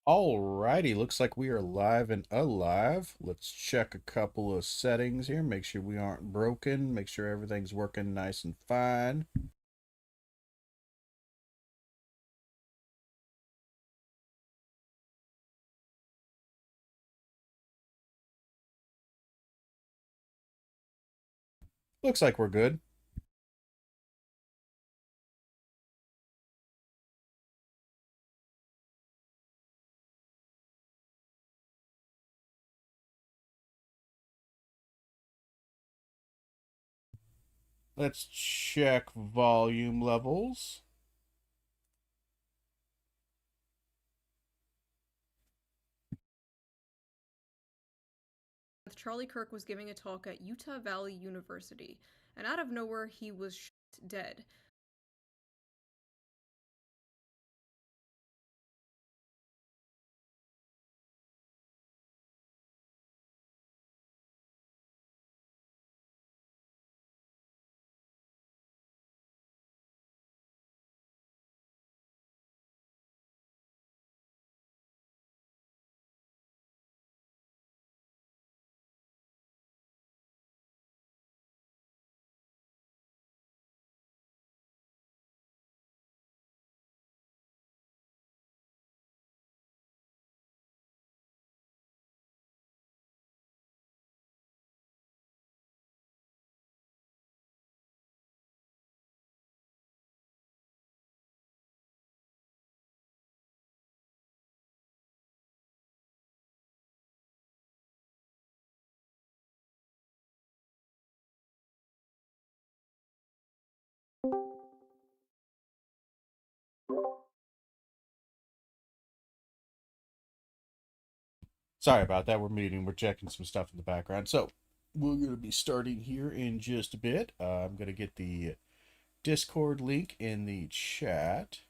Alrighty, looks like we are live and alive. Let's check a couple of settings here, make sure we aren't broken, make sure everything's working nice and fine. Looks like we're good. Let's check volume levels. Charlie Kirk was giving a talk at Utah Valley University, and out of nowhere he was shot dead. Sorry about that, we're checking some stuff in the background. So, we're going to be starting here in just a bit. I'm going to get the Discord link in the chat.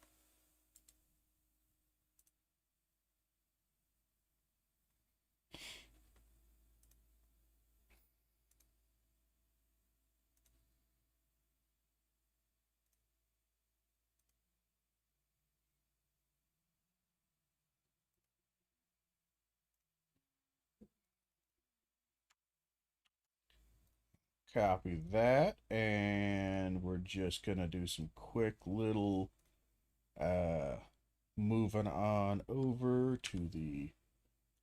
Copy that, and we're just going to do some quick little uh moving on over to the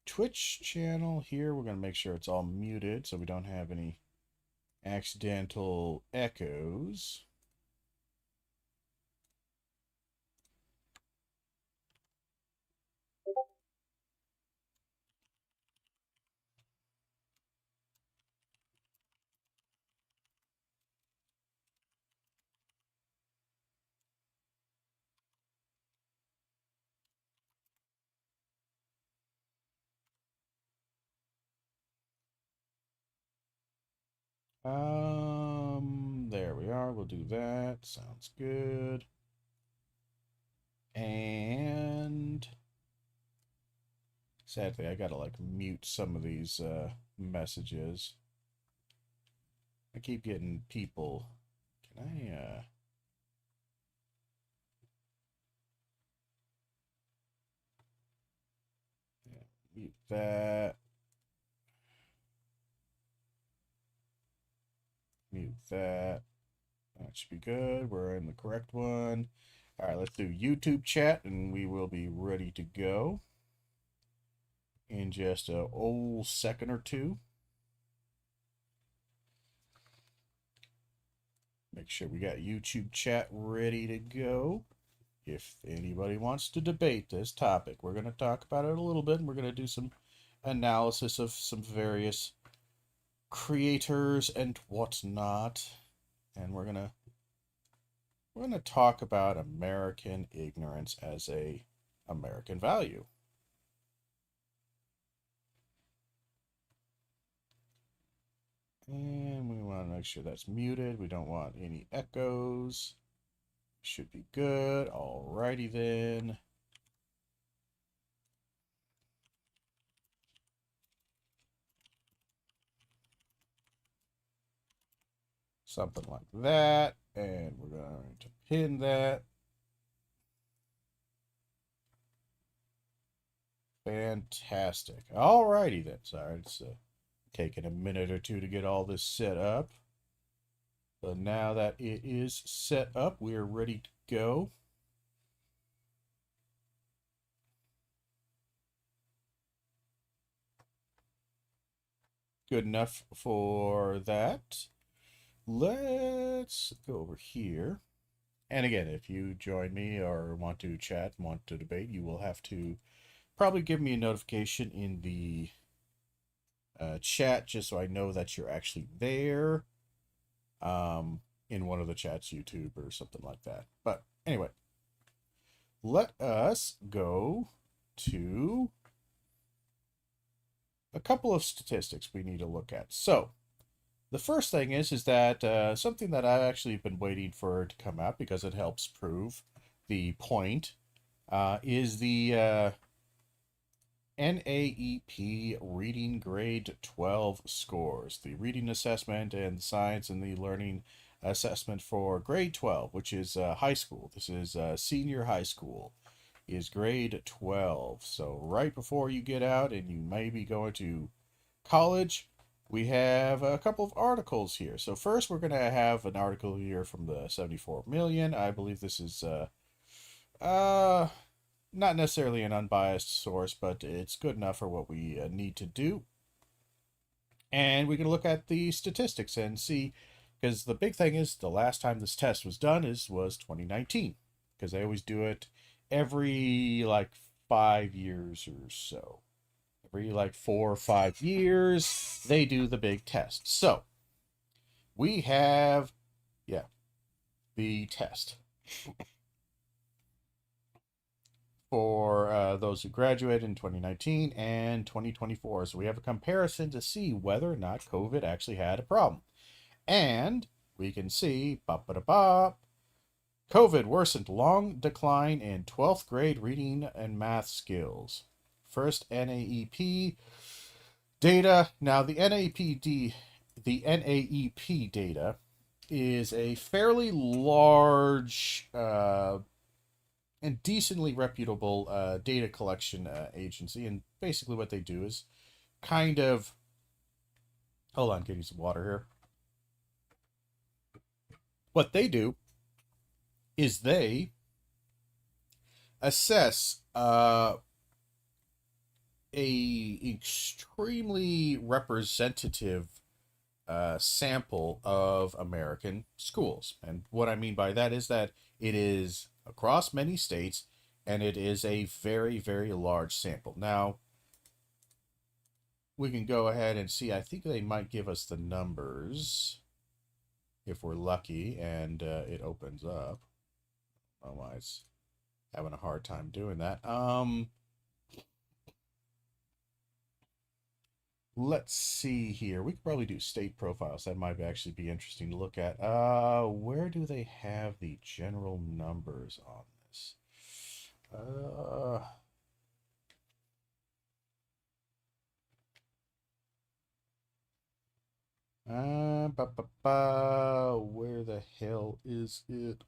Twitch channel here. We're going to make sure it's all muted so we don't have any accidental echoes. There we are. We'll do that. Sounds good. And sadly, I gotta like mute some of these messages. I keep getting people. Can I yeah, mute that? Mute that. That should be good. We're in the correct one. All right, let's do YouTube chat and we will be ready to go in just a old second or two. Make sure we got YouTube chat ready to go. If anybody wants to debate this topic, we're going to talk about it a little bit and we're going to do some analysis of some various creators and whatnot. And we're gonna talk about American ignorance as a American value. And we want to make sure that's muted. We don't want any echoes. Should be good. Alrighty then. Something like that. And we're going to pin that. Fantastic. Alrighty then. Sorry, it's taking a minute or two to get all this set up. But now that it is set up, we are ready to go. Good enough for that. Let's go over here. And again, if you join me or want to chat, want to debate, you will have to probably give me a notification in the chat just so I know that you're actually there. In one of the chats, YouTube or something like that. But anyway, let us go to a couple of statistics we need to look at. So the first thing is that something that I've actually been waiting for to come out because it helps prove the point is the NAEP Reading Grade 12 scores, the reading assessment and science and the learning assessment for grade 12, which is high school. This is senior high school, is grade 12. So right before you get out and you may be going to college, we have a couple of articles here. So first we're going to have an article here from the 74 million. I believe this is not necessarily an unbiased source, but it's good enough for what we need to do. And we can look at the statistics and see, because the big thing is the last time this test was done was 2019, because they always do it every like 5 years or so. Every like 4 or 5 years, they do the big test. So we have, yeah, the test for those who graduated in 2019 and 2024. So we have a comparison to see whether or not COVID actually had a problem. And we can see, COVID worsened long decline in 12th grade reading and math skills. First NAEP data. Now the NAEP data is a fairly large and decently reputable data collection agency. And basically what they do is kind of... Hold on, getting some water here. What they do is they assess a extremely representative sample of American schools. And what I mean by that is that it is across many states, and it is a very, very large sample. Now, we can go ahead and see. I think they might give us the numbers if we're lucky, and it opens up. Otherwise, it's having a hard time doing that. Let's see here. We could probably do state profiles. That might actually be interesting to look at. Where do they have the general numbers on this? Where the hell is it?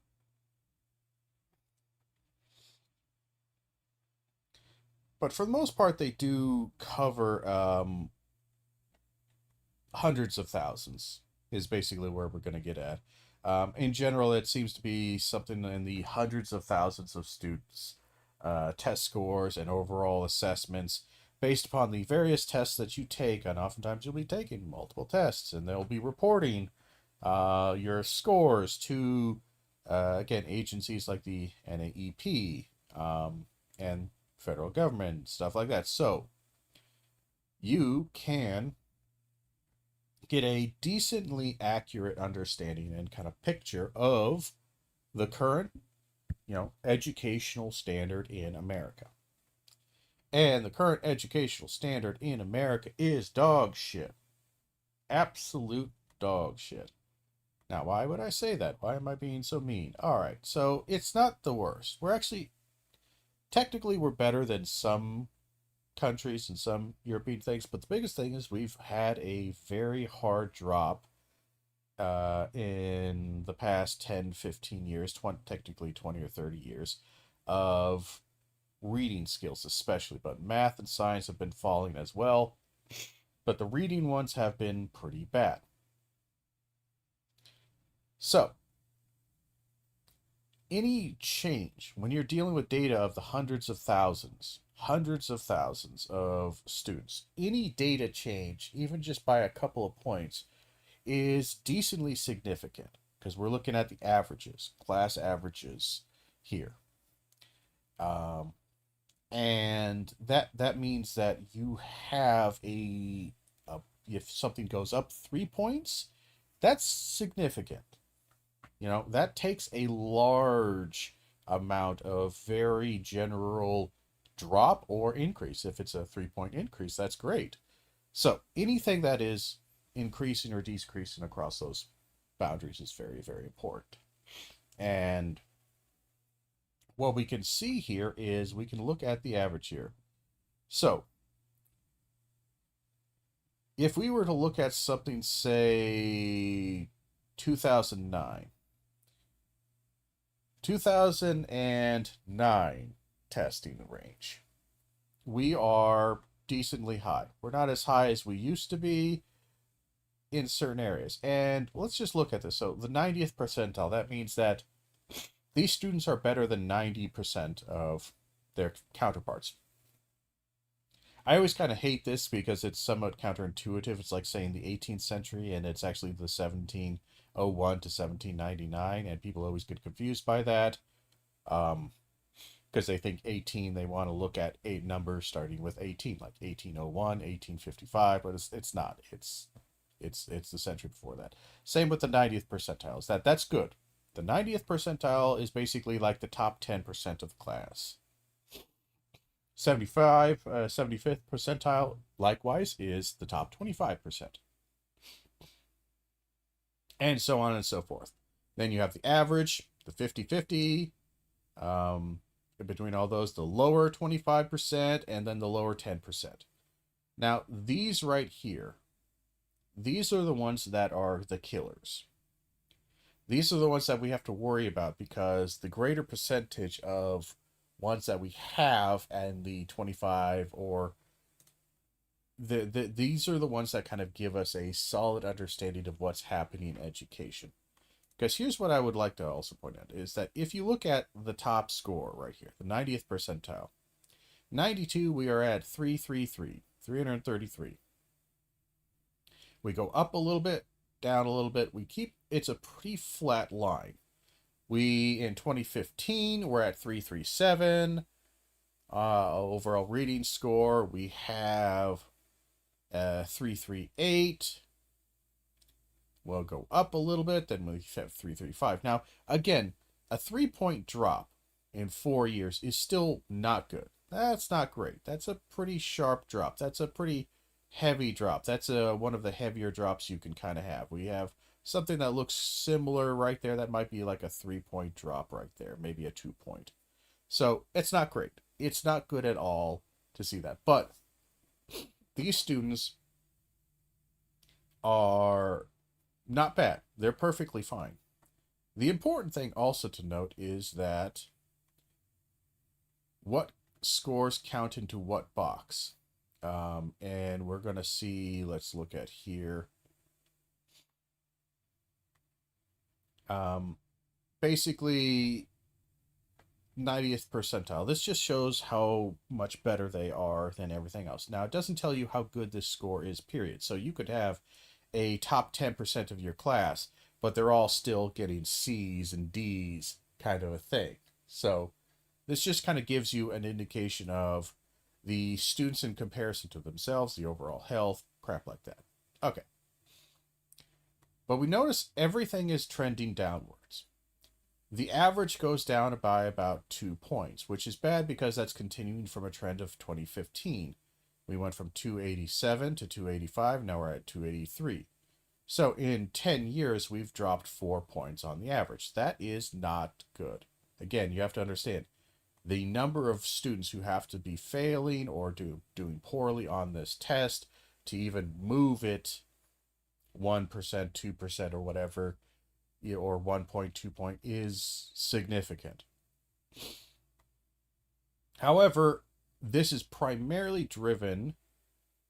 But for the most part, they do cover hundreds of thousands is basically where we're going to get at. In general, it seems to be something in the hundreds of thousands of students, test scores, and overall assessments based upon the various tests that you take. And oftentimes you'll be taking multiple tests, and they'll be reporting your scores to, again, agencies like the NAEP and federal government, stuff like that. So you can get a decently accurate understanding and kind of picture of the current, educational standard in America. And the current educational standard in America is dog shit. Absolute dog shit. Now, why would I say that? Why am I being so mean? All right, so it's not the worst. We're actually, technically, we're better than some countries and some European things, but the biggest thing is we've had a very hard drop in the past 10, 15 years, technically 20 or 30 years, of reading skills especially, but math and science have been falling as well. But the reading ones have been pretty bad. So, any change when you're dealing with data of the hundreds of thousands of students, any data change, even just by a couple of points, is decently significant because we're looking at the averages, class averages here. Um, and that means that you have a if something goes up 3 points, that's significant. You know, that takes a large amount of very general drop or increase. If it's a 3 point increase, that's great. So anything that is increasing or decreasing across those boundaries is very, very important. And what we can see here is we can look at the average here. So if we were to look at something, say, 2009, 2009 testing range, we are decently high. We're not as high as we used to be in certain areas. And let's just look at this. So the 90th percentile, that means that these students are better than 90% of their counterparts. I always kind of hate this because it's somewhat counterintuitive. It's like saying the 18th century and it's actually the 1701 to 1799, and people always get confused by that. Because they think 18, they want to look at 8 numbers starting with 18, like 1801, 1855, but it's not. It's the century before that. Same with the 90th percentile. That's good. The 90th percentile is basically like the top 10% of the class. 75th percentile, likewise, is the top 25%. And so on and so forth. Then you have the average, the 50-50, between all those, the lower 25%, and then the lower 10%. Now, these right here, these are the ones that are the killers. These are the ones that we have to worry about because the greater percentage of ones that we have and the 25 or these are the ones that kind of give us a solid understanding of what's happening in education. Because here's what I would like to also point out is that if you look at the top score right here, the 90th percentile, 92, we are at 333. We go up a little bit, down a little bit. It's a pretty flat line. In 2015, we're at 337. Overall reading score, we have 338. We'll go up a little bit, then we have 335. Now, again, a 3-point drop in 4 years is still not good. That's not great. That's a pretty sharp drop. That's a pretty heavy drop. That's one of the heavier drops you can kind of have. We have something that looks similar right there. That might be like a 3-point drop right there, maybe a 2-point. So it's not great. It's not good at all to see that. But these students are not bad. They're perfectly fine. The important thing also to note is that what scores count into what box. And we're going to see, let's look at here. Basically 90th percentile. This just shows how much better they are than everything else. Now, it doesn't tell you how good this score is, period. So you could have a top 10% of your class, but they're all still getting C's and D's kind of a thing. So this just kind of gives you an indication of the students in comparison to themselves, the overall health, crap like that. Okay. But we notice everything is trending downwards. The average goes down by about 2 points, which is bad because that's continuing from a trend of 2015. We went from 287 to 285, now we're at 283. So in 10 years, we've dropped 4 points on the average. That is not good. Again, you have to understand, the number of students who have to be failing or doing poorly on this test to even move it 1%, 2%, or whatever, or 1 point, 2 point, is significant. However, this is primarily driven,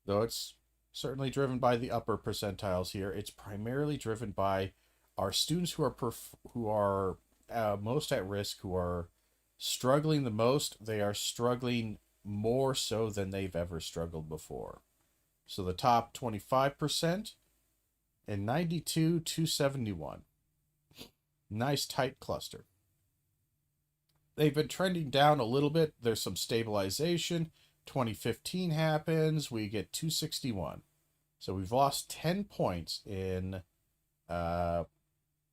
though it's certainly driven by the upper percentiles here, it's primarily driven by our students who are most at risk, who are struggling the most. They are struggling more so than they've ever struggled before. So the top 25% in 92 to 71. Nice tight cluster. They've been trending down a little bit. There's some stabilization. 2015 happens. We get 261. So we've lost 10 points in, that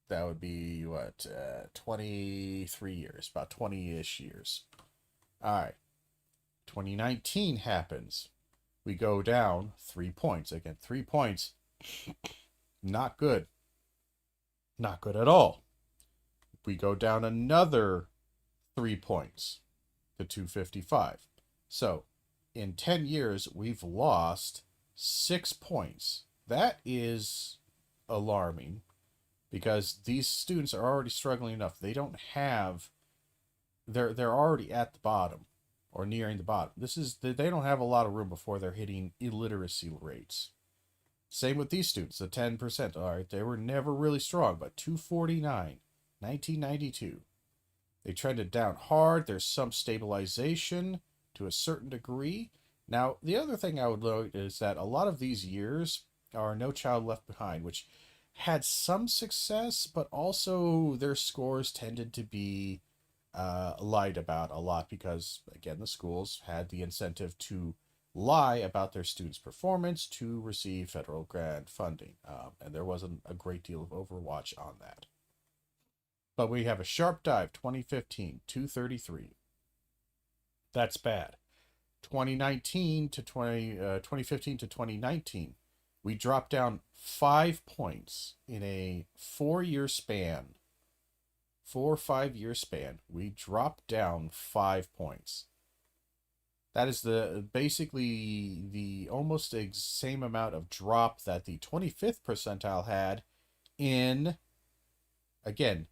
would be what, 23 years, about 20-ish years. All right. 2019 happens. We go down 3 points. Again, 3 points. Not good. Not good at all. We go down another 3 points to 255. So in 10 years, we've lost 6 points. That is alarming because these students are already struggling enough. They don't have, they're already at the bottom or nearing the bottom. They don't have a lot of room before they're hitting illiteracy rates. Same with these students, the 10%. All right, they were never really strong, but 249, 1992. They trended down hard. There's some stabilization to a certain degree. Now, the other thing I would note is that a lot of these years are No Child Left Behind, which had some success, but also their scores tended to be lied about a lot because, again, the schools had the incentive to lie about their students' performance to receive federal grant funding. And there wasn't a great deal of overwatch on that. But we have a sharp dive, 2015, 233. That's bad. 2015 to 2019, we dropped down 5 points in a 4-year span. 4 or 5 year span. We dropped down 5 points. That is basically the almost same amount of drop that the 25th percentile had in, again,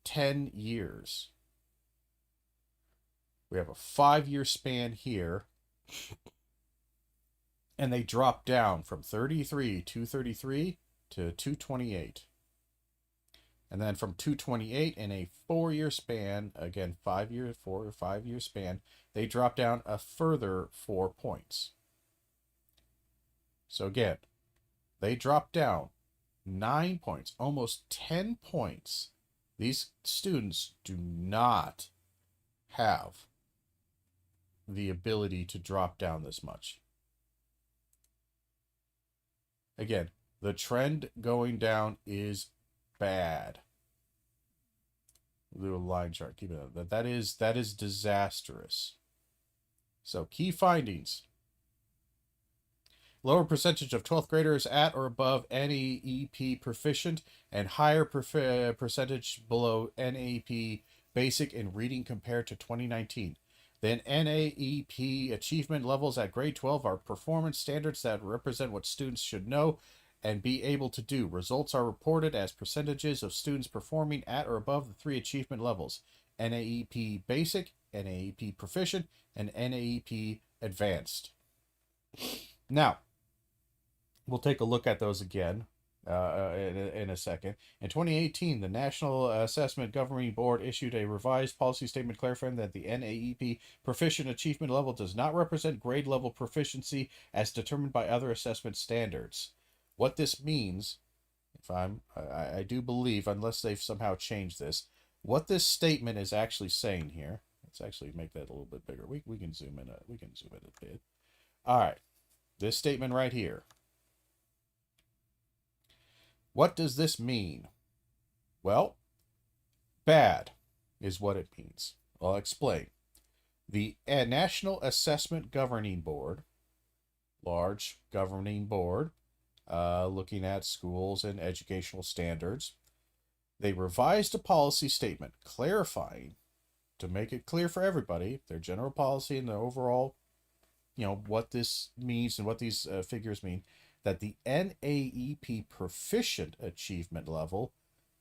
10 years. We have a 5-year span here. And they dropped down from 233 to 228. And then from 228 in a 4-year span, again, 4 or 5 year span, they dropped down a further 4 points. So again, they dropped down 9 points, almost 10 points. These students do not have the ability to drop down this much. Again, the trend going down is bad. Little line chart, keep it up. That is disastrous. So key findings. Lower percentage of 12th graders at or above NAEP proficient and higher percentage below NAEP basic in reading compared to 2019. Then NAEP achievement levels at grade 12 are performance standards that represent what students should know and be able to do. Results are reported as percentages of students performing at or above the 3 achievement levels: NAEP basic, NAEP proficient, and NAEP advanced. Now, we'll take a look at those again in a second. In 2018, the National Assessment Governing Board issued a revised policy statement clarifying that the NAEP proficient achievement level does not represent grade level proficiency as determined by other assessment standards. What this means, I do believe, unless they've somehow changed this, what this statement is actually saying here. Let's actually make that a little bit bigger. We can zoom in. We can zoom in a bit. All right, this statement right here. What does this mean? Well, bad is what it means. I'll explain. The National Assessment Governing Board, large governing board, looking at schools and educational standards, they revised a policy statement clarifying, to make it clear for everybody, their general policy and the overall, what this means and what these figures mean, that the NAEP proficient achievement level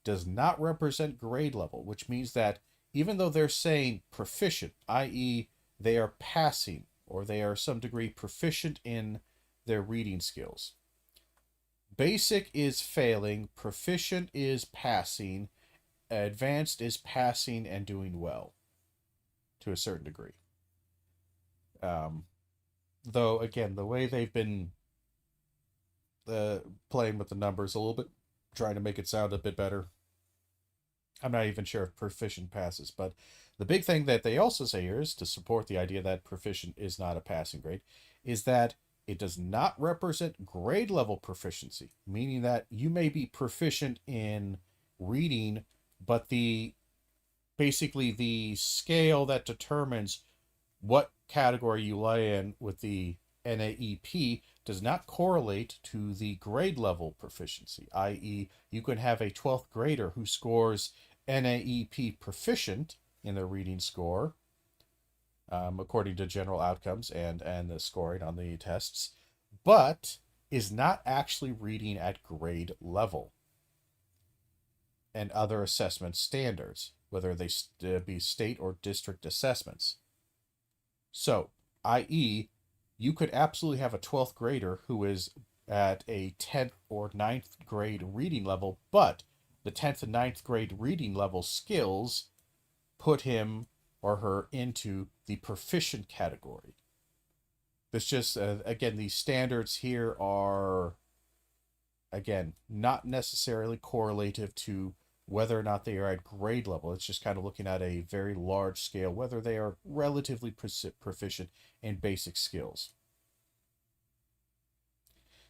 does not represent grade level, which means that even though they're saying proficient, i.e., they are passing or they are some degree proficient in their reading skills. Basic is failing, proficient is passing, advanced is passing and doing well to a certain degree. Um, though, again, the way they've been playing with the numbers a little bit, trying to make it sound a bit better, I'm not even sure if proficient passes. But the big thing that they also say here is to support the idea that proficient is not a passing grade, is that it does not represent grade level proficiency, meaning that you may be proficient in reading, but basically the scale that determines what category you lay in with the NAEP does not correlate to the grade level proficiency, i.e., you can have a 12th grader who scores NAEP proficient in their reading score, according to general outcomes and the scoring on the tests, but is not actually reading at grade level and other assessment standards, whether they be state or district assessments. So, i.e., you could absolutely have a 12th grader who is at a 10th or 9th grade reading level, but the 10th and 9th grade reading level skills put him or her into the proficient category. This just, again, these standards here are, again, not necessarily correlative to whether or not they are at grade level. It's just kind of looking at a very large scale, whether they are relatively proficient in basic skills.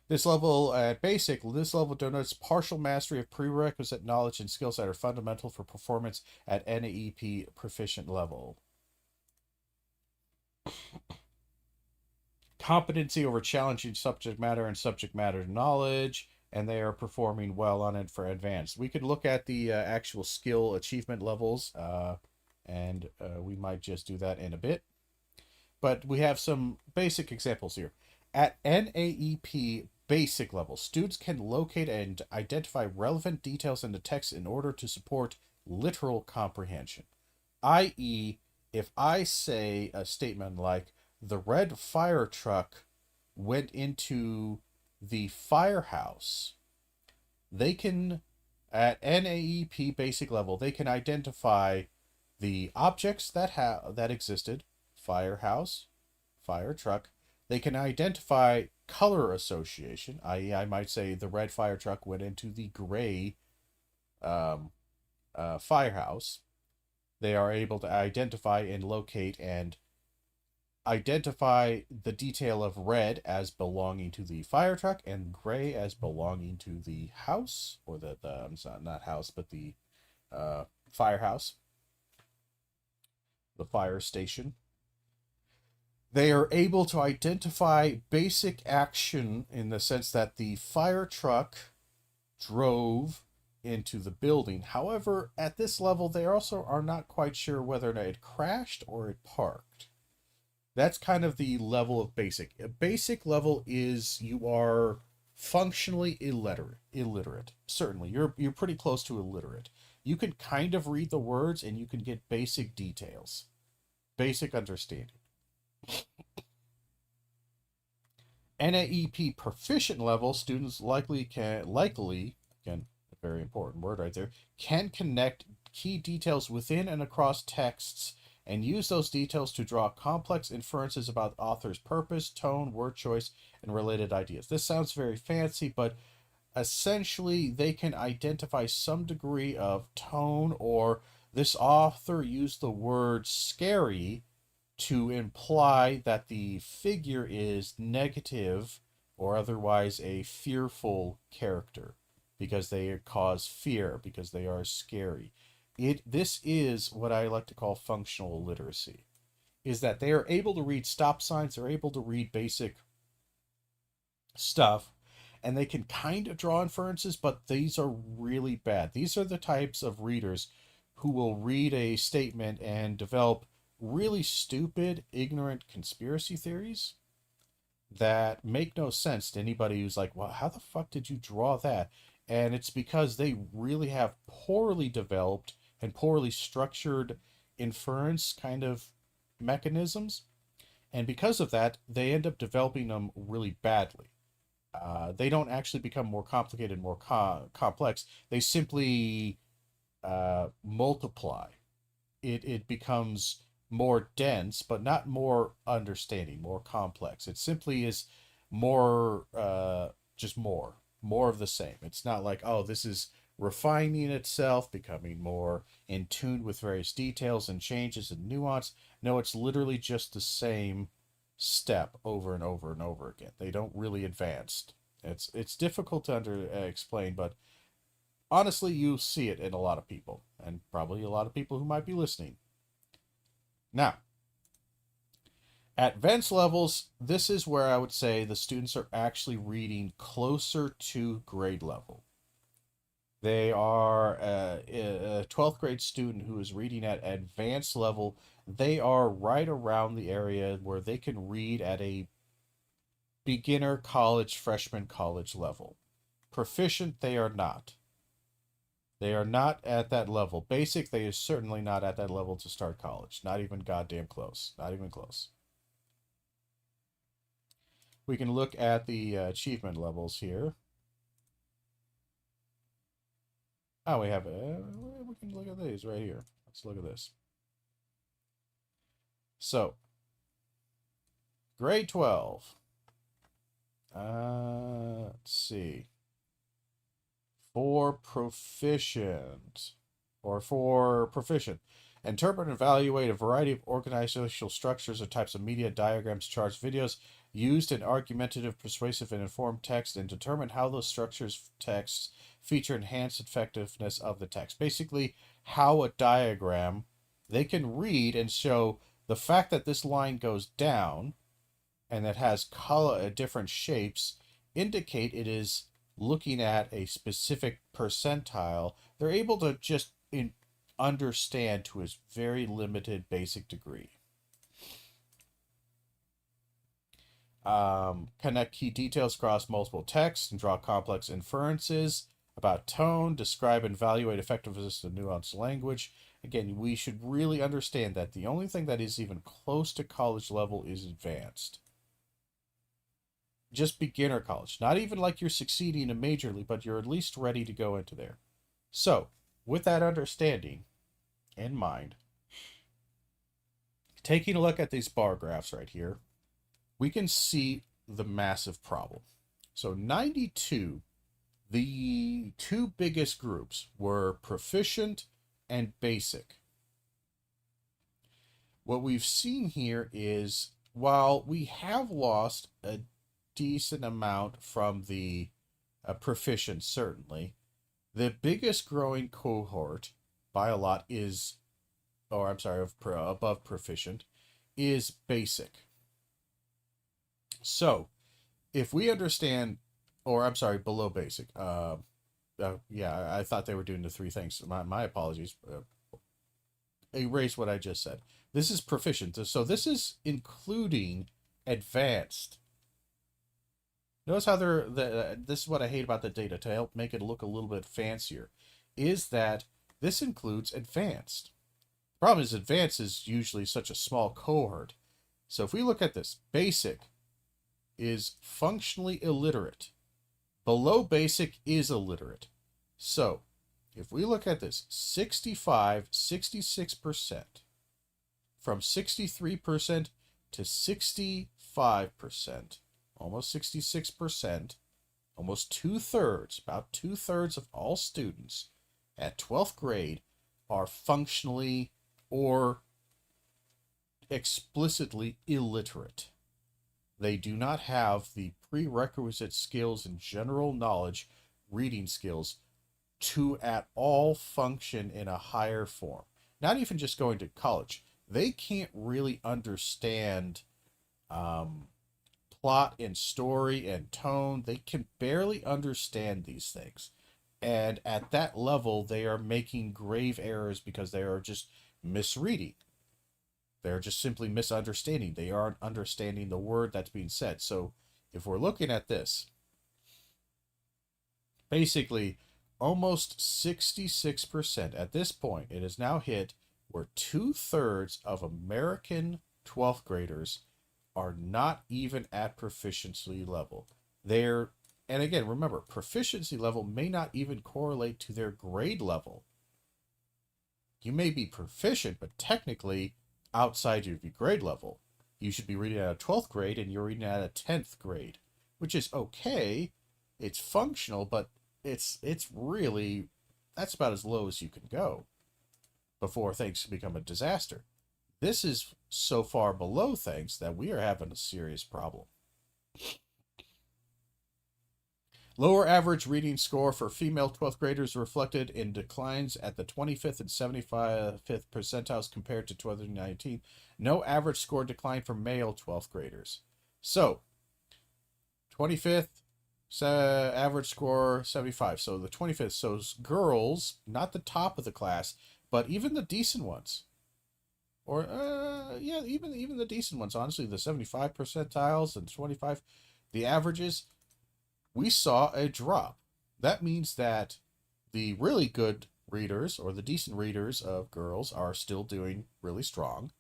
This level this level denotes partial mastery of prerequisite knowledge and skills that are fundamental for performance at NAEP proficient level. Competency over challenging subject matter and subject matter knowledge, and they are performing well on it for advanced. We could look at the actual skill achievement levels, and we might just do that in a bit. But we have some basic examples here. At NAEP basic level, students can locate and identify relevant details in the text in order to support literal comprehension. i.e., if I say a statement like, the red fire truck went into the firehouse, they can, at NAEP basic level, they can identify the objects that existed, firehouse, fire truck. They can identify color association, i.e., I might say the red fire truck went into the gray firehouse. They are able to identify and locate and identify the detail of red as belonging to the fire truck and gray as belonging to the house, or not house, but the firehouse, the fire station. They are able to identify basic action in the sense that the fire truck drove into the building. However, at this level, they also are not quite sure whether or not it crashed or it parked. That's kind of the level of basic. A basic level is you are functionally illiterate. Certainly, you're pretty close to illiterate. You can kind of read the words and you can get basic details, basic understanding. NAEP proficient level students likely, again, a very important word right there, can connect key details within and across texts and use those details to draw complex inferences about author's purpose, tone, word choice, and related ideas. This sounds very fancy, but essentially they can identify some degree of tone, or this author used the word scary to imply that the figure is negative or otherwise a fearful character because they cause fear, because they are scary. This is what I like to call functional literacy, is that they are able to read stop signs, they're able to read basic stuff, and they can kind of draw inferences, but these are really bad. These are the types of readers who will read a statement and develop really stupid, ignorant conspiracy theories that make no sense to anybody who's like, well, how the fuck did you draw that? And it's because they really have poorly developed and poorly structured inference kind of mechanisms. And because of that, they end up developing them really badly. They don't actually become more complicated, more complex. They simply multiply. It becomes more dense, but not more understanding, more complex. It simply is more, just more of the same. It's not like, oh, this is refining itself, becoming more in tune with various details and changes and nuance. No, it's literally just the same step over and over and over again. They don't really advance. It's difficult to explain, but honestly, you see it in a lot of people, and probably a lot of people who might be listening. Now, at advanced levels, this is where I would say the students are actually reading closer to grade level. They are a 12th grade student who is reading at advanced level. They are right around the area where they can read at a beginner college, freshman college level. Proficient, they are not. They are not at that level. Basic, they are certainly not at that level to start college. Not even goddamn close. Not even close. We can look at the achievement levels here. Oh, we have we can look at these right here. Let's look at this. So, grade 12. Let's see. For proficient, interpret and evaluate a variety of organizational structures or types of media, diagrams, charts, videos used in argumentative, persuasive, and informed text, and determine how those structures, texts, feature enhanced effectiveness of the text. Basically, how a diagram, they can read and show the fact that this line goes down and that has color, different shapes, indicate it is looking at a specific percentile. They're able to just understand to a very limited basic degree. Connect key details across multiple texts and draw complex inferences about tone, describe and evaluate effectiveness of nuanced language. Again, we should really understand that the only thing that is even close to college level is advanced. Just beginner college. Not even like you're succeeding in majorly, but you're at least ready to go into there. So, with that understanding in mind, taking a look at these bar graphs right here, we can see the massive problem. So 92, the two biggest groups were proficient and basic. What we've seen here is, while we have lost a decent amount from the proficient, certainly, the biggest growing cohort by a lot is, or I'm sorry, above proficient, is basic. So, if we understand, or I'm sorry, below basic, yeah, I thought they were doing the three things. My apologies. Erase what I just said. This is proficient. So this is including advanced. Notice how this is what I hate about the data, to help make it look a little bit fancier, is that this includes advanced. The problem is advanced is usually such a small cohort. So if we look at this, basic is functionally illiterate. Below basic is illiterate. So if we look at this, 65, 66%, from 63% to 65%, almost 66%, almost two-thirds, about two-thirds of all students at 12th grade are functionally or explicitly illiterate. They do not have the prerequisite skills and general knowledge, reading skills, to at all function in a higher form. Not even just going to college. They can't really understand plot and story and tone. They can barely understand these things. And at that level, they are making grave errors because they are just misreading. They're just simply misunderstanding. They aren't understanding the word that's being said. So if we're looking at this, basically almost 66% at this point, it has now hit where two-thirds of American 12th graders are not even at proficiency level. They're, and again, remember, proficiency level may not even correlate to their grade level. You may be proficient, but technically outside of your grade level. You should be reading at a 12th grade and you're reading at a 10th grade, which is okay. It's functional, but it's really, that's about as low as you can go before things become a disaster. This is so far below things that we are having a serious problem. Lower average reading score for female 12th graders reflected in declines at the 25th and 75th percentiles compared to 2019. No average score decline for male 12th graders. So, 25th, average score 75. So the 25th. So girls, not the top of the class, but even the decent ones. Or, yeah, even the decent ones. Honestly, the 75 percentiles and 25, the averages, we saw a drop. That means that the really good readers or the decent readers of girls are still doing really strong.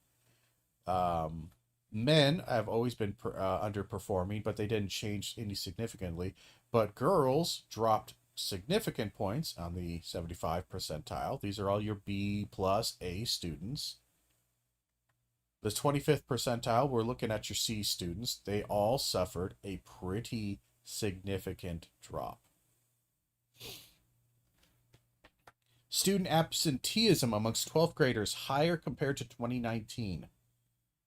Men have always been underperforming, but they didn't change any significantly. But girls dropped significant points on the 75 percentile. These are all your B plus A students. The 25th percentile, we're looking at your C students. They all suffered a pretty significant drop. Student absenteeism amongst 12th graders higher compared to 2019.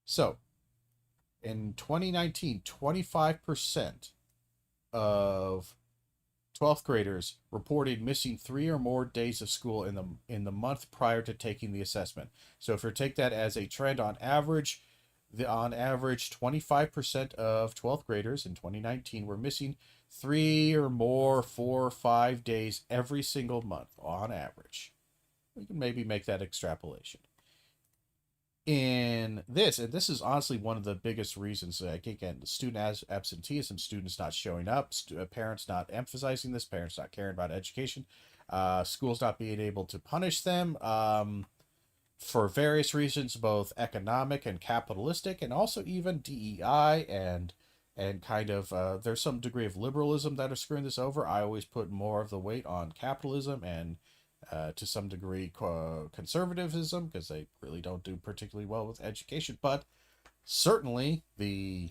So, in 2019, 25% of 12th graders reported missing 3 or more days of school in the month prior to taking the assessment. So if you take that as a trend, on average, 25% of 12th graders in 2019 were missing 3 or more, 4 or 5 days every single month on average. We can maybe make that extrapolation. In this, and this is honestly one of the biggest reasons, again, the student absenteeism, students not showing up, parents not emphasizing this, parents not caring about education, schools not being able to punish them for various reasons, both economic and capitalistic, and also even DEI and kind of there's some degree of liberalism that are screwing this over. I always put more of the weight on capitalism and to some degree conservatism, because they really don't do particularly well with education. But certainly the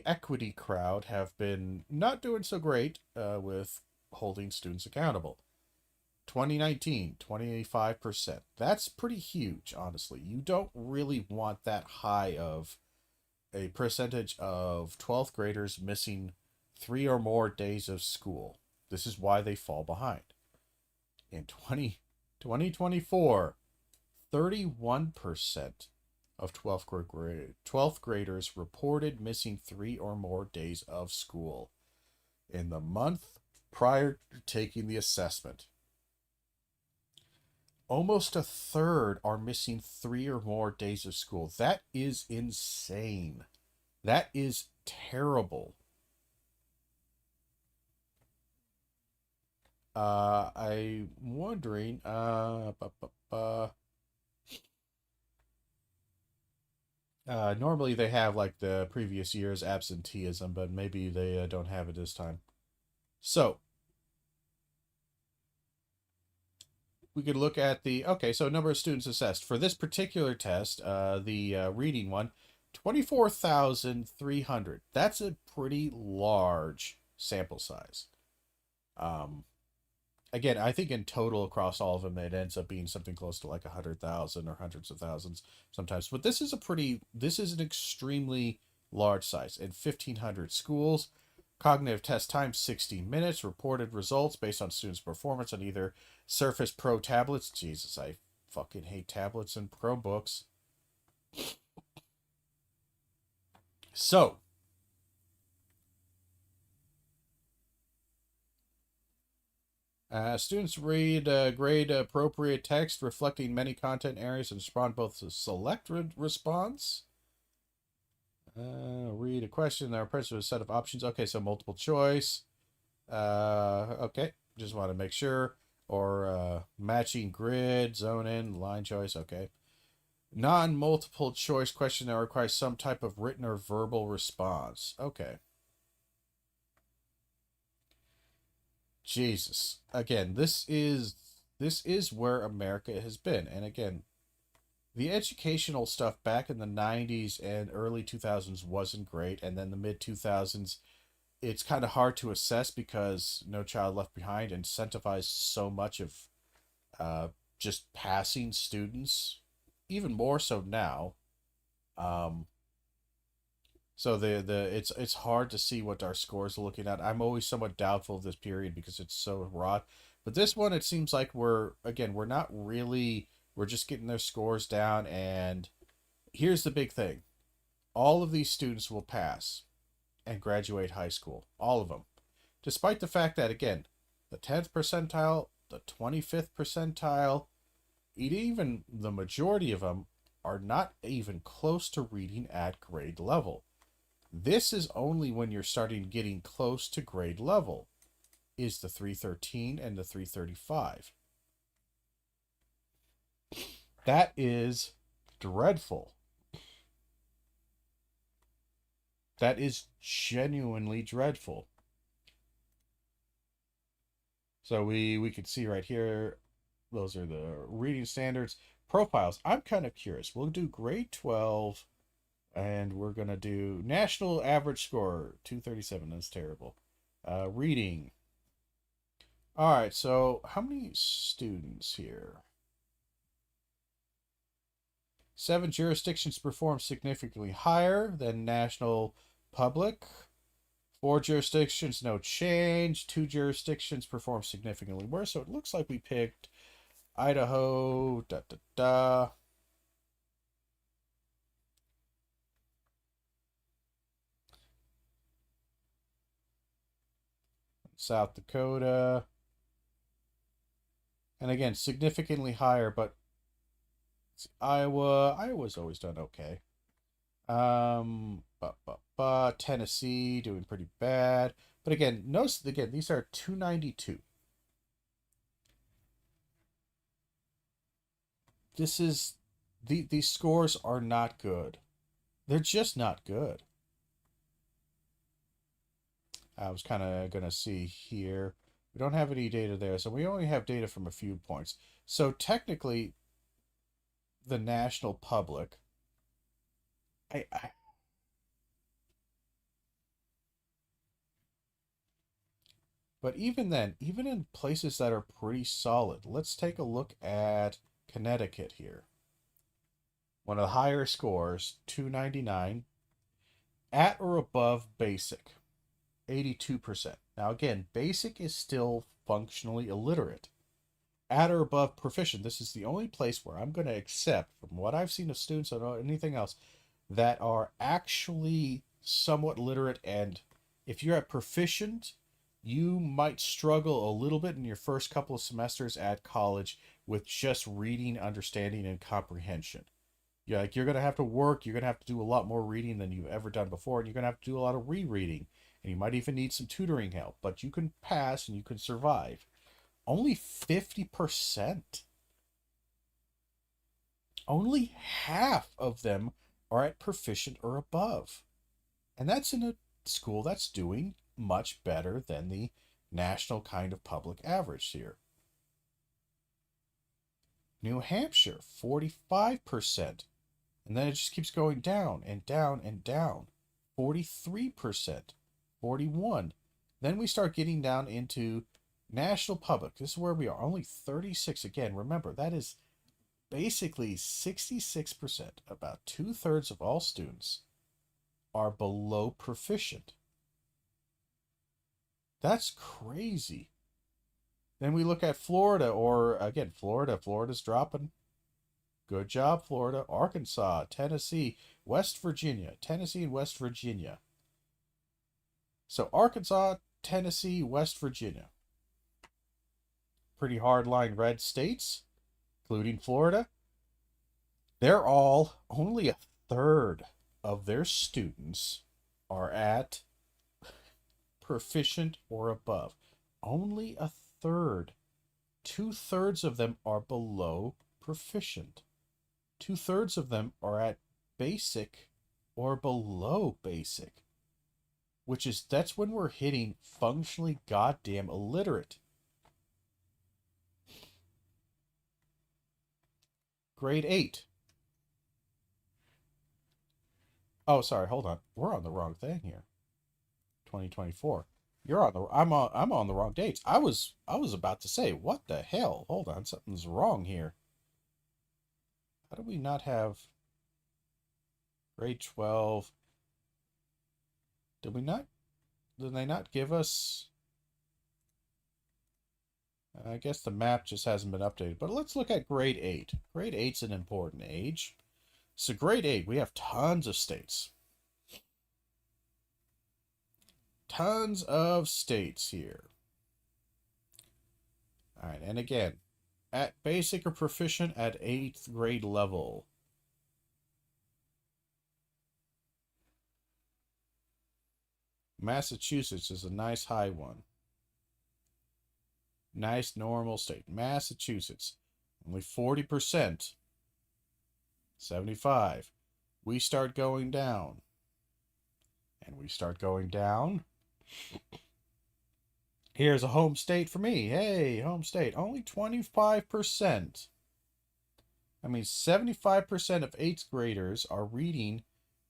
equity crowd have been not doing so great with holding students accountable. 2019, 25%. That's pretty huge, honestly. You don't really want that high of a percentage of 12th graders missing 3 or more days of school. This is why they fall behind. In 2024, 31% of 12th graders reported missing 3 or more days of school in the month prior to taking the assessment. Almost a third are missing 3 or more days of school. That is insane. That is terrible. I'm wondering, normally they have like the previous year's absenteeism, but maybe they don't have it this time. So, we could look at so number of students assessed. For this particular test, the reading one, 24,300. That's a pretty large sample size. Again, I think in total across all of them, it ends up being something close to like 100,000 or hundreds of thousands sometimes. But this is an extremely large size. In 1,500 schools, cognitive test time 60 minutes. Reported results based on students' performance on either Surface Pro tablets. Jesus, I fucking hate tablets and Chromebooks. So, students read grade appropriate text reflecting many content areas and respond both to select response. Read a question. There are present with a set of options. Okay, so multiple choice. Okay, just want to make sure. or matching grid, zone in, line choice. Okay. Non-multiple choice question that requires some type of written or verbal response. Okay. Jesus. Again, this is where America has been. And again, the educational stuff back in the 90s and early 2000s wasn't great, and then the mid 2000s it's kind of hard to assess because No Child Left Behind incentivized so much of uh, just passing students, even more so now. Um, so it's hard to see what our scores are looking at. I'm always somewhat doubtful of this period because it's so raw. But this one, it seems like we're not really, we're just getting their scores down. And here's the big thing: all of these students will pass and graduate high school, all of them, despite the fact that again, the 10th percentile, the 25th percentile, even the majority of them are not even close to reading at grade level. This is only when you're starting getting close to grade level, is the 313 and the 335. That is dreadful. That is genuinely dreadful. So we could see right here, those are the reading standards. Profiles, I'm kind of curious. We'll do grade 12, and we're going to do national average score, 237. That's terrible. Reading. All right, so how many students here? 7 jurisdictions perform significantly higher than national public. 4 jurisdictions, no change. 2 jurisdictions perform significantly worse. So it looks like we picked Idaho, South Dakota. And again, significantly higher, but Iowa's always done okay. Tennessee doing pretty bad. But again, notice again, these are 292. These scores are not good. They're just not good. I was kind of gonna see here. We don't have any data there, so we only have data from a few points. So technically, the national public, I but even then, even in places that are pretty solid, let's take a look at Connecticut here. One of the higher scores, 299, at or above basic, 82%. Now again, basic is still functionally illiterate. At or above proficient, this is the only place where I'm going to accept, from what I've seen of students or anything else, that are actually somewhat literate. And if you're at proficient, you might struggle a little bit in your first couple of semesters at college with just reading, understanding, and comprehension. You're going to have to work. You're going to have to do a lot more reading than you've ever done before, and you're going to have to do a lot of rereading, and you might even need some tutoring help. But you can pass and you can survive. Only 50%. Only half of them are at proficient or above. And that's in a school that's doing much better than the national kind of public average here. New Hampshire, 45%. And then it just keeps going down and down and down. 43%, 41. Then we start getting down into national public. This is where we are. Only 36. Again, remember, that is basically 66%. About 2/3 of all students are below proficient. That's crazy. Then we look at Florida, or again, Florida's dropping. Good job, Florida. Arkansas, Tennessee, West Virginia. Tennessee and West Virginia. So Arkansas, Tennessee, West Virginia. Pretty hardline red states, including Florida. They're all, only 1/3 of their students are at proficient or above. Only 1/3. 2/3 of them are below proficient. 2/3 of them are at basic or below basic, that's when we're hitting functionally goddamn illiterate. Grade 8. Oh, sorry, hold on. We're on the wrong thing here. 2024. I'm on the wrong dates. I was about to say, what the hell? Hold on, something's wrong here. How do we not have grade 12? Did they not give us? I guess the map just hasn't been updated. But let's look at grade 8. Grade 8's an important age. So grade 8, we have tons of states. Tons of states here. All right, and again, at basic or proficient at 8th grade level. Massachusetts is a nice high one. Nice normal state. Massachusetts, only 40%. 75. We start going down. And we start going down. Here's a home state for me. Hey, home state. Only 25%. I mean, 75% of 8th graders are reading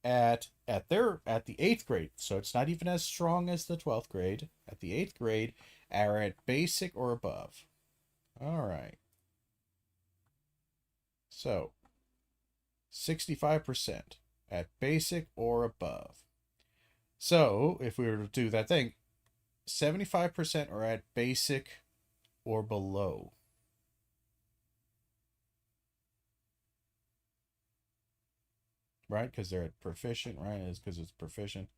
at the 8th grade. So it's not even as strong as the 12th grade. At the 8th grade, are at basic or above. All right. So, 65% at basic or above. So, if we were to do that thing, 75% are at basic or below. Right? Because they're at proficient, right? It's because it's proficient.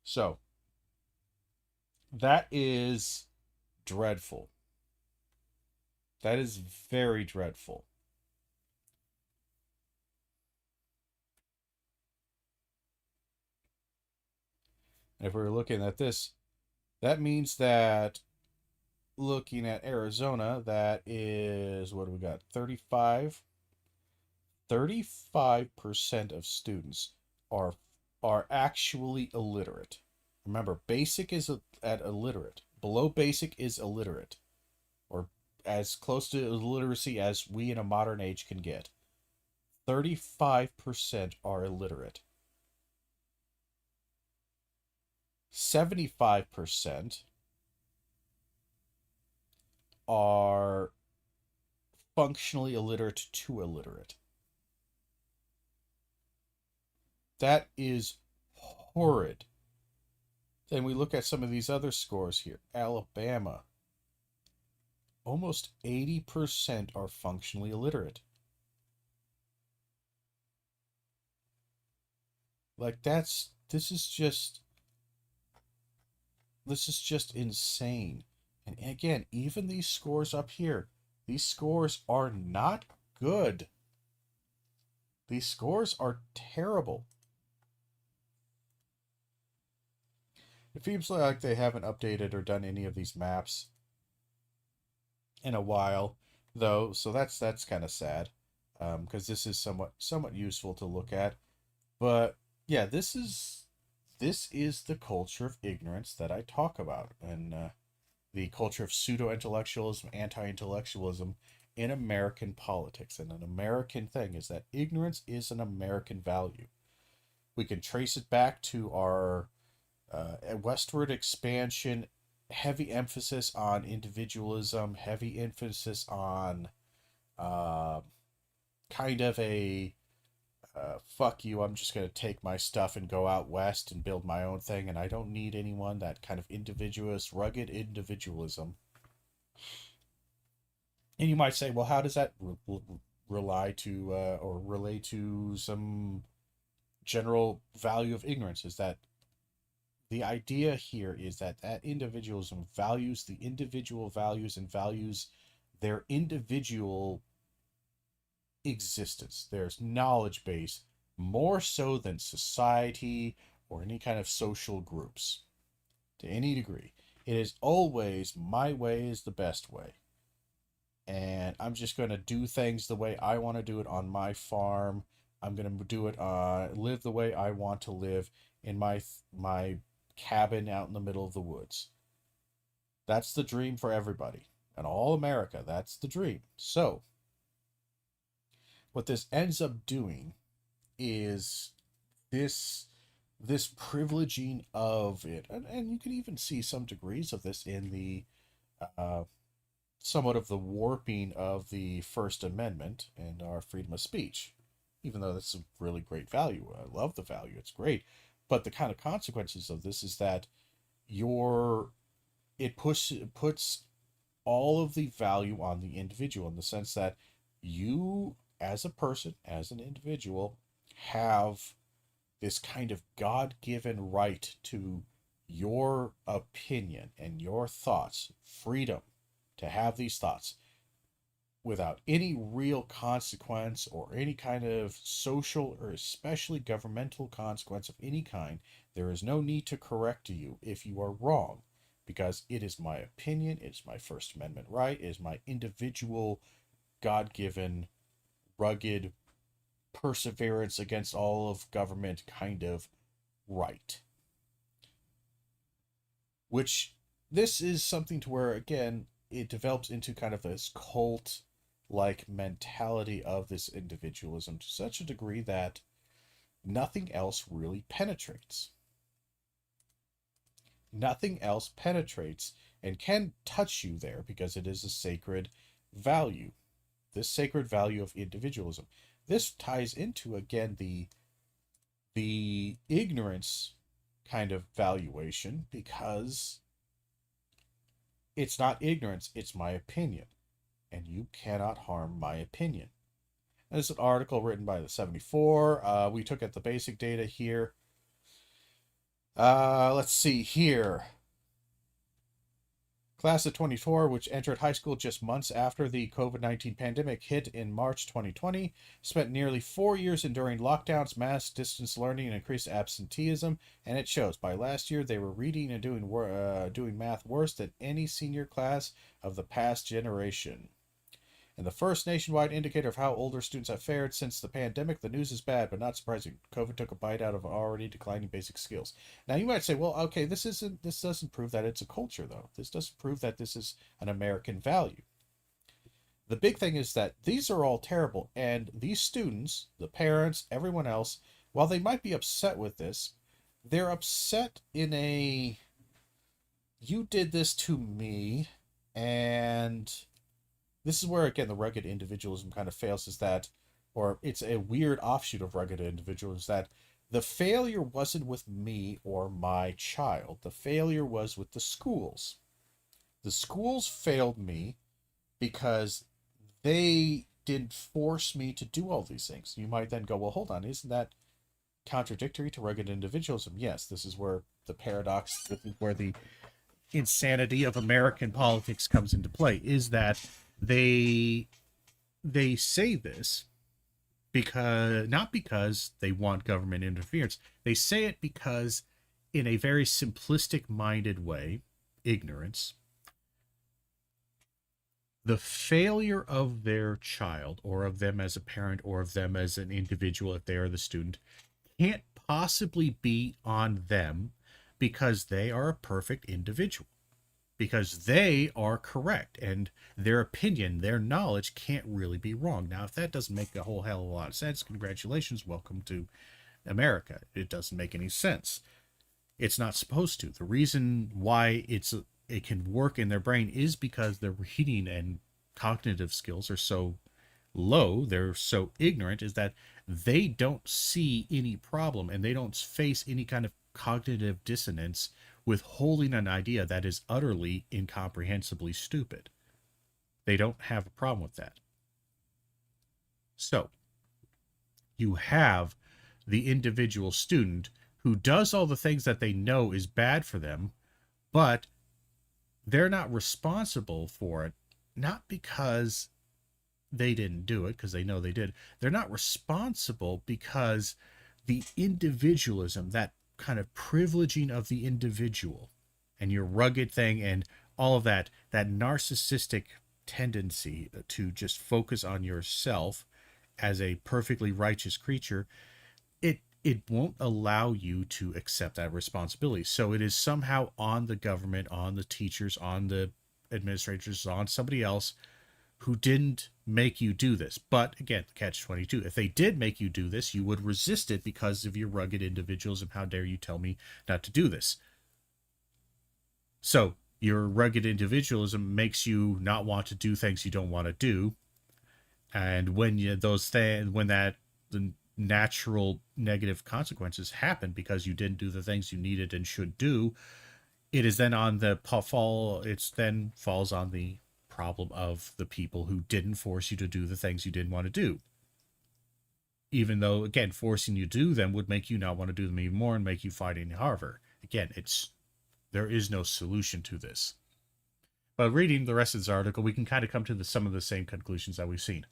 So, that is dreadful. That is very dreadful. And if we're looking at this, that means that looking at Arizona, that is, what do we got? 35% of students are actually illiterate. Remember, basic is at illiterate. Below basic is illiterate, or as close to illiteracy as we in a modern age can get. 35% are illiterate. 75% are functionally illiterate to illiterate. That is horrid. Then we look at some of these other scores here. Alabama. Almost 80% are functionally illiterate. Like this is just insane. And again, even these scores up here, these scores are not good. These scores are terrible. It seems like they haven't updated or done any of these maps in a while, though, so that's kind of sad, because this is somewhat useful to look at. But yeah, this is the culture of ignorance that I talk about, and the culture of pseudo-intellectualism, anti-intellectualism in American politics. And an American thing is that ignorance is an American value. We can trace it back to our westward expansion, heavy emphasis on individualism, heavy emphasis on kind of a fuck you, I'm just going to take my stuff and go out west and build my own thing, and I don't need anyone, that kind of individualist, rugged individualism. And you might say, well, how does that relate to some general value of ignorance? Is that the idea here is that individualism values the individual values and values their individual existence, their knowledge base, more so than society or any kind of social groups to any degree. It is always my way is the best way. And I'm just going to do things the way I want to do it on my farm. I'm going to do it live the way I want to live in my cabin out in the middle of the woods. That's the dream for everybody. And all America, that's the dream. So, what this ends up doing is this this privileging of it, and you can even see some degrees of this in the uh, somewhat of the warping of the First Amendment and our freedom of speech, even though that's a really great value. I love the value, it's great. But the kind of consequences of this is that your it puts all of the value on the individual in the sense that you as a person, as an individual, have this kind of God-given right to your opinion and your thoughts, freedom to have these thoughts without any real consequence or any kind of social or especially governmental consequence of any kind. There is no need to correct you if you are wrong, because it is my opinion, it is my First Amendment right, it is my individual, God given, rugged perseverance against all of government kind of right. Which this is something to where, again, it develops into kind of this cult like mentality of this individualism to such a degree that nothing else really penetrates. Nothing else penetrates and can touch you there because it is a sacred value. This sacred value of individualism. This ties into, again, the ignorance kind of valuation, because it's not ignorance, it's my opinion, and you cannot harm my opinion. And this is an article written by the 74. We took at the basic data here. Let's see here. Class of 24, which entered high school just months after the COVID-19 pandemic hit in March 2020, spent nearly 4 years enduring lockdowns, mass distance learning, and increased absenteeism, and it shows. By last year, they were reading and doing math worse than any senior class of the past generation. And the first nationwide indicator of how older students have fared since the pandemic, the news is bad, but not surprising. COVID took a bite out of already declining basic skills. Now you might say, well, okay, this doesn't prove that it's a culture, though. This doesn't prove that this is an American value. The big thing is that these are all terrible, and these students, the parents, everyone else, while they might be upset with this, they're upset in a you did this to me, and this is where, again, the rugged individualism kind of fails, is that, or it's a weird offshoot of rugged individualism, is that the failure wasn't with me or my child. The failure was with the schools. The schools failed me because they didn't force me to do all these things. You might then go, well, hold on, isn't that contradictory to rugged individualism? Yes, this is where the paradox, this is where the insanity of American politics comes into play, is that they say this because not because they want government interference. They say it because, in a very simplistic minded way, ignorance, the failure of their child, or of them as a parent, or of them as an individual if they are the student, can't possibly be on them because they are a perfect individual, because they are correct, and their opinion, their knowledge can't really be wrong. Now, if that doesn't make a whole hell of a lot of sense, congratulations, welcome to America. It doesn't make any sense. It's not supposed to. The reason why it can work in their brain is because their reading and cognitive skills are so low, they're so ignorant, is that they don't see any problem, and they don't face any kind of cognitive dissonance with holding an idea that is utterly incomprehensibly stupid. They don't have a problem with that. So, you have the individual student who does all the things that they know is bad for them, but they're not responsible for it, not because they didn't do it, because they know they did. They're not responsible because the individualism, that kind of privileging of the individual and your rugged thing and all of that, that narcissistic tendency to just focus on yourself as a perfectly righteous creature, it won't allow you to accept that responsibility. So it is somehow on the government, on the teachers, on the administrators, on somebody else who didn't make you do this. But again, catch 22. If they did make you do this, you would resist it because of your rugged individualism. How dare you tell me not to do this? So your rugged individualism makes you not want to do things you don't want to do. And when when that the natural negative consequences happen because you didn't do the things you needed and should do, it is then on the fall. It's then falls on the problem of the people who didn't force you to do the things you didn't want to do. Even though, again, forcing you to do them would make you not want to do them even more and make you fight any harder. Again, there is no solution to this. But reading the rest of this article, we can kind of come to some of the same conclusions that we've seen.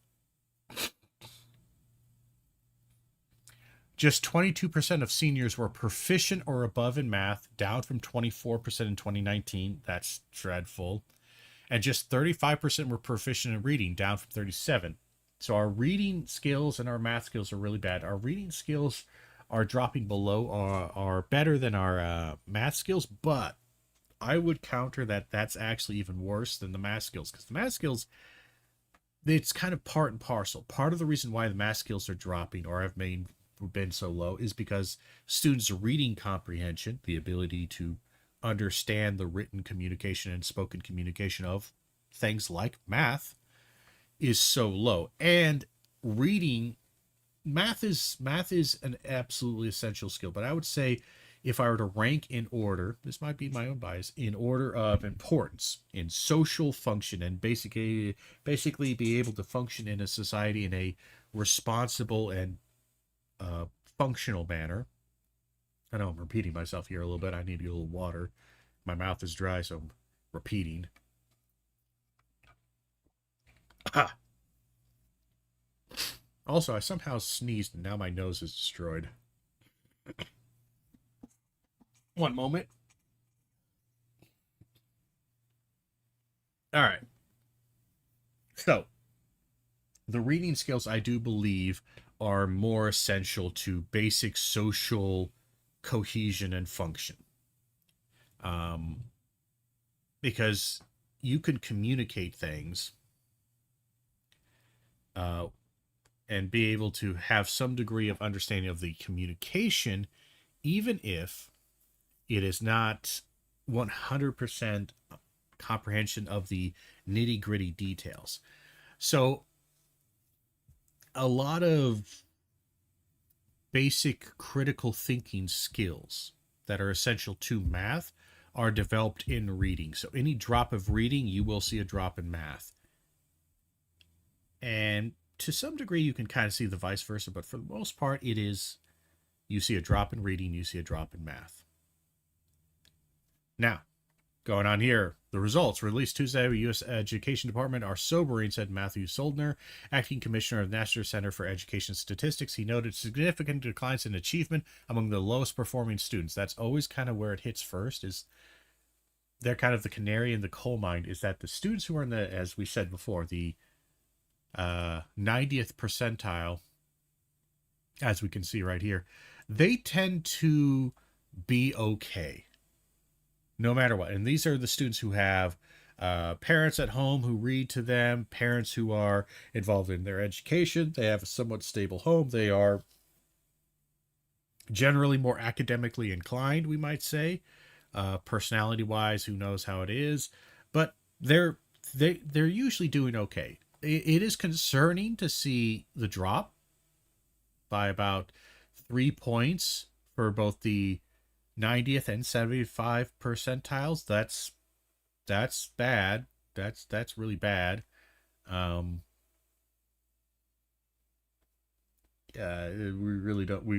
Just 22% of seniors were proficient or above in math, down from 24% in 2019. That's dreadful. And just 35% were proficient in reading, down from 37%. So our reading skills and our math skills are really bad. Our reading skills are dropping below, are better than our math skills, but I would counter that that's actually even worse than the math skills, because the math skills, it's kind of part and parcel. Part of the reason why the math skills are dropping or have been so low is because students' reading comprehension, the ability to understand the written communication and spoken communication of things like math, is so low. And reading, math is an absolutely essential skill, but I would say if I were to rank in order, this might be my own bias, in order of importance in social function and basically be able to function in a society in a responsible and functional manner. I know I'm repeating myself here a little bit. I need a little water. My mouth is dry, so I'm repeating. Also, I somehow sneezed and now my nose is destroyed. One moment. All right. So, the reading skills, I do believe, are more essential to basic social cohesion and function. Because you can communicate things and be able to have some degree of understanding of the communication, even if it is not 100% comprehension of the nitty-gritty details. So a lot of basic critical thinking skills that are essential to math are developed in reading. So any drop of reading, you will see a drop in math. And to some degree, you can kind of see the vice versa, but for the most part, it is you see a drop in reading, you see a drop in math. Now, going on here, the results released Tuesday by the U.S. Education Department are sobering, said Matthew Soldner, acting commissioner of the National Center for Education Statistics. He noted significant declines in achievement among the lowest performing students. That's always kind of where it hits first, is they're kind of the canary in the coal mine, is that the students who are in the, as we said before, the 90th percentile, as we can see right here, they tend to be okay no matter what. And these are the students who have parents at home who read to them, parents who are involved in their education, they have a somewhat stable home, they are generally more academically inclined, we might say, personality wise, who knows how it is, but they're usually doing okay. It is concerning to see the drop by about 3 points for both the 90th and 75 percentiles. That's bad. That's really bad. We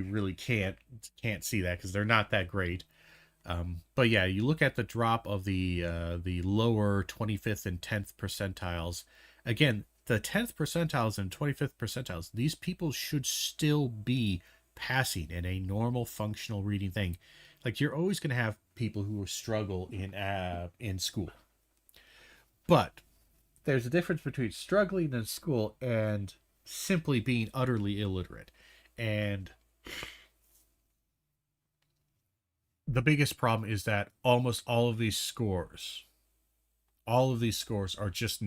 really can't see that because they're not that great. But yeah, you look at the drop of the lower 25th and 10th percentiles. Again, the 10th percentiles and 25th percentiles, these people should still be passing in a normal functional reading thing. Like you're always going to have people who struggle in school. But there's a difference between struggling in school and simply being utterly illiterate. And the biggest problem is that almost all of these scores are just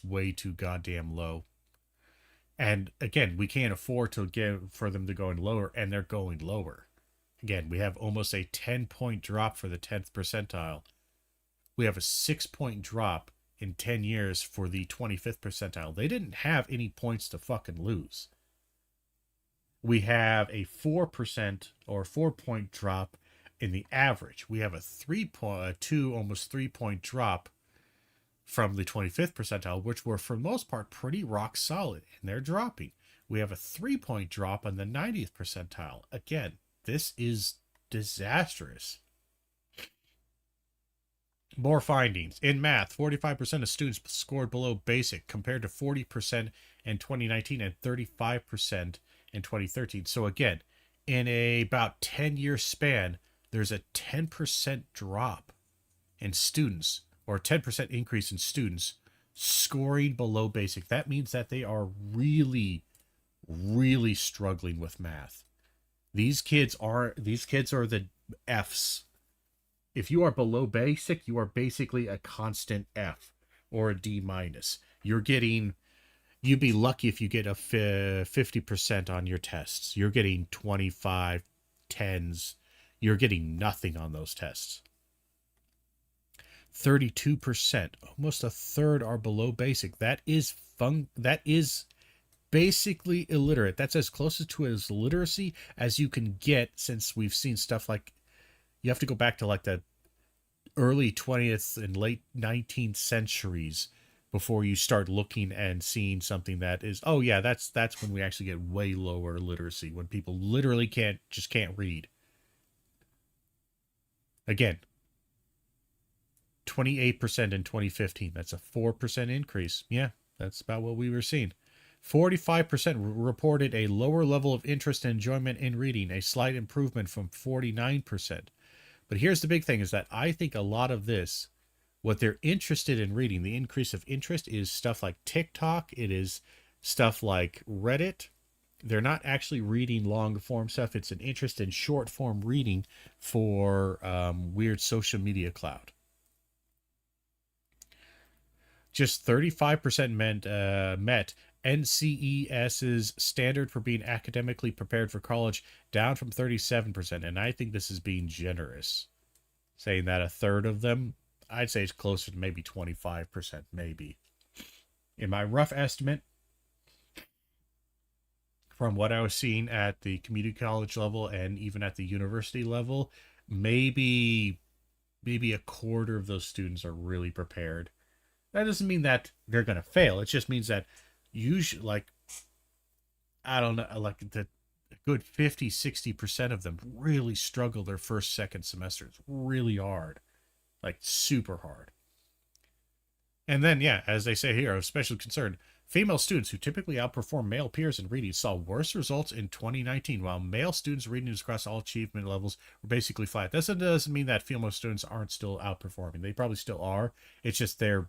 way too goddamn low. And again, we can't afford to get for them to go in lower, and they're going lower. Again, we have almost a 10-point drop for the 10th percentile. We have a 6-point drop in 10 years for the 25th percentile. They didn't have any points to fucking lose. We have a 4% or 4-point drop in the average. We have a 2, almost 3-point drop from the 25th percentile, which were for the most part pretty rock solid, and they're dropping. We have a 3-point drop on the 90th percentile. Again, this is disastrous. More findings. In math, 45% of students scored below basic compared to 40% in 2019 and 35% in 2013. So again, in a about 10-year span, there's a 10% drop in students, or a 10% increase in students scoring below basic. That means that they are really, really struggling with math. These kids are the Fs. If you are below basic, you are basically a constant F or a D minus. You'd be lucky if you get a 50% on your tests. You're getting 25 10s. You're getting nothing on those tests. 32%, almost a third, are below basic. That is basically illiterate. That's as close to as literacy as you can get, since we've seen stuff like, you have to go back to like the early 20th and late 19th centuries before you start looking and seeing something that is, oh yeah, that's when we actually get way lower literacy, when people literally can't read. Again, 28% in 2015. That's a 4% increase. Yeah, that's about what we were seeing. 45% reported a lower level of interest and enjoyment in reading, a slight improvement from 49%. But here's the big thing, is that I think a lot of this, what they're interested in reading, the increase of interest, is stuff like TikTok. It is stuff like Reddit. They're not actually reading long form stuff. It's an interest in short form reading for weird social media cloud. Just 35% met NCES's standard for being academically prepared for college, down from 37%. And I think this is being generous, saying that a third of them. I'd say it's closer to maybe 25%, maybe. In my rough estimate, from what I was seeing at the community college level and even at the university level, maybe a quarter of those students are really prepared. That doesn't mean that they're going to fail. It just means that usually, like, I don't know, like the good 50-60% of them really struggle their first, second semester. It's really hard, like super hard. And then, yeah, as they say here, of special concern, female students who typically outperform male peers in reading saw worse results in 2019, while male students' reading across all achievement levels were basically flat. This doesn't mean that female students aren't still outperforming. They probably still are. It's just the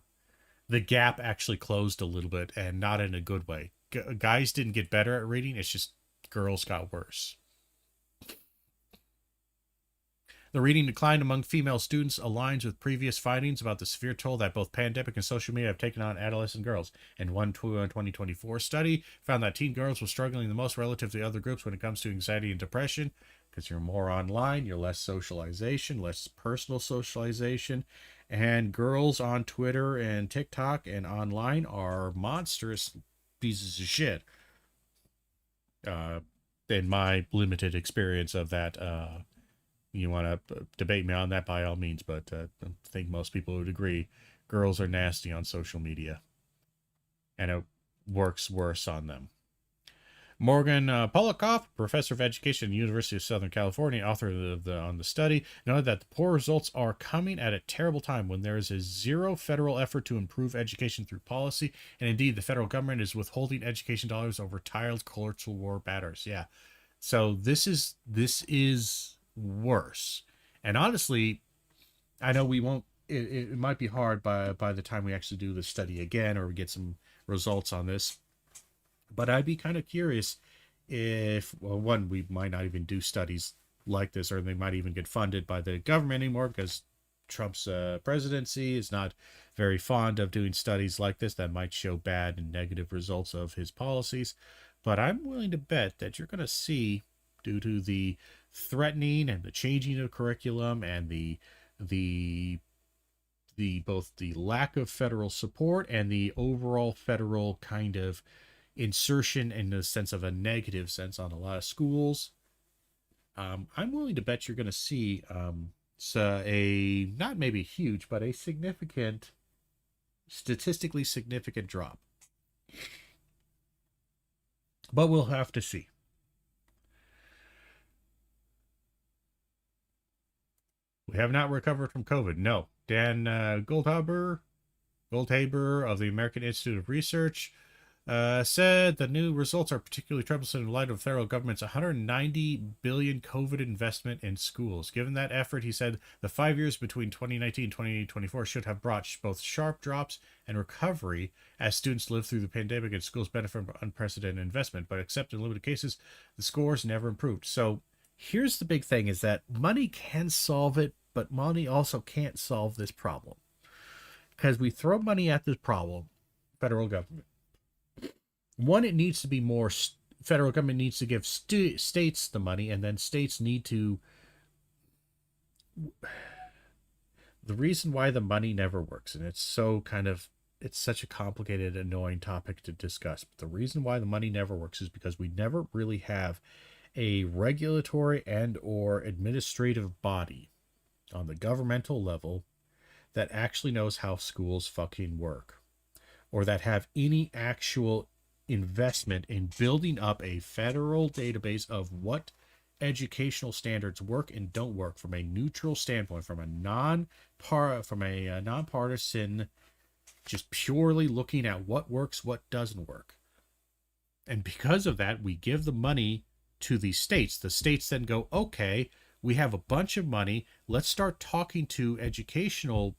gap actually closed a little bit, and not in a good way. Guys didn't get better at reading. It's just girls got worse. The reading decline among female students aligns with previous findings about the severe toll that both pandemic and social media have taken on adolescent girls. And one 2024 study found that teen girls were struggling the most relative to other groups when it comes to anxiety and depression, because you're more online, you're less socialization, less personal socialization. And girls on Twitter and TikTok and online are monstrous pieces of shit. In my limited experience of that, you want to debate me on that, by all means, but I think most people would agree girls are nasty on social media, and it works worse on them. Morgan Polikoff, professor of education at the University of Southern California, author on the study, noted that the poor results are coming at a terrible time when there is a zero federal effort to improve education through policy, and indeed the federal government is withholding education dollars over tiled cultural war batters. Yeah, so this is worse. And honestly, I know we won't. It might be hard by the time we actually do the study again or we get some results on this. But I'd be kind of curious if, well, one, we might not even do studies like this, or they might even get funded by the government anymore because Trump's presidency is not very fond of doing studies like this that might show bad and negative results of his policies. But I'm willing to bet that you're going to see, due to the threatening and the changing of curriculum and the both the lack of federal support and the overall federal kind of insertion in the sense of a negative sense on a lot of schools. I'm willing to bet you're going to see a not maybe huge, but a significant, statistically significant drop. But we'll have to see. We have not recovered from COVID. No. Dan Goldhaber of the American Institute of Research said the new results are particularly troublesome in light of the federal government's $190 billion COVID investment in schools. Given that effort, he said the 5 years between 2019 and 2024 should have brought both sharp drops and recovery as students live through the pandemic and schools benefit from unprecedented investment. But except in limited cases, the scores never improved. So here's the big thing is that money can solve it, but money also can't solve this problem. Because we throw money at this problem, federal government. One, it needs to be more, federal government needs to give states the money, and then states need to, the reason why the money never works, and it's so kind of, it's such a complicated, annoying topic to discuss, but the reason why the money never works is because we never really have a regulatory and or administrative body on the governmental level that actually knows how schools fucking work, or that have any actual investment in building up a federal database of what educational standards work and don't work from a neutral standpoint, from a nonpartisan, just purely looking at what works, what doesn't work. And because of that, we give the money to the states. The states then go, okay, we have a bunch of money. Let's start talking to educational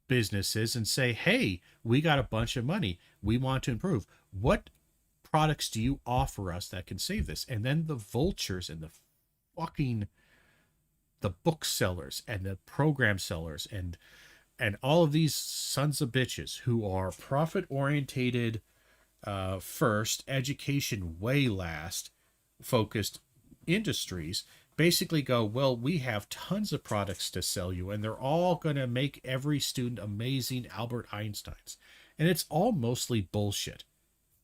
businesses and say, hey, we got a bunch of money. We want to improve. What products do you offer us that can save this? And then the vultures and the booksellers and the program sellers and all of these sons of bitches who are profit orientated first, education way last, focused industries basically go, well, we have tons of products to sell you, and they're all going to make every student amazing Albert Einsteins. And it's all mostly bullshit.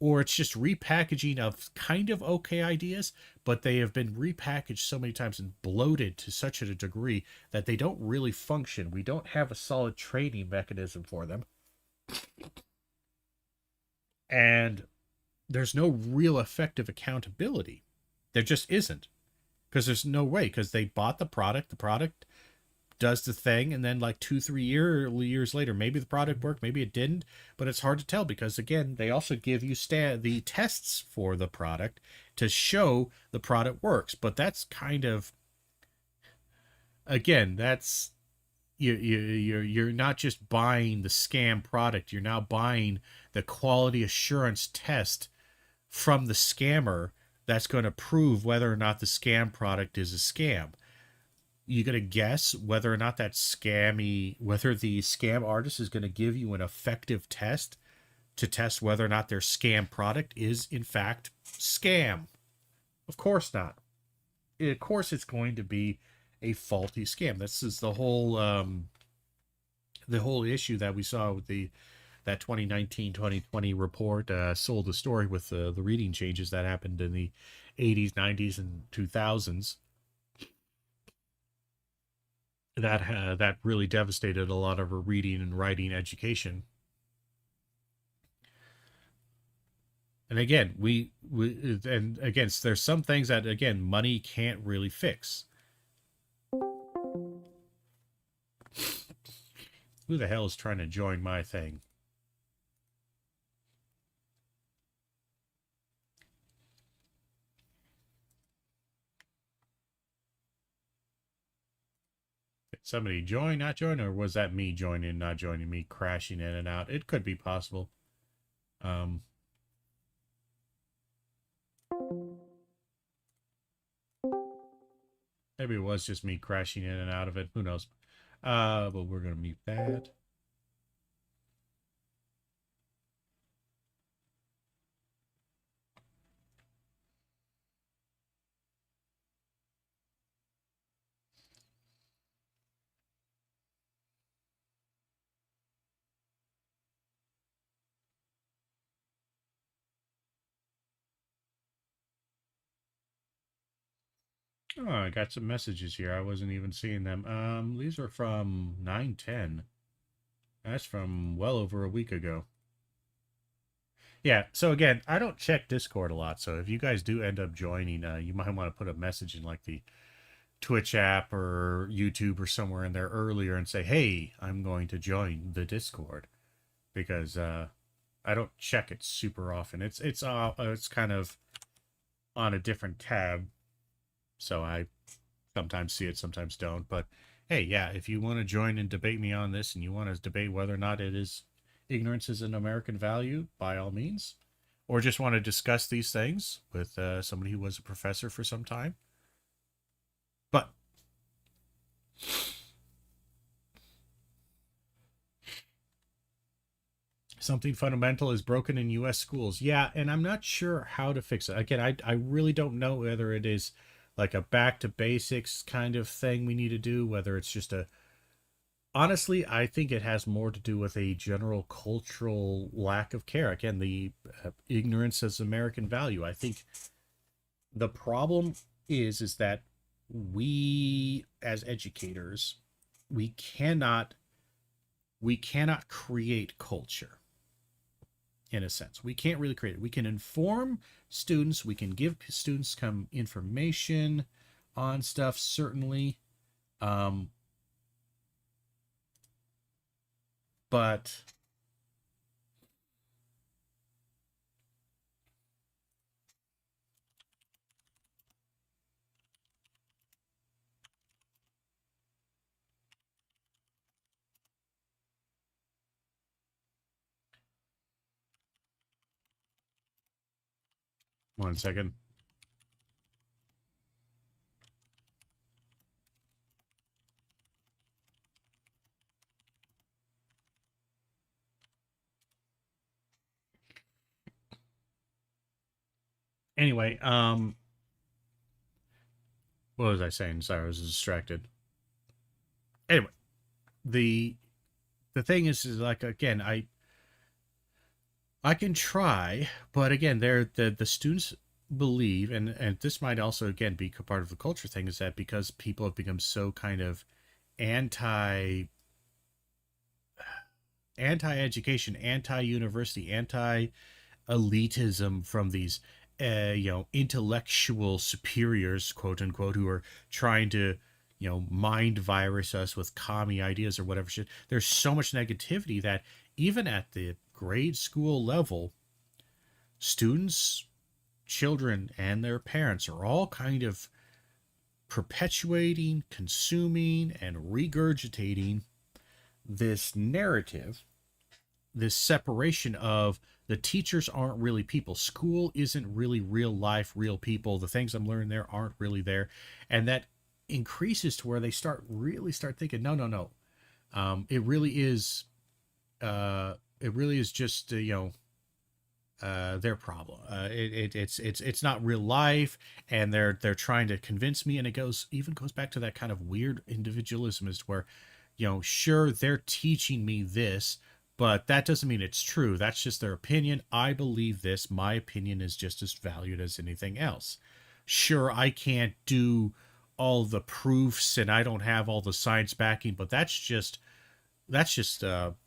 Or it's just repackaging of kind of okay ideas, but they have been repackaged so many times and bloated to such a degree that they don't really function. We don't have a solid training mechanism for them. And there's no real effective accountability. There just isn't. Because there's no way, because they bought the product does the thing, and then like 2-3 years later, maybe the product worked, maybe it didn't, but it's hard to tell because, again, they also give you the tests for the product to show the product works. But that's kind of, again, that's, you're not just buying the scam product, you're now buying the quality assurance test from the scammer that's going to prove whether or not the scam product is a scam. You got to guess whether or not whether the scam artist is going to give you an effective test to test whether or not their scam product is in fact scam. Of course not. Of course it's going to be a faulty scam. This is the whole issue that we saw with that 2019-2020 report sold the story with the reading changes that happened in the 80s, 90s, and 2000s. That really devastated a lot of our reading and writing education. And again, there's some things that, again, money can't really fix. Who the hell is trying to join my thing? somebody join, not join, or was that me joining, not joining, me crashing in and out? It could be possible. Maybe it was just me crashing in and out of it. Who knows? But we're gonna mute that. Oh, I got some messages here. I wasn't even seeing them. These are from 9:10. That's from well over a week ago. Yeah, so again, I don't check Discord a lot, so if you guys do end up joining, you might want to put a message in like the Twitch app or YouTube or somewhere in there earlier and say, "Hey, I'm going to join the Discord," because I don't check it super often. It's kind of on a different tab, so I sometimes see it, sometimes don't. But hey, yeah, if you want to join and debate me on this, and you want to debate whether or not it is ignorance is an American value, by all means, or just want to discuss these things with somebody who was a professor for some time. But something fundamental is broken in U.S. schools. Yeah, and I'm not sure how to fix it. Again, I really don't know whether it is like a back to basics kind of thing we need to do, whether it's just a honestly, I think it has more to do with a general cultural lack of care. Again, the ignorance as American value. I think the problem is that we as educators, we cannot create culture in a sense. We can't really create it. We can inform students, we can give students some information on stuff, certainly. But 1 second. Anyway, what was I saying? Sorry, I was distracted. Anyway, the thing is like again, I can try, but again, the students believe, and this might also again be part of the culture thing, is that because people have become so kind of anti education, anti university, anti elitism from these intellectual superiors, quote unquote, who are trying to mind virus us with commie ideas or whatever shit. There's so much negativity that even at the grade school level, students, children, and their parents are all kind of perpetuating, consuming, and regurgitating this narrative, this separation of the teachers aren't really people. School isn't really real life, real people. The things I'm learning there aren't really there. And that increases to where they start thinking, no. It really is just, their problem. It's not real life, and they're trying to convince me. And it goes back to that kind of weird individualism, as to where, sure, they're teaching me this, but that doesn't mean it's true. That's just their opinion. I believe this. My opinion is just as valued as anything else. Sure, I can't do all the proofs and I don't have all the science backing, but that's just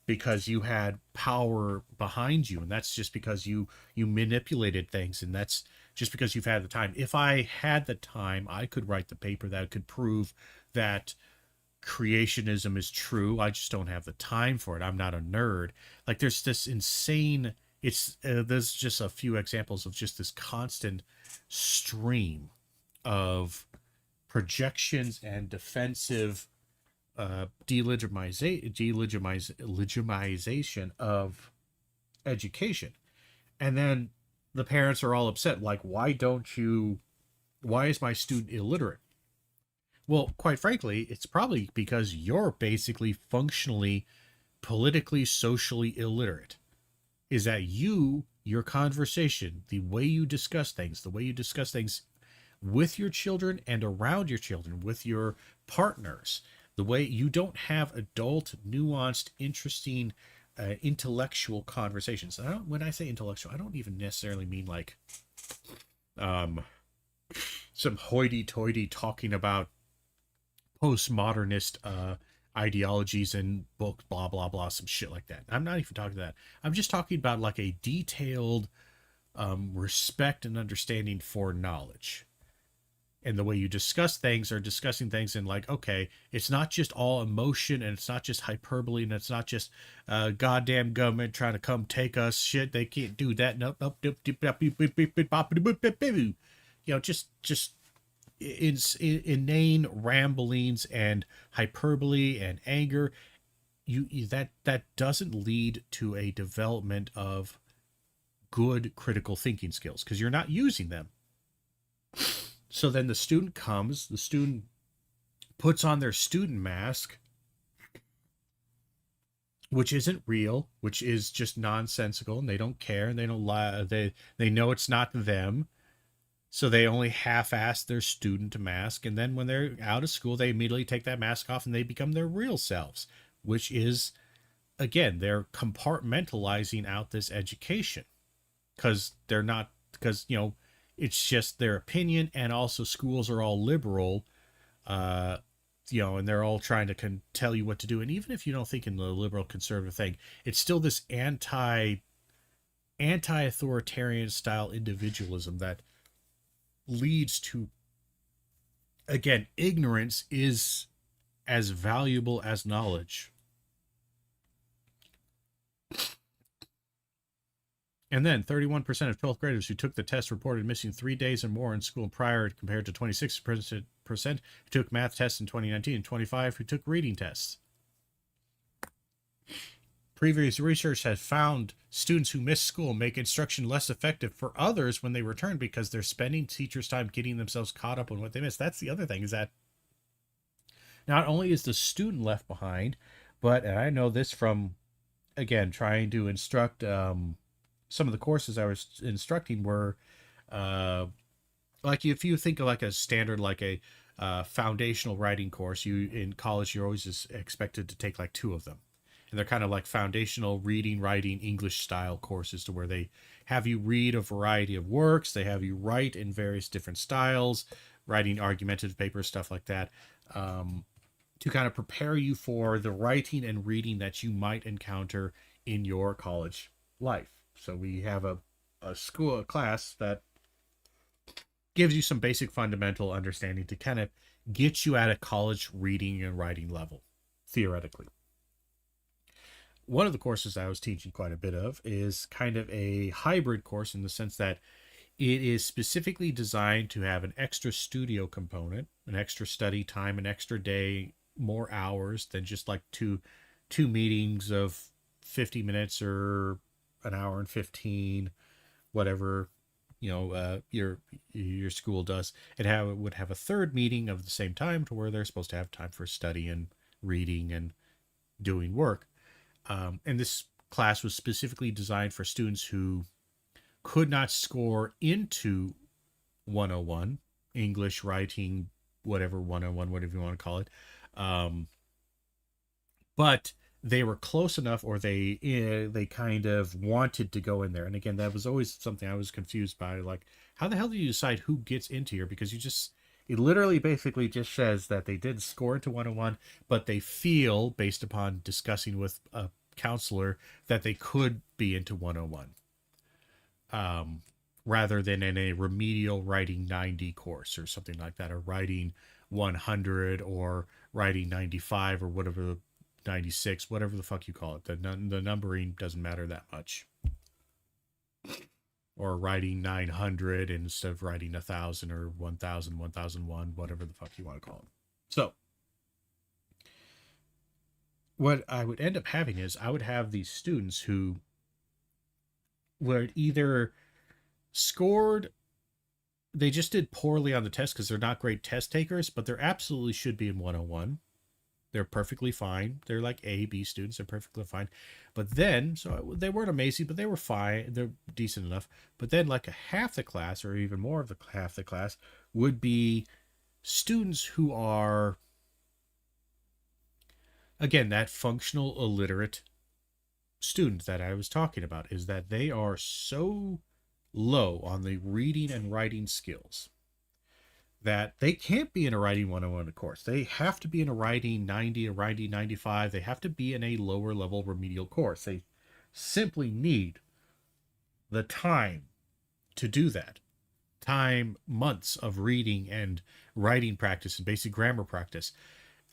because you had power behind you, and that's just because you manipulated things, and that's just because you've had the time. If I had the time, I could write the paper that could prove that creationism is true. I just don't have the time for it. I'm not a nerd. Like, there's this insane, there's just a few examples of just this constant stream of projections and defensive legitimization of education. And then the parents are all upset, like, why is my student illiterate? Well, quite frankly, it's probably because you're basically functionally, politically, socially illiterate. Is that your conversation, the way you discuss things, with your children and around your children, with your partners, the way you don't have adult, nuanced, interesting, intellectual conversations. When I say intellectual, I don't even necessarily mean like some hoity-toity talking about postmodernist ideologies and books, blah blah blah, some shit like that. I'm not even talking that. I'm just talking about like a detailed respect and understanding for knowledge, and the way you discuss things, or discussing things in like, okay, it's not just all emotion, and it's not just hyperbole, and it's not just goddamn government trying to come take us. Shit, they can't do that. Nope. Just inane ramblings and hyperbole and anger. That doesn't lead to a development of good critical thinking skills, because you're not using them. So then the student puts on their student mask, which isn't real, which is just nonsensical, and they don't care, and they don't lie. They know it's not them. So they only half-ass their student mask, and then when they're out of school, they immediately take that mask off and they become their real selves, which is, again, they're compartmentalizing out this education, because it's just their opinion, and also schools are all liberal, and they're all trying to tell you what to do. And even if you don't think in the liberal conservative thing, it's still this anti-authoritarian style individualism that leads to, again, ignorance is as valuable as knowledge. And then 31% of 12th graders who took the test reported missing 3 days or more in school prior, compared to 26% who took math tests in 2019 and 25% who took reading tests. Previous research has found students who miss school make instruction less effective for others when they return, because they're spending teachers' time getting themselves caught up on what they missed. That's the other thing, is that not only is the student left behind, but, and I know this from, again, trying to instruct, some of the courses I was instructing were, like, if you think of like a standard, like a foundational writing course, in college, you're always expected to take like 2 of them. And they're kind of like foundational reading, writing, English style courses, to where they have you read a variety of works. They have you write in various different styles, writing argumentative papers, stuff like that, to kind of prepare you for the writing and reading that you might encounter in your college life. So we have a class that gives you some basic fundamental understanding to kind of get you at a college reading and writing level, theoretically. One of the courses I was teaching quite a bit of is kind of a hybrid course, in the sense that it is specifically designed to have an extra studio component, an extra study time, an extra day, more hours than just like two meetings of 50 minutes or an hour and 15, whatever, your school does. It would have a third meeting of the same time, to where they're supposed to have time for study and reading and doing work. And this class was specifically designed for students who could not score into 101, English, writing, whatever, 101, whatever you want to call it. But they were close enough, or they kind of wanted to go in there. And again, that was always something I was confused by. Like, how the hell do you decide who gets into here? Because it literally basically just says that they did score into 101, but they feel, based upon discussing with a counselor, that they could be into 101, rather than in a remedial writing 90 course or something like that, or writing 100 or writing 95 or whatever, 96, whatever the fuck you call it. The numbering doesn't matter that much. Or writing 900 instead of writing 1,000 or 1,000, 1,001, whatever the fuck you want to call it. So what I would end up having is I would have these students who would either scored, they just did poorly on the test because they're not great test takers, but they absolutely should be in 101. They're perfectly fine. They're like A, B students. They're perfectly fine. But then, so they weren't amazing, but they were fine. They're decent enough. But then, like a half the class, or even more of the half the class, would be students who are, again, that functional illiterate student that I was talking about, is that they are so low on the reading and writing skills that they can't be in a writing 101 course. They have to be in a writing 90, a writing 95. They have to be in a lower level remedial course. They simply need the time to do that. Time, months of reading and writing practice and basic grammar practice.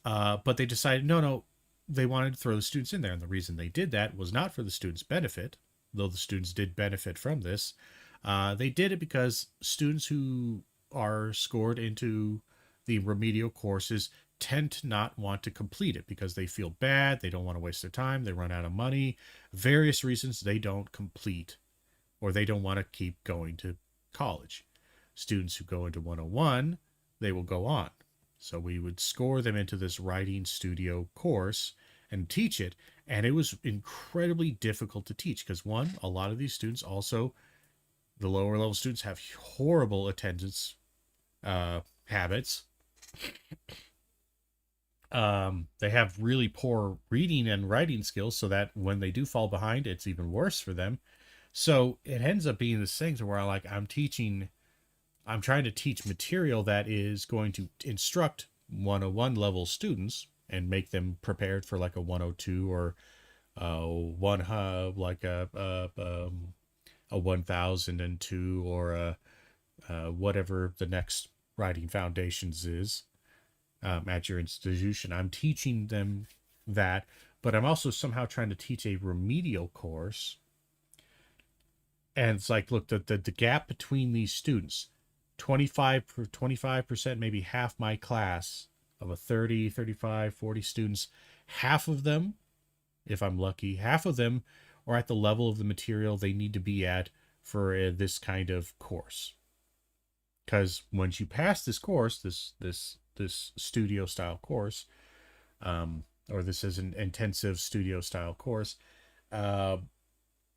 But they decided, no, they wanted to throw the students in there. And the reason they did that was not for the students' benefit, though the students did benefit from this. They did it because students who are scored into the remedial courses tend to not want to complete it because they feel bad, they don't want to waste their time, they run out of money, various reasons they don't complete or they don't want to keep going to college. Students who go into 101, they will go on. So we would score them into this writing studio course and teach it, and it was incredibly difficult to teach because one, a lot of these students also, the lower level students, have horrible attendance habits. They have really poor reading and writing skills, so that when they do fall behind, it's even worse for them. So it ends up being this thing where I'm trying to teach material that is going to instruct 101 level students and make them prepared for like a 102 or one hub, like a 1002 or whatever the next writing foundations is at your institution. I'm teaching them that, but I'm also somehow trying to teach a remedial course. And it's like, look, the gap between these students, 25%, maybe half my class of a 30, 35, 40 students, half of them, if I'm lucky, half of them are at the level of the material they need to be at for this kind of course. Because once you pass this course, this studio style course, or this is an intensive studio style course,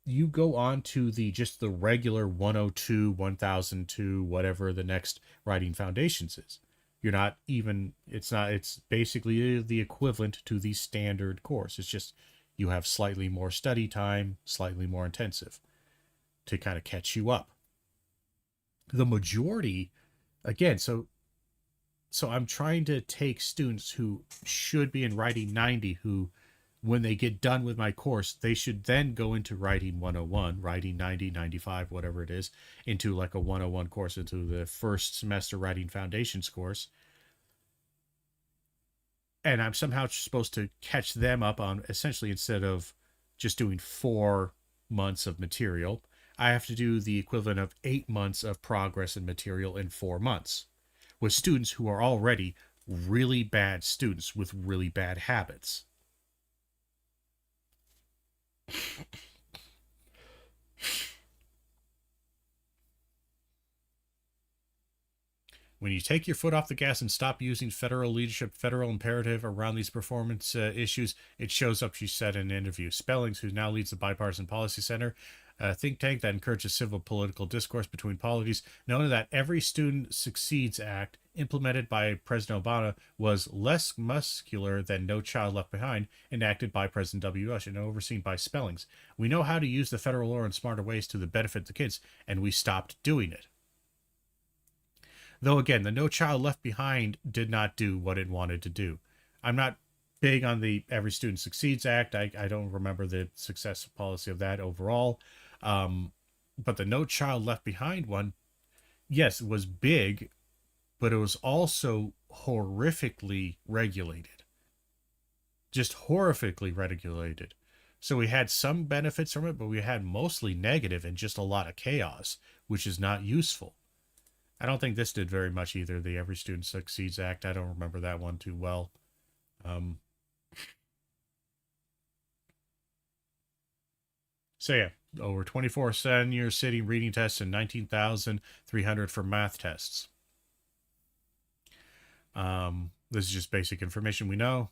you go on to just the regular 102, 1002, whatever the next writing foundations is. You're not even, it's basically the equivalent to the standard course. It's just you have slightly more study time, slightly more intensive to kind of catch you up. The majority, again, so I'm trying to take students who should be in writing 90, who, when they get done with my course, they should then go into writing 101, writing 90, 95, whatever it is, into like a 101 course, into the first semester writing foundations course. And I'm somehow supposed to catch them up on, essentially, instead of just doing 4 months of material, I have to do the equivalent of 8 months of progress and material in 4 months with students who are already really bad students with really bad habits. When you take your foot off the gas and stop using federal leadership, federal imperative around these performance issues, it shows up, she said in an interview. Spellings, who now leads the Bipartisan Policy Center, a think tank that encourages civil political discourse between polities, noted that Every Student Succeeds Act, implemented by President Obama, was less muscular than No Child Left Behind, enacted by President W. Bush and overseen by Spellings. We know how to use the federal law in smarter ways to the benefit of the kids, and we stopped doing it. Though again, the No Child Left Behind did not do what it wanted to do. I'm not big on the Every Student Succeeds Act. I don't remember the success policy of that overall. But the No Child Left Behind one, yes, it was big, but it was also horrifically regulated. Just horrifically regulated. So we had some benefits from it, but we had mostly negative and just a lot of chaos, which is not useful. I don't think this did very much either, the Every Student Succeeds Act. I don't remember that one too well. So yeah, over 24 senior sitting reading tests and 19,300 for math tests. This is just basic information we know.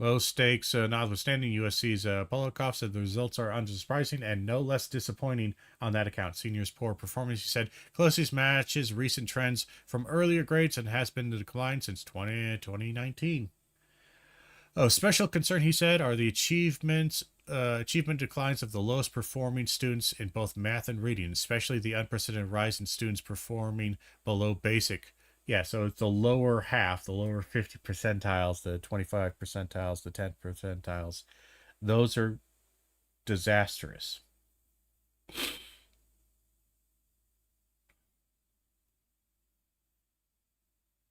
Low stakes notwithstanding, USC's Polikoff said the results are unsurprising and no less disappointing on that account. Seniors' poor performance, he said, closely matches recent trends from earlier grades and has been in decline since 2019. Oh, special concern, he said, are the achievement declines of the lowest performing students in both math and reading, especially the unprecedented rise in students performing below basic. Yeah, so it's the lower half, the lower 50 percentiles, the 25 percentiles, the 10 percentiles. Those are disastrous.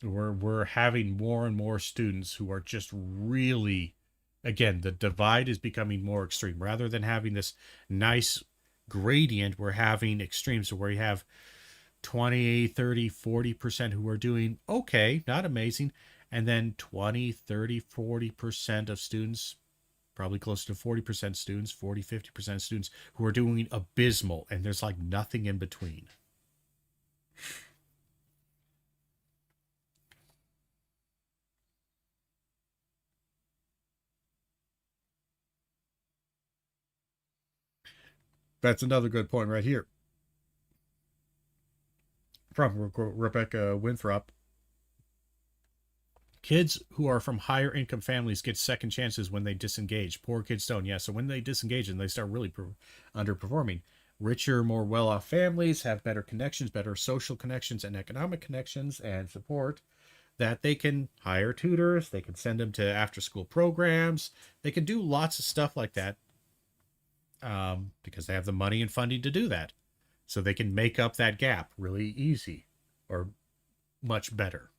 We're having more and more students who are just really, again, the divide is becoming more extreme. Rather than having this nice gradient, we're having extremes where you have 20, 30, 40% who are doing okay, not amazing, and then 20, 30, 40% of students, probably close to 40% students, 40, 50% students who are doing abysmal, and there's like nothing in between. That's another good point right here. From Rebecca Winthrop. Kids who are from higher income families get second chances when they disengage. Poor kids don't. Yeah, so when they disengage and they start really underperforming, richer, more well-off families have better connections, better social connections and economic connections and support that they can hire tutors, they can send them to after-school programs, they can do lots of stuff like that because they have the money and funding to do that. So they can make up that gap really easy or much better.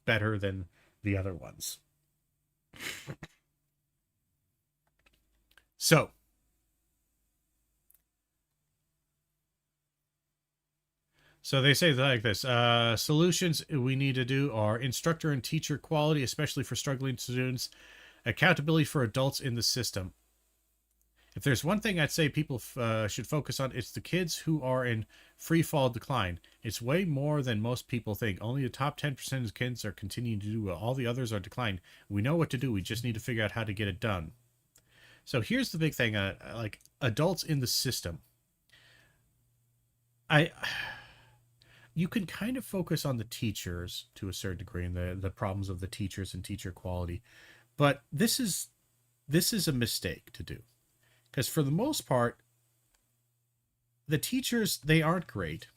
Better than the other ones. So they say like this, solutions we need to do are instructor and teacher quality, especially for struggling students, accountability for adults in the system. If there's one thing I'd say people should focus on, it's the kids who are in free fall decline. It's way more than most people think. Only the top 10% of kids are continuing to do well. All the others are declining. We know what to do. We just need to figure out how to get it done. So here's the big thing, like adults in the system. You can kind of focus on the teachers to a certain degree and the problems of the teachers and teacher quality. But this is a mistake to do. Because for the most part, the teachers, they aren't great.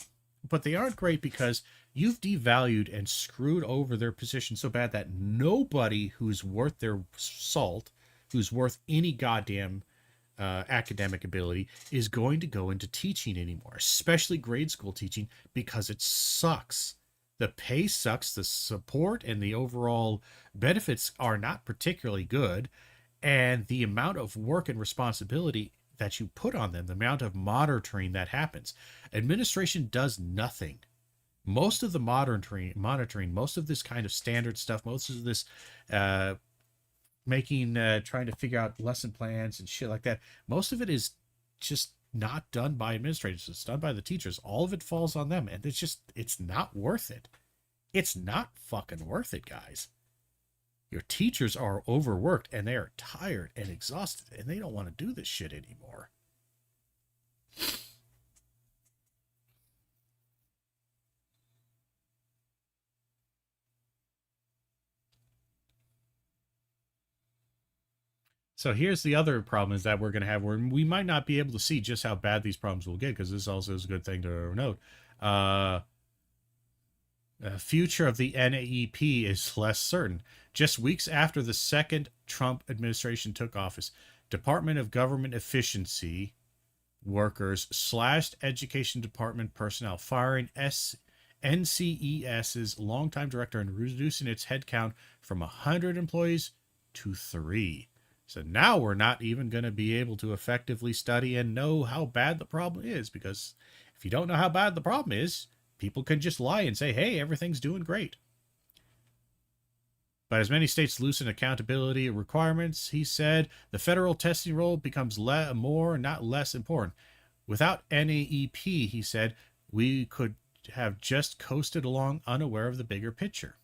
But they aren't great because you've devalued and screwed over their position so bad that nobody who's worth their salt, who's worth any goddamn academic ability, is going to go into teaching anymore, especially grade school teaching, because it sucks. The pay sucks, the support and the overall benefits are not particularly good. And the amount of work and responsibility that you put on them, the amount of monitoring that happens. Administration does nothing. Most of the monitoring, most of this kind of standard stuff, most of this trying to figure out lesson plans and shit like that, most of it is just not done by administrators. It's done by the teachers. All of it falls on them. And it's not worth it. It's not fucking worth it, guys. Your teachers are overworked and they are tired and exhausted and they don't want to do this shit anymore. So here's the other problem is that we're going to have where we might not be able to see just how bad these problems will get, because this also is a good thing to note. Future of the NAEP is less certain. Just weeks after the second Trump administration took office, Department of Government Efficiency workers slashed Education Department personnel, firing NCES's longtime director and reducing its headcount from 100 employees to 3. So now we're not even going to be able to effectively study and know how bad the problem is, because if you don't know how bad the problem is, people can just lie and say, hey, everything's doing great. But as many states loosen accountability requirements, he said, the federal testing role becomes more, not less important. Without NAEP, he said, we could have just coasted along unaware of the bigger picture.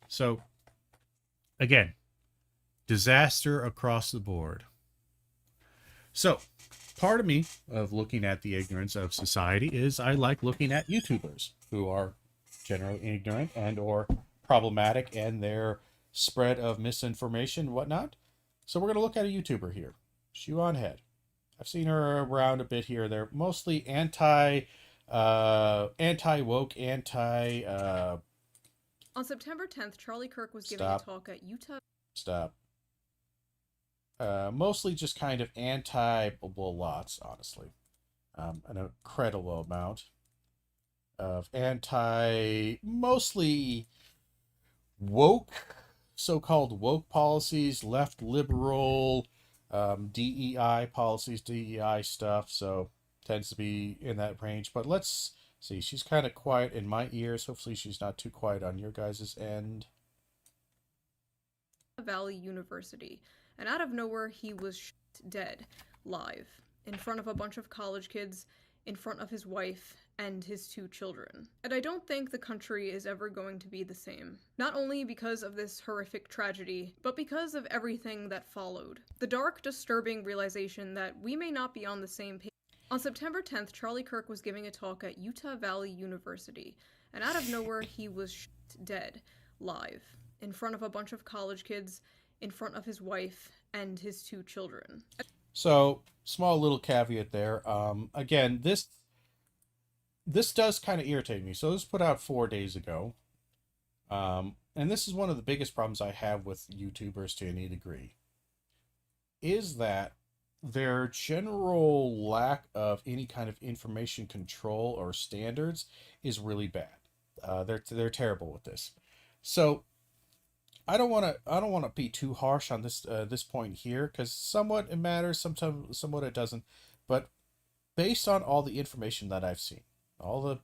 So, again, disaster across the board. So, part of me of looking at the ignorance of society is I like looking at YouTubers who are generally ignorant and or problematic and their spread of misinformation and whatnot. So we're going to look at a YouTuber here. Shoe on head. I've seen her around a bit here. They're mostly anti-woke, On September 10th, Charlie Kirk was giving a talk at Utah. Mostly just kind of well, lots, honestly. An incredible amount of mostly woke, so-called woke policies, left liberal, DEI policies, DEI stuff. So tends to be in that range. But let's see. She's kind of quiet in my ears. Hopefully she's not too quiet on your guys' end. Valley University. And out of nowhere, he was shot dead, live, in front of a bunch of college kids, in front of his wife, and his 2 children. And I don't think the country is ever going to be the same. Not only because of this horrific tragedy, but because of everything that followed. The dark, disturbing realization that we may not be on the same page. On September 10th, Charlie Kirk was giving a talk at Utah Valley University. And out of nowhere, he was shot dead, live, in front of a bunch of college kids, in front of his wife and his 2 children. So, small little caveat there. Again, this does kind of irritate me. So this was put out 4 days ago. And this is one of the biggest problems I have with YouTubers to any degree. Is that their general lack of any kind of information control or standards is really bad. They're terrible with this. So I don't want to be too harsh on this point here, because somewhat it matters, somewhat it doesn't. But based on all the information that I've seen, all the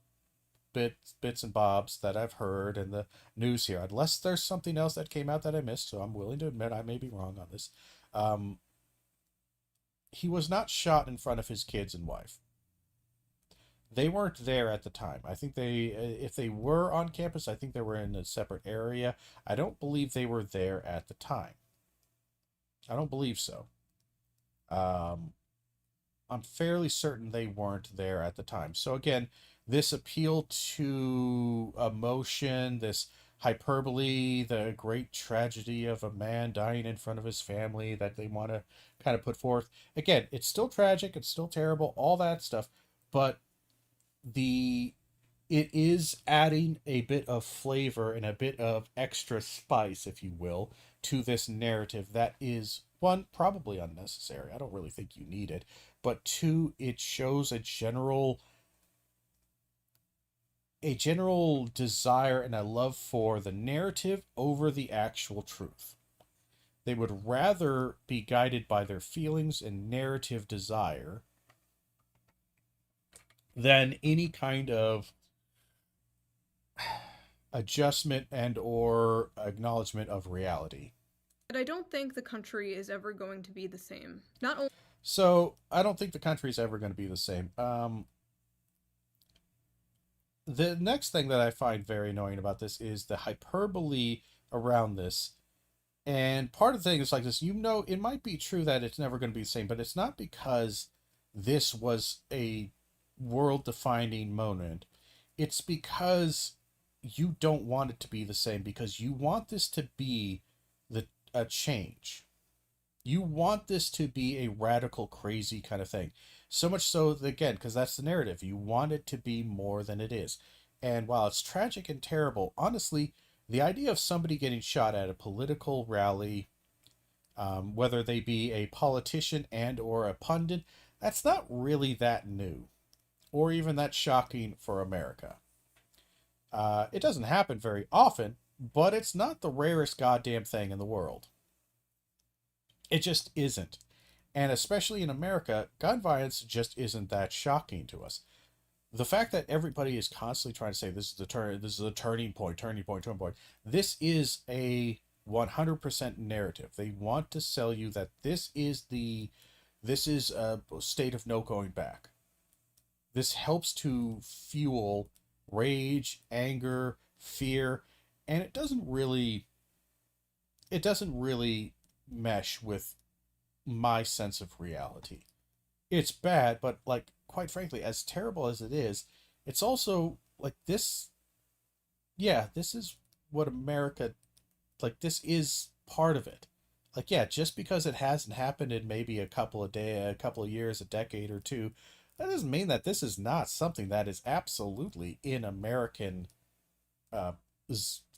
bits and bobs that I've heard and the news here, unless there's something else that came out that I missed, so I'm willing to admit I may be wrong on this. He was not shot in front of his kids and wife. They weren't there at the time. I think if they were on campus, I think they were in a separate area. I don't believe they were there at the time. I don't believe so. I'm fairly certain they weren't there at the time. So again, this appeal to emotion, this hyperbole, the great tragedy of a man dying in front of his family that they want to kind of put forth. Again, it's still tragic, it's still terrible, all that stuff, but it is adding a bit of flavor and a bit of extra spice, if you will, to this narrative that is, 1, probably unnecessary. I don't really think you need it. But 2, it shows a general desire and a love for the narrative over the actual truth. They would rather be guided by their feelings and narrative desire than any kind of adjustment and or acknowledgement of reality. But I don't think the country is ever going to be the same. So I don't think the country is ever going to be the same. The next thing that I find very annoying about this is the hyperbole around this. And part of the thing is like this, it might be true that it's never going to be the same, but it's not because this was a world-defining moment. It's because you don't want it to be the same, because you want this to be a change. You want this to be a radical, crazy kind of thing. So much so, that, again, because that's the narrative. You want it to be more than it is. And while it's tragic and terrible, honestly, the idea of somebody getting shot at a political rally, whether they be a politician and or a pundit, that's not really that new, or even that shocking for America. It doesn't happen very often, but it's not the rarest goddamn thing in the world. It just isn't. And especially in America, gun violence just isn't that shocking to us. The fact that everybody is constantly trying to say this is a turning point, turning point, turning point. This is a 100% narrative. They want to sell you that this is a state of no going back. This helps to fuel rage, anger, fear, and it doesn't really mesh with my sense of reality. It's bad, but like quite frankly, as terrible as it is, it's also like this. Yeah, this is what America, like, this is part of it. Like, yeah, just because it hasn't happened in maybe a couple of years, a decade or two, that doesn't mean that this is not something that is absolutely in American uh,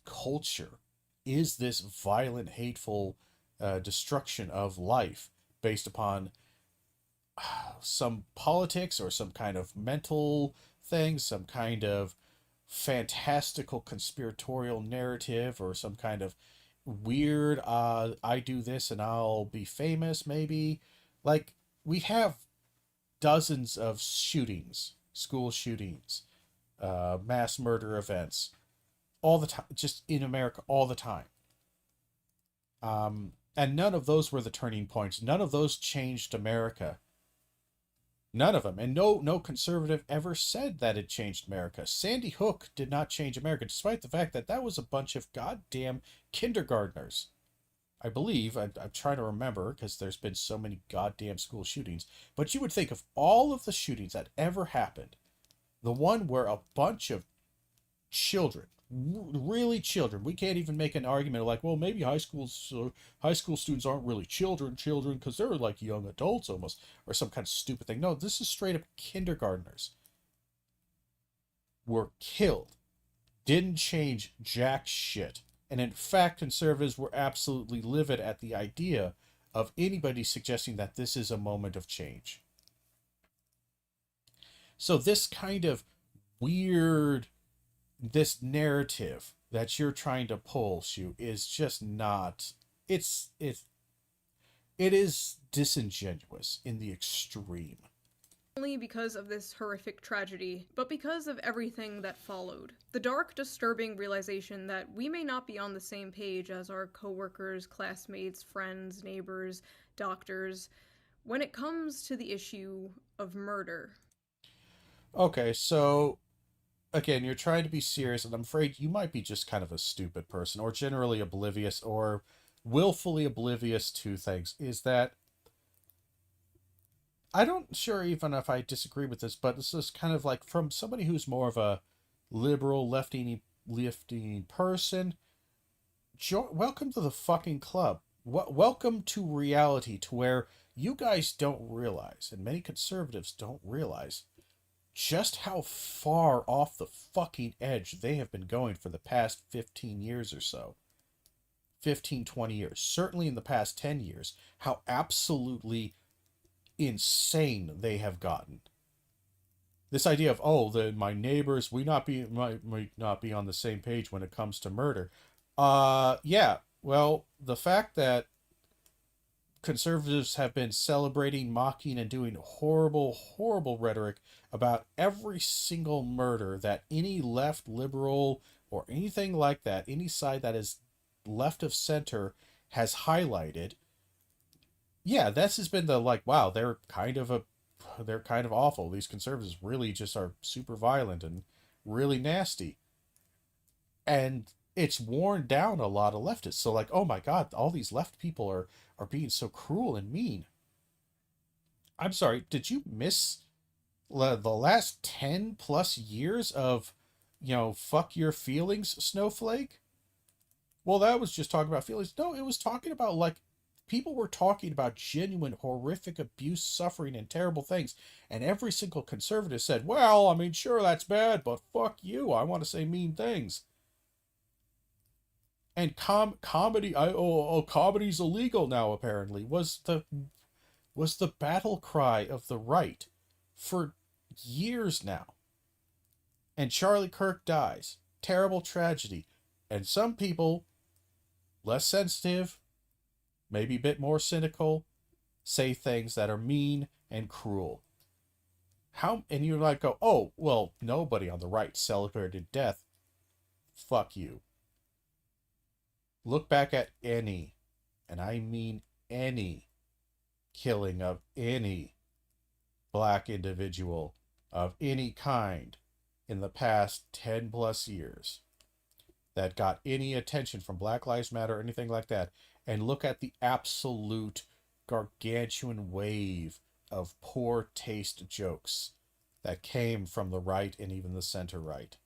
culture. Is this violent, hateful destruction of life based upon some politics or some kind of mental thing, some kind of fantastical conspiratorial narrative, or some kind of weird, I do this and I'll be famous, maybe? Like, we have dozens of shootings, school shootings, mass murder events, all the time, just in America, all the time. And none of those were the turning points. None of those changed America. None of them. And no conservative ever said that it changed America. Sandy Hook did not change America, despite the fact that that was a bunch of goddamn kindergartners. I believe, I'm trying to remember because there's been so many goddamn school shootings, but you would think of all of the shootings that ever happened, the one where a bunch of children, really children, we can't even make an argument like, well, maybe high school students aren't really children because they're like young adults almost, or some kind of stupid thing. No, this is straight up kindergartners were killed. Didn't change jack shit. And in fact, conservatives were absolutely livid at the idea of anybody suggesting that this is a moment of change. So this kind of weird, this narrative that you're trying to pull, Shu, is just not, it is disingenuous in the extreme. Only because of this horrific tragedy, but because of everything that followed. The dark, disturbing realization that we may not be on the same page as our coworkers, classmates, friends, neighbors, doctors, when it comes to the issue of murder. Okay, so again, you're trying to be serious, and I'm afraid you might be just kind of a stupid person, or generally oblivious, or willfully oblivious to things. Is that I don't sure even if I disagree with this, but this is kind of like from somebody who's more of a liberal, lefty person. Welcome to the fucking club. Welcome to reality, to where you guys don't realize, and many conservatives don't realize, just how far off the fucking edge they have been going for the past 15 years or so. 15, 20 years. Certainly in the past 10 years. How absolutely insane they have gotten. This idea of, oh, my neighbors, we might not be on the same page when it comes to murder. Yeah. Well, the fact that conservatives have been celebrating, mocking, and doing horrible, horrible rhetoric about every single murder that any left, liberal, or anything like that, any side that is left of center has highlighted. Yeah, this has been the like, wow, they're kind of awful. These conservatives really just are super violent and really nasty. And it's worn down a lot of leftists. So like, oh my God, all these left people are being so cruel and mean. I'm sorry, did you miss the last 10 plus years of, fuck your feelings, snowflake? Well, that was just talking about feelings. No, it was talking about, like, people were talking about genuine, horrific abuse, suffering, and terrible things. And every single conservative said, well, I mean, sure, that's bad, but fuck you. I want to say mean things. And comedy, comedy's illegal now, apparently, was the battle cry of the right for years now. And Charlie Kirk dies. Terrible tragedy. And some people, less sensitive, maybe a bit more cynical, say things that are mean and cruel. And you're like, oh, well, nobody on the right celebrated death. Fuck you. Look back at any, and I mean any, killing of any black individual of any kind in the past 10 plus years that got any attention from Black Lives Matter or anything like that, and look at the absolute gargantuan wave of poor taste jokes that came from the right and even the center right.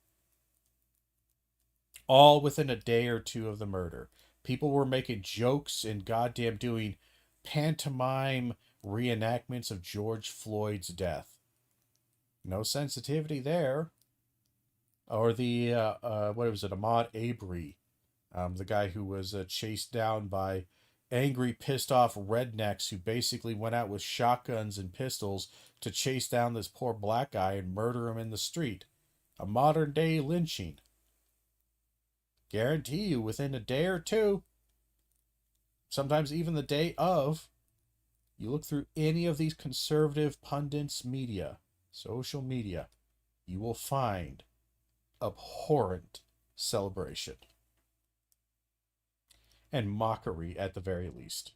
All within a day or two of the murder. People were making jokes and goddamn doing pantomime reenactments of George Floyd's death. No sensitivity there. Or the, what was it, Ahmaud Arbery, the guy who was chased down by angry, pissed off rednecks who basically went out with shotguns and pistols to chase down this poor black guy and murder him in the street. A modern day lynching. Guarantee you, within a day or two, sometimes even the day of, you look through any of these conservative pundits' media, social media, you will find abhorrent celebration and mockery at the very least.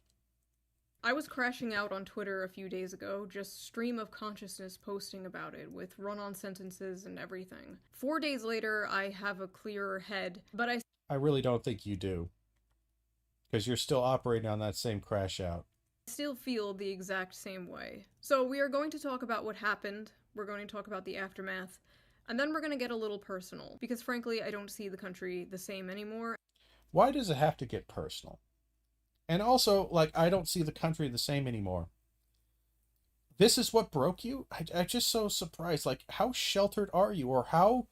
I was crashing out on Twitter a few days ago, just stream of consciousness posting about it, with run-on sentences and everything. 4 days later, I have a clearer head, but I really don't think you do. Because you're still operating on that same crash out. Still feel the exact same way. So we are going to talk about what happened, we're going to talk about the aftermath, and then we're going to get a little personal, because frankly, I don't see the country the same anymore. Why does it have to get personal? And also, like, I don't see the country the same anymore. This is what broke you? I'm just so surprised. Like, how sheltered are you? Or how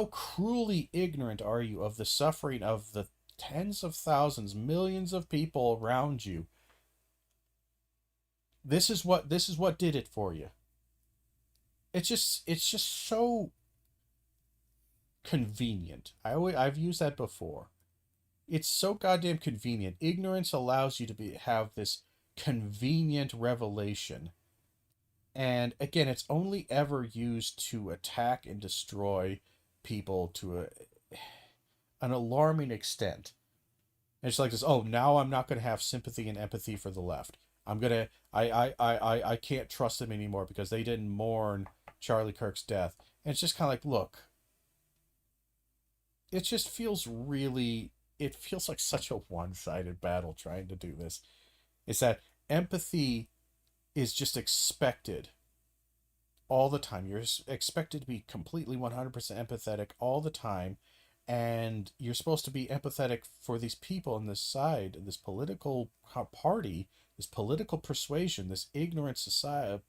cruelly ignorant are you of the suffering of the tens of thousands, millions of people around you? This is what did it for you. It's just so convenient. I've used that before. It's so goddamn convenient. Ignorance allows you to have this convenient revelation. And again, it's only ever used to attack and destroy people to an alarming extent. And it's like this, oh, now I'm not going to have sympathy and empathy for the left. I can't trust them anymore because they didn't mourn Charlie Kirk's death. And it's just kind of like, look, it just feels it feels like such a one-sided battle trying to do this. It's that empathy is just expected all the time. You're expected to be completely 100% empathetic all the time. And you're supposed to be empathetic for these people on this side, this political party, this political persuasion, this ignorant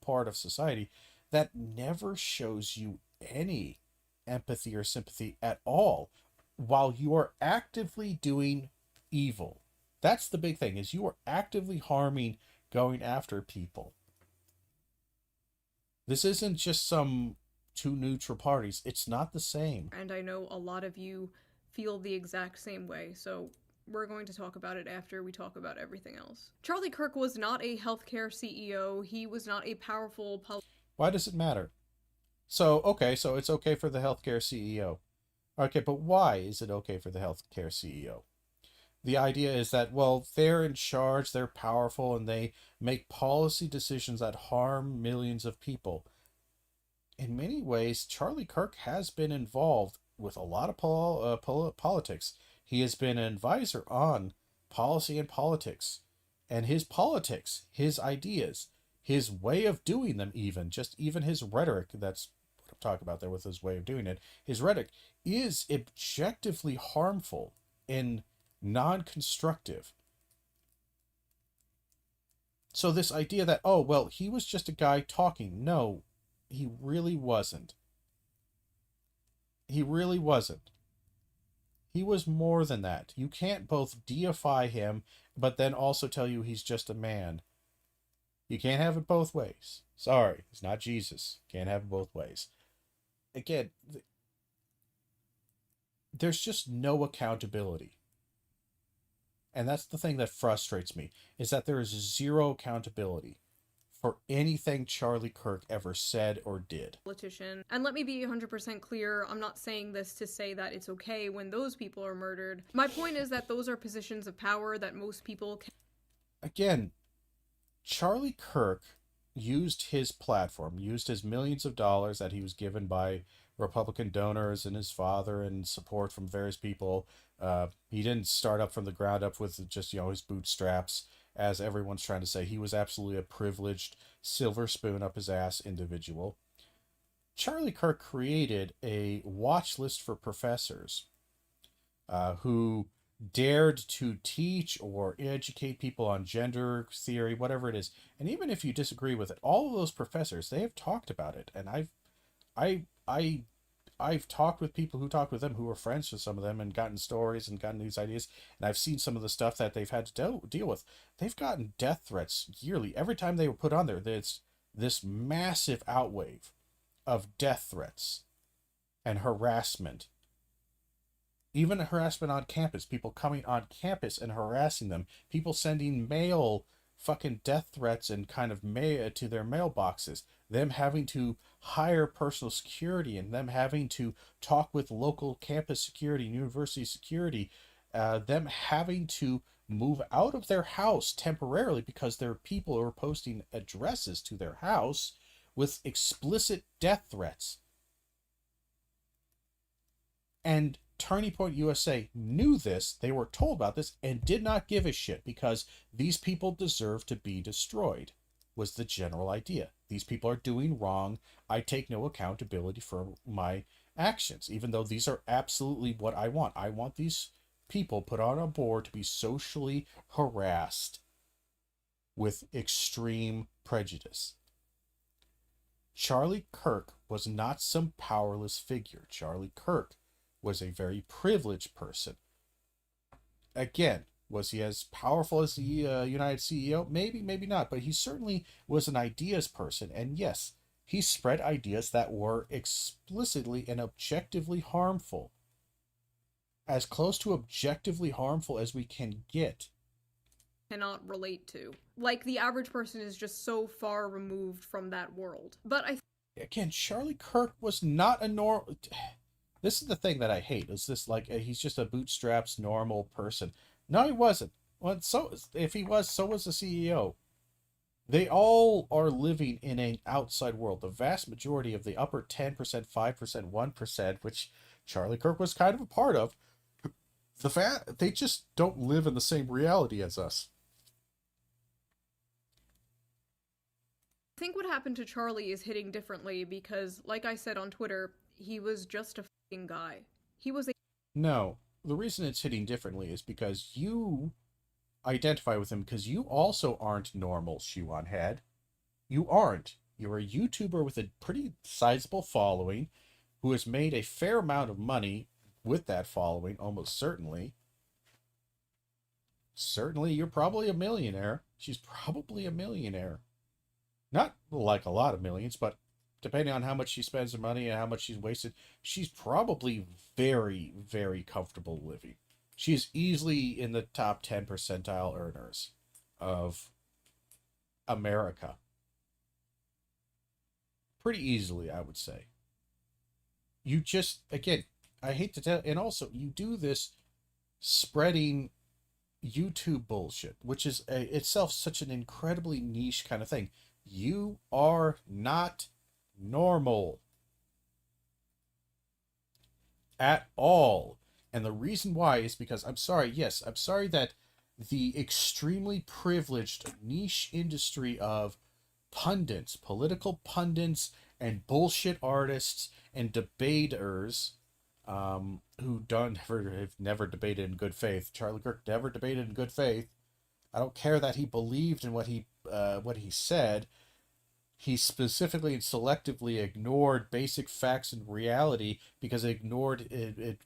part of society that never shows you any empathy or sympathy at all while you are actively doing evil. That's the big thing, is you are actively harming, going after people. This isn't just some two neutral parties. It's not the same. And I know a lot of you feel the exact same way, so we're going to talk about it after we talk about everything else. Charlie Kirk was not a healthcare CEO. He was not a powerful Why does it matter? So it's okay for the healthcare CEO. Okay, but why is it okay for the healthcare CEO? The idea is that, well, they're in charge, they're powerful, and they make policy decisions that harm millions of people. In many ways, Charlie Kirk has been involved with a lot of politics. He has been an advisor on policy and politics. And his politics, his ideas, his way of doing them even his rhetoric, that's what I'm talking about there with his way of doing it, his rhetoric is objectively harmful and non-constructive. So this idea that, oh, well, he was just a guy talking. No, he really wasn't. He really wasn't. He was more than that. You can't both deify him, but then also tell you he's just a man. You can't have it both ways. Sorry, he's not Jesus. Can't have it both ways. Again, there's just no accountability. And that's the thing that frustrates me, is that there is zero accountability for anything Charlie Kirk ever said or did. Politician. And let me be 100% clear, I'm not saying this to say that it's okay when those people are murdered. My point is that those are positions of power that most people can. Again, Charlie Kirk used his platform, used his millions of dollars that he was given by Republican donors and his father and support from various people. He didn't start up from the ground up with just, his bootstraps, as everyone's trying to say. He was absolutely a privileged, silver spoon up his ass individual. Charlie Kirk created a watch list for professors who dared to teach or educate people on gender theory, whatever it is. And even if you disagree with it, all of those professors, they have talked about it. And I've talked with people who talked with them, who were friends with some of them, and gotten stories and gotten these ideas. And I've seen some of the stuff that they've had to deal with. They've gotten death threats yearly. Every time they were put on there, there's this massive outwave of death threats and harassment. Even harassment on campus, people coming on campus and harassing them, people sending mail fucking death threats and kind of mail to their mailboxes, them having to hire personal security, and them having to talk with local campus security, university security, them having to move out of their house temporarily because there are people who are posting addresses to their house with explicit death threats. And Turning Point USA knew this, they were told about this, and did not give a shit because these people deserve to be destroyed, was the general idea. These people are doing wrong. I take no accountability for my actions, even though these are absolutely what I want. I want these people put on a board to be socially harassed with extreme prejudice. Charlie Kirk was not some powerless figure. Charlie Kirk was a very privileged person. Again, was he as powerful as the United CEO? Maybe, maybe not, but he certainly was an ideas person. And yes, he spread ideas that were explicitly and objectively harmful. As close to objectively harmful as we can get. Cannot relate to. Like, the average person is just so far removed from that world. But again, Charlie Kirk was not a normal... This is the thing that I hate, is this like, he's just a bootstraps normal person. No, he wasn't. Well, so if he was, so was the CEO. They all are living in an outside world. The vast majority of the upper 10%, 5%, 1%, which Charlie Kirk was kind of a part of, they just don't live in the same reality as us. I think what happened to Charlie is hitting differently because, like I said on Twitter, he was just a fucking guy. He was a... No, the reason it's hitting differently is because you identify with him because you also aren't normal, Shoe on Head. You aren't. You're a YouTuber with a pretty sizable following who has made a fair amount of money with that following, almost certainly. Certainly, you're probably a millionaire. She's probably a millionaire. Not like a lot of millions, but depending on how much she spends her money and how much she's wasted, she's probably very, very comfortable living. She is easily in the top 10 percentile earners of America. Pretty easily, I would say. You just, again, I hate to tell, and also you do this spreading YouTube bullshit, which is itself such an incredibly niche kind of thing. You are not normal at all. And the reason why is because, I'm sorry that the extremely privileged niche industry of pundits, political pundits, and bullshit artists and debaters, who have never debated in good faith. Charlie Kirk never debated in good faith. I don't care that he believed in what he said. He specifically and selectively ignored basic facts and reality because it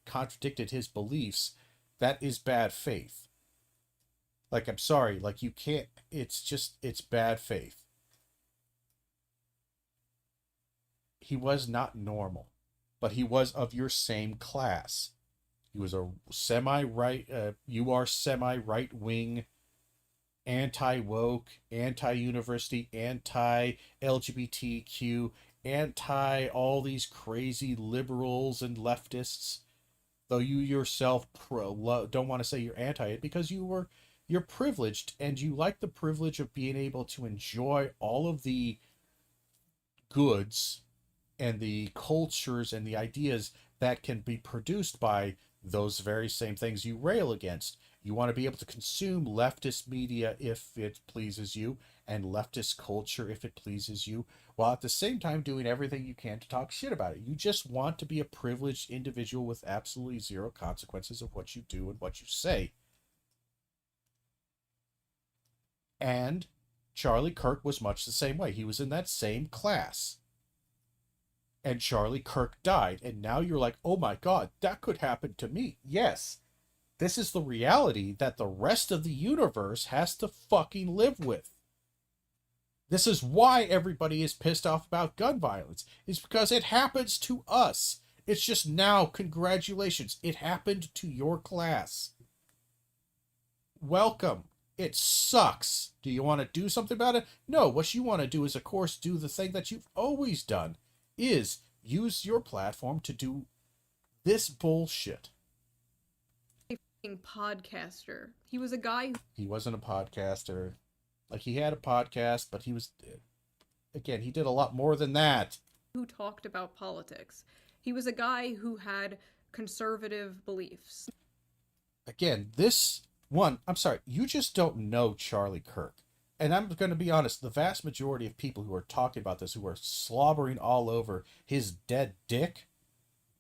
contradicted his beliefs. That is bad faith. Like, I'm sorry, like, you can't, it's bad faith. He was not normal, but he was of your same class. He was a semi-right, you are semi-right wing, anti-woke, anti-university, anti-LGBTQ, anti all these crazy liberals and leftists. Though you yourself don't want to say you're anti it because you're privileged and you like the privilege of being able to enjoy all of the goods and the cultures and the ideas that can be produced by those very same things you rail against. You want to be able to consume leftist media if it pleases you, and leftist culture if it pleases you, while at the same time doing everything you can to talk shit about it. You just want to be a privileged individual with absolutely zero consequences of what you do and what you say. And Charlie Kirk was much the same way. He was in that same class. And Charlie Kirk died. And now you're like, oh my God, that could happen to me. Yes. This is the reality that the rest of the universe has to fucking live with. This is why everybody is pissed off about gun violence. It's because it happens to us. It's just now, congratulations, it happened to your class. Welcome. It sucks. Do you want to do something about it? No, what you want to do is, of course, do the thing that you've always done, is use your platform to do this bullshit. Podcaster. He was a guy. He wasn't a podcaster. Like, he had a podcast, but he was, again, he did a lot more than that. Who talked about politics. He was a guy who had conservative beliefs. Again, this one, I'm sorry, you just don't know Charlie Kirk. And I'm going to be honest, the vast majority of people who are talking about this, who are slobbering all over his dead dick,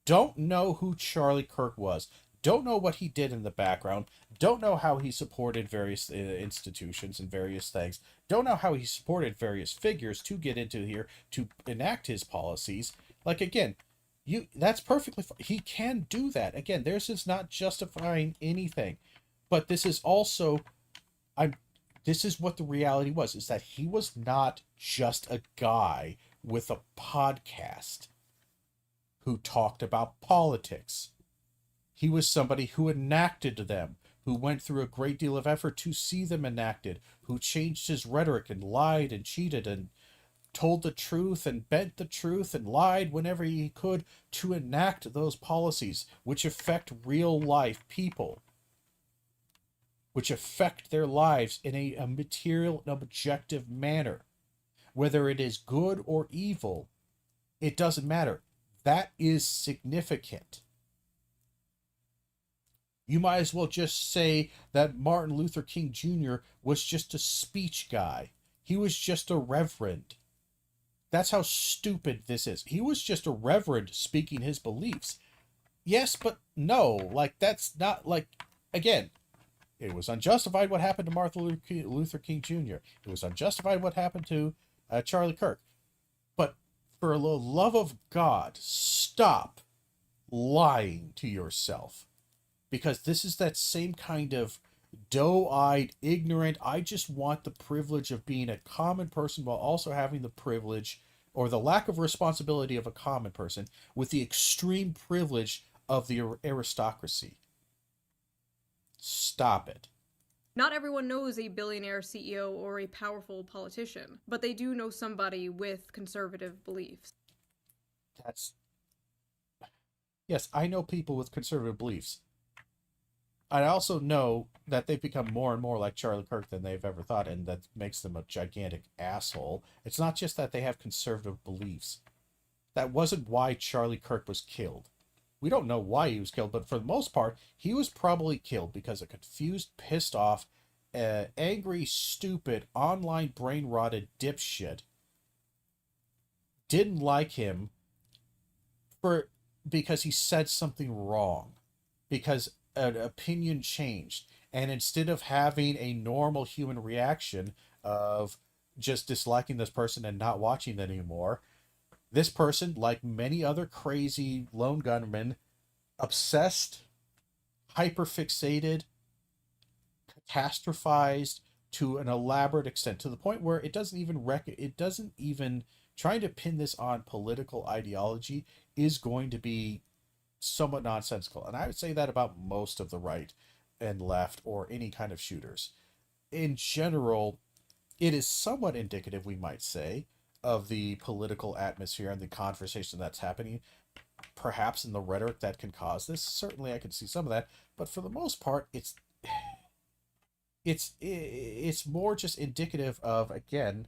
don't know who Charlie Kirk was. Don't know what he did in the background. Don't know how he supported various institutions and various things. Don't know how he supported various figures to get into here to enact his policies. Like, again, that's perfectly fine. He can do that. Again, this is not justifying anything. But this is also, this is what the reality was, is that he was not just a guy with a podcast who talked about politics. He was somebody who enacted them, who went through a great deal of effort to see them enacted, who changed his rhetoric and lied and cheated and told the truth and bent the truth and lied whenever he could to enact those policies which affect real life people, which affect their lives in a material and objective manner. Whether it is good or evil, it doesn't matter. That is significant. You might as well just say that Martin Luther King Jr. was just a speech guy. He was just a reverend. That's how stupid this is. He was just a reverend speaking his beliefs. Yes, but no. Like, that's not, like, again, it was unjustified what happened to Martin Luther King Jr. It was unjustified what happened to Charlie Kirk. But for the love of God, stop lying to yourself. Because this is that same kind of doe-eyed, ignorant, I just want the privilege of being a common person while also having the privilege or the lack of responsibility of a common person with the extreme privilege of the aristocracy. Stop it. Not everyone knows a billionaire CEO or a powerful politician, but they do know somebody with conservative beliefs. Yes, I know people with conservative beliefs. I also know that they've become more and more like Charlie Kirk than they've ever thought, and that makes them a gigantic asshole. It's not just that they have conservative beliefs. That wasn't why Charlie Kirk was killed. We don't know why he was killed, but for the most part, he was probably killed because a confused, pissed off, angry, stupid, online brain-rotted dipshit didn't like him because he said something wrong. Because an opinion changed, and instead of having a normal human reaction of just disliking this person and not watching them anymore, this person, like many other crazy lone gunmen, obsessed, hyperfixated, catastrophized to an elaborate extent, to the point where it doesn't even trying to pin this on political ideology is going to be somewhat nonsensical. And I would say that about most of the right and left or any kind of shooters. In general, it is somewhat indicative, we might say, of the political atmosphere and the conversation that's happening, perhaps in the rhetoric that can cause this. Certainly I can see some of that, but for the most part, it's more just indicative of, again,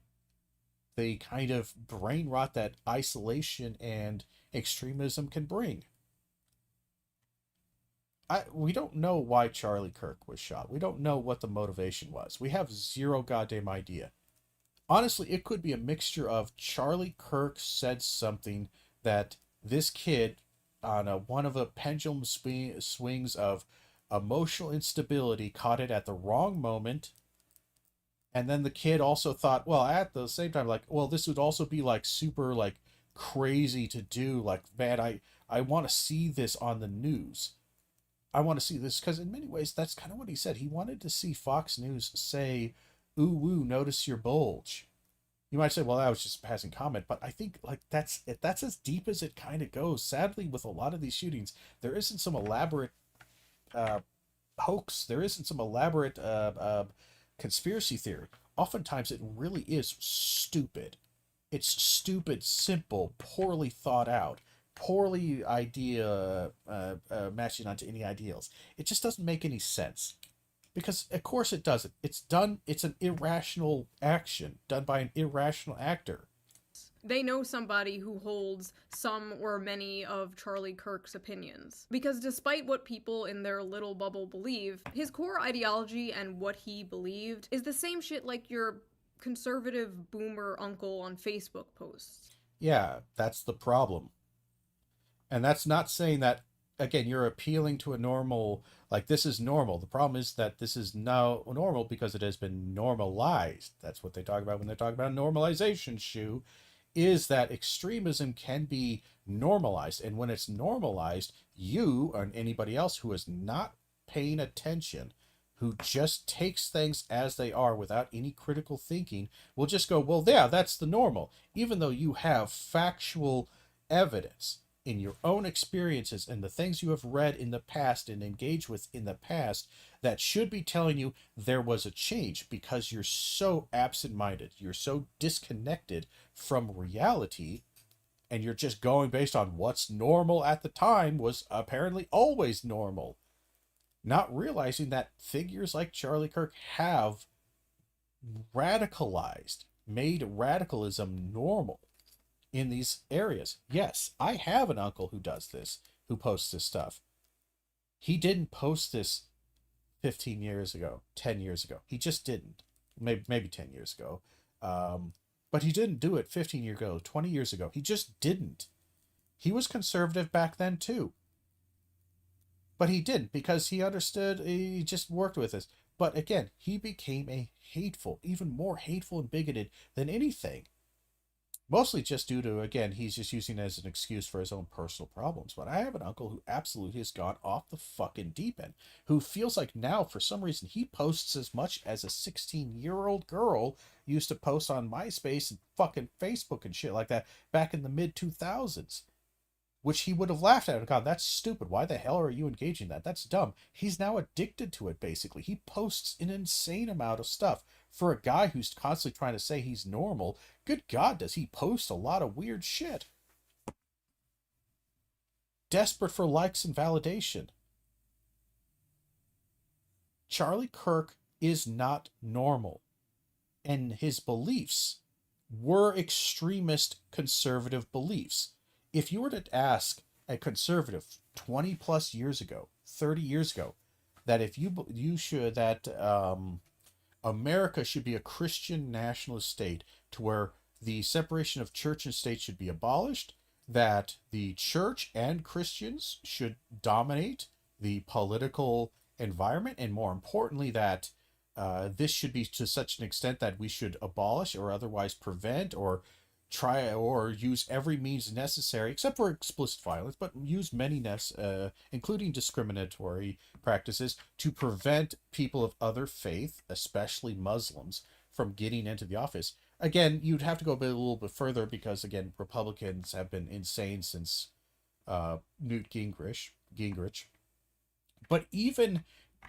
the kind of brain rot that isolation and extremism can bring. We don't know why Charlie Kirk was shot. We don't know what the motivation was. We have zero goddamn idea. Honestly, it could be a mixture of Charlie Kirk said something that this kid, on one of the pendulum swings of emotional instability, caught it at the wrong moment. And then the kid also thought, well, at the same time, like, well, this would also be like super like crazy to do. Like, man, I want to see this on the news. I want to see this because in many ways that's kind of what he said. He wanted to see Fox News say, "Ooh, woo, notice your bulge." You might say, "Well, that was just a passing comment," but I think like that's as deep as it kind of goes. Sadly, with a lot of these shootings, there isn't some elaborate uh, hoax. There isn't some elaborate conspiracy theory. Oftentimes, it really is stupid. It's stupid, simple, poorly thought out, poorly matching onto any ideals. It just doesn't make any sense. Because of course it doesn't. It's an irrational action done by an irrational actor. They know somebody who holds some or many of Charlie Kirk's opinions. Because despite what people in their little bubble believe, his core ideology and what he believed is the same shit like your conservative boomer uncle on Facebook posts. Yeah, that's the problem. And that's not saying that, again, you're appealing to a normal, like this is normal. The problem is that this is now normal because it has been normalized. That's what they talk about when they talk about normalization, Shu, is that extremism can be normalized. And when it's normalized, you and anybody else who is not paying attention, who just takes things as they are without any critical thinking, will just go, well, yeah, that's the normal. Even though you have factual evidence in your own experiences and the things you have read in the past and engaged with in the past that should be telling you there was a change, because you're so absent-minded, you're so disconnected from reality, and you're just going based on what's normal at the time was apparently always normal, not realizing that figures like Charlie Kirk have radicalized, made radicalism normal in these areas. Yes, I have an uncle who does this, who posts this stuff. He didn't post this 15 years ago, 10 years ago. He just didn't. Maybe 10 years ago. But he didn't do it 15 years ago, 20 years ago. He just didn't. He was conservative back then too. But he didn't, because he understood, he just worked with us. But again, he became a hateful, even more hateful and bigoted than anything. Mostly just due to, again, he's just using it as an excuse for his own personal problems. But I have an uncle who absolutely has gone off the fucking deep end, who feels like now, for some reason, he posts as much as a 16-year-old girl used to post on MySpace and fucking Facebook and shit like that back in the mid-2000s. Which he would have laughed at. God, that's stupid. Why the hell are you engaging that? That's dumb. He's now addicted to it, basically. He posts an insane amount of stuff. For a guy who's constantly trying to say he's normal, good God, does he post a lot of weird shit. Desperate for likes and validation. Charlie Kirk is not normal. And his beliefs were extremist conservative beliefs. If you were to ask a conservative 20 plus years ago, 30 years ago, that if you should, that America should be a Christian nationalist state to where the separation of church and state should be abolished, that the church and Christians should dominate the political environment, and more importantly, that this should be to such an extent that we should abolish or otherwise prevent or try or use every means necessary, except for explicit violence, but use many, including discriminatory practices, to prevent people of other faith, especially Muslims, from getting into the office. Again, you'd have to go a little bit further because, again, Republicans have been insane since Newt Gingrich. But even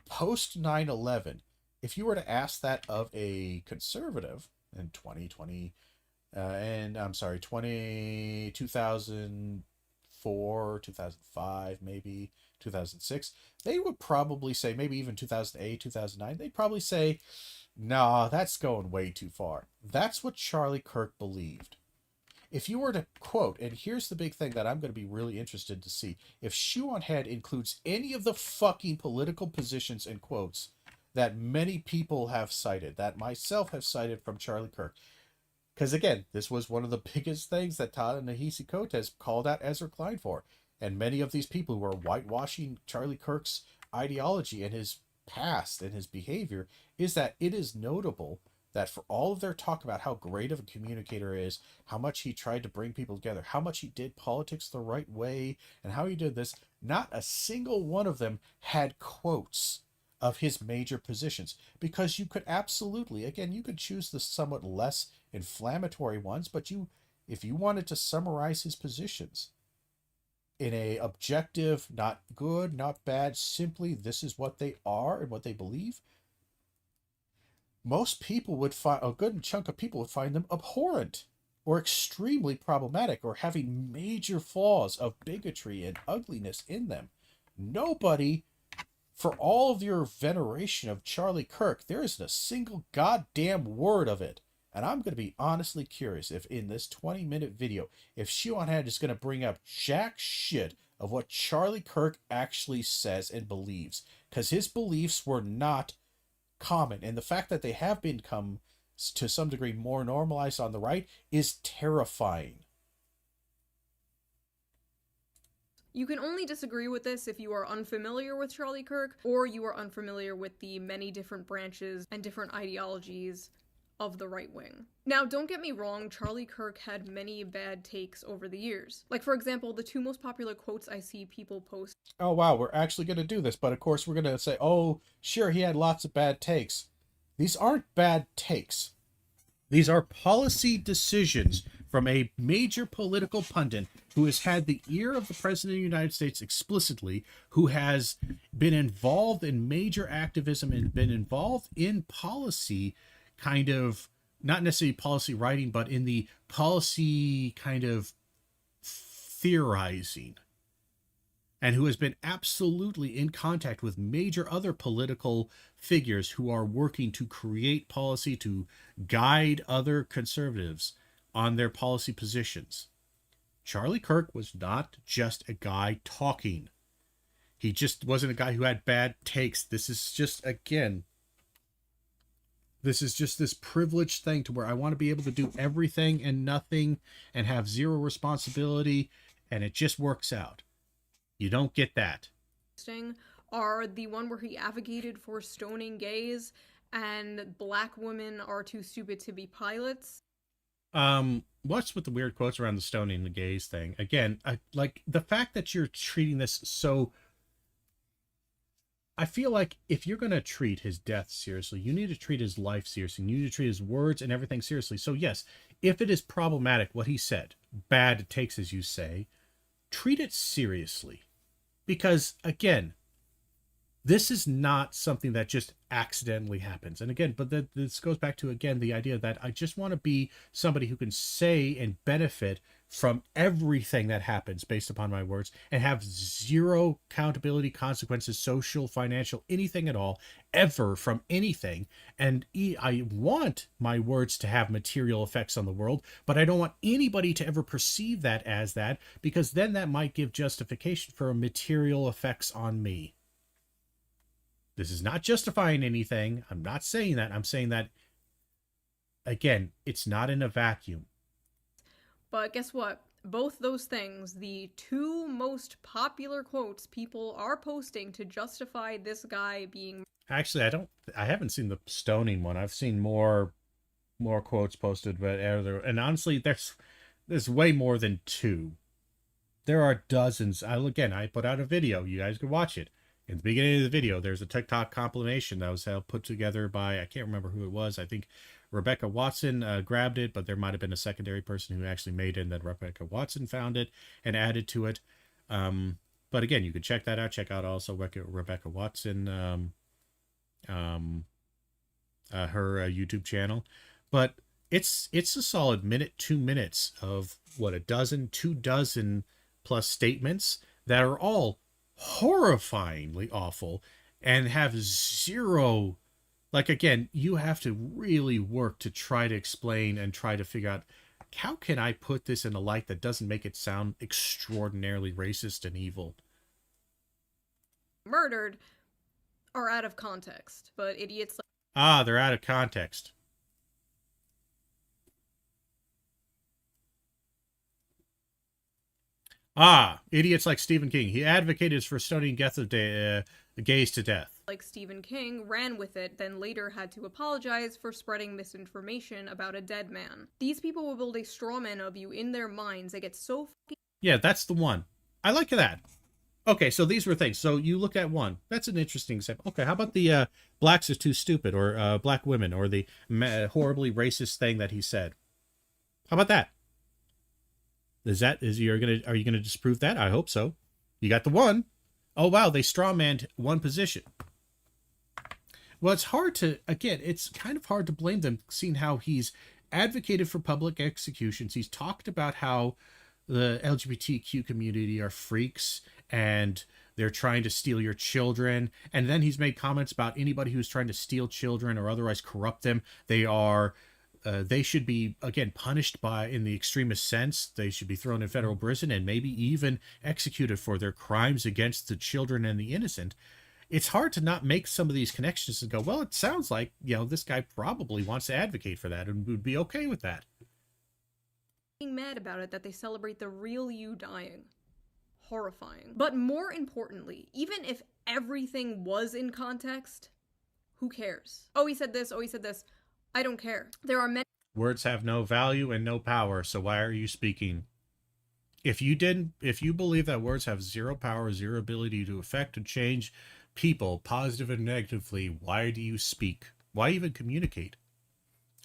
post 9/11, if you were to ask that of a conservative in 2020, and I'm sorry, 2004, 2005, maybe 2006, they would probably say, maybe even 2008, 2009, they'd probably say, nah, that's going way too far. That's what Charlie Kirk believed. If you were to quote, and here's the big thing that I'm going to be really interested to see, if Shoe on Head includes any of the fucking political positions and quotes that many people have cited, that myself have cited from Charlie Kirk. Because again, this was one of the biggest things that Ta-Nehisi Coates called out Ezra Klein for. And many of these people who are whitewashing Charlie Kirk's ideology and his past and his behavior is that it is notable that for all of their talk about how great of a communicator is, how much he tried to bring people together, how much he did politics the right way, and how he did this, not a single one of them had quotes of his major positions. Because you could absolutely, again, you could choose the somewhat less inflammatory ones, but if you wanted to summarize his positions in a objective, not good, not bad, simply this is what they are and what they believe, most people would find, a good chunk of people would find them abhorrent or extremely problematic or having major flaws of bigotry and ugliness in them. Nobody, for all of your veneration of Charlie Kirk, there isn't a single goddamn word of it. And I'm going to be honestly curious if in this 20-minute video, if Shoe on Head is going to bring up jack shit of what Charlie Kirk actually says and believes. Because his beliefs were not common, and the fact that they have become to some degree more normalized on the right is terrifying. You can only disagree with this if you are unfamiliar with Charlie Kirk, or you are unfamiliar with the many different branches and different ideologies of the right wing. Now, don't get me wrong, Charlie Kirk had many bad takes over the years. Like, for example, the two most popular quotes I see people post. Oh, wow, we're actually going to do this, but of course we're going to say, oh, sure, he had lots of bad takes. These aren't bad takes. These are policy decisions from a major political pundit who has had the ear of the President of the United States explicitly, who has been involved in major activism and been involved in policy, kind of, not necessarily policy writing, but in the policy kind of theorizing, and who has been absolutely in contact with major other political figures who are working to create policy, to guide other conservatives on their policy positions. Charlie Kirk was not just a guy talking. He just wasn't a guy who had bad takes. This is just, again, this is just this privileged thing to where I want to be able to do everything and nothing and have zero responsibility, and it just works out. You don't get that. Are the one where he advocated for stoning gays and black women are too stupid to be pilots. What's with the weird quotes around the stoning the gays thing? Again, like the fact that you're treating this so... I feel like if you're going to treat his death seriously, you need to treat his life seriously. You need to treat his words and everything seriously. So yes, if it is problematic, what he said, bad takes, as you say, treat it seriously. Because, again, this is not something that just accidentally happens. And again, but this goes back to, again, the idea that I just want to be somebody who can say and benefit from everything that happens based upon my words and have zero accountability, consequences, social, financial, anything at all, ever from anything. And I want my words to have material effects on the world, but I don't want anybody to ever perceive that as that, because then that might give justification for material effects on me. This is not justifying anything. I'm not saying that. I'm saying that, again, it's not in a vacuum. But guess what? Both those things, the two most popular quotes people are posting to justify this guy being... Actually, I haven't seen the stoning one. I've seen more quotes posted, but and honestly, there's way more than two. There are dozens. I put out a video. You guys can watch it. In the beginning of the video, there's a TikTok compilation that was put together by, I can't remember who it was. I think Rebecca Watson grabbed it, but there might have been a secondary person who actually made it, and then Rebecca Watson found it and added to it. But again, you can check that out. Check out also Rebecca Watson, her YouTube channel. But it's a solid minute, 2 minutes of what, 2 dozen plus statements that are all horrifyingly awful and have zero, like, again, you have to really work to try to explain and try to figure out, how can I put this in a light that doesn't make it sound extraordinarily racist and evil? Murdered are out of context, but idiots They're out of context. Idiots like Stephen King. He advocated for stoning gays to death. like Stephen King ran with it, then later had to apologize for spreading misinformation about a dead man. These people will build a straw man of you in their minds that gets so fucking... Yeah, that's the one. I like that. Okay, so these were things. So you look at one. That's an interesting example. Okay, how about the blacks are too stupid, or black women, or the horribly racist thing that he said? How about that? Are you gonna disprove that? I hope so. You got the one. Oh wow, they strawmanned one position. Well, it's kind of hard to blame them, seeing how he's advocated for public executions. He's talked about how the LGBTQ community are freaks and they're trying to steal your children. And then he's made comments about anybody who's trying to steal children or otherwise corrupt them. They should be, again, punished in the extremist sense. They should be thrown in federal prison and maybe even executed for their crimes against the children and the innocent. It's hard to not make some of these connections and go, well, it sounds like, this guy probably wants to advocate for that and would be okay with that. mad about it that they celebrate the real you dying. Horrifying. But more importantly, even if everything was in context, who cares? Oh, he said this. Oh, he said this. I don't care. There are many... Words have no value and no power, so why are you speaking? If you believe that words have zero power, zero ability to affect and change people, positive and negatively, why do you speak? Why even communicate?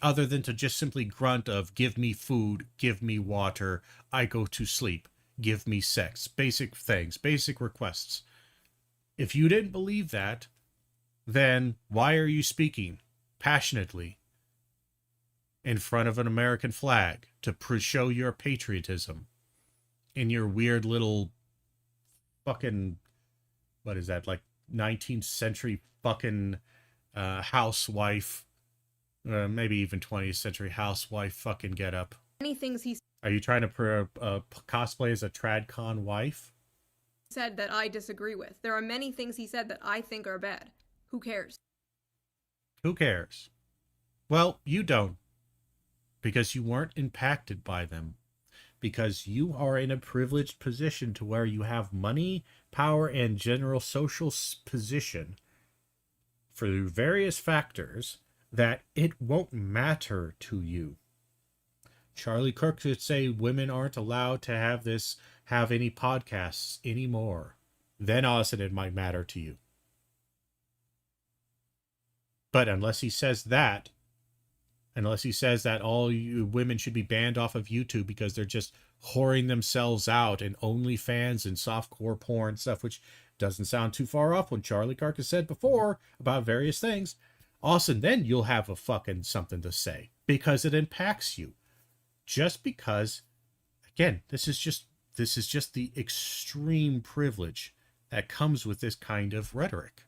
Other than to just simply grunt of, give me food, give me water, I go to sleep, give me sex. Basic things, basic requests. If you didn't believe that, then why are you speaking passionately in front of an American flag to show your patriotism in your weird little fucking, what is that, like 19th century fucking housewife, maybe even 20th century housewife fucking get up? Many things he Are you trying to cosplay as a TradCon wife? said that I disagree with. There are many things he said that I think are bad. Who cares? Who cares? Well, you don't. Because you weren't impacted by them. Because you are in a privileged position to where you have money, power, and general social position through various factors that it won't matter to you. Charlie Kirk could say women aren't allowed to have any podcasts anymore. Then all of a sudden it might matter to you. But unless he says that all you women should be banned off of YouTube because they're just whoring themselves out in OnlyFans and softcore porn stuff, which doesn't sound too far off when Charlie Kirk has said before about various things. Awesome, then you'll have a fucking something to say because it impacts you. Just because, again, this is just the extreme privilege that comes with this kind of rhetoric.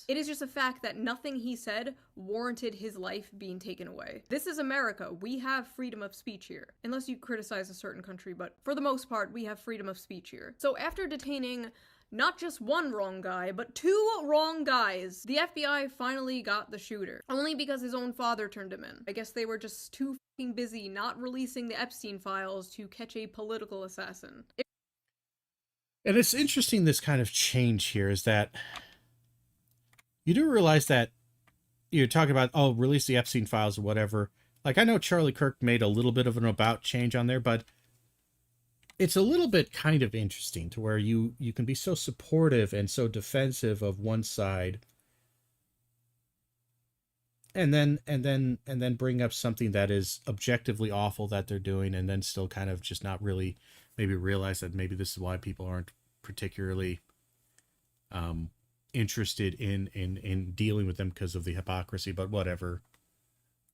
It is just a fact that nothing he said warranted his life being taken away. This is America. We have freedom of speech here. Unless you criticize a certain country, but for the most part, we have freedom of speech here. So after detaining not just one wrong guy, but 2 wrong guys, the FBI finally got the shooter. Only because his own father turned him in. I guess they were just too fucking busy not releasing the Epstein files to catch a political assassin. And it's interesting, this kind of change here is that you do realize that you're talking about, release the Epstein files or whatever. Like, I know Charlie Kirk made a little bit of an about change on there, but it's a little bit kind of interesting to where you can be so supportive and so defensive of one side and then bring up something that is objectively awful that they're doing and then still kind of just not really maybe realize that maybe this is why people aren't particularly interested in dealing with them because of the hypocrisy, but whatever.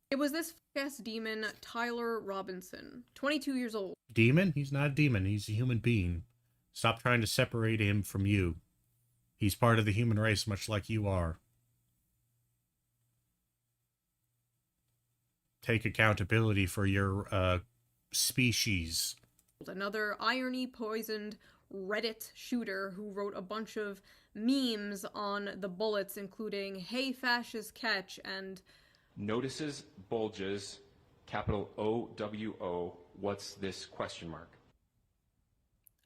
It was this ass demon, Tyler Robinson, 22 years old. Demon? He's not a demon. He's a human being. Stop trying to separate him from you. He's part of the human race, much like you are. Take accountability for your species. Another irony-poisoned Reddit shooter who wrote a bunch of memes on the bullets, including "Hey fascist catch" and "Notices bulges, capital OWO, what's this question mark?"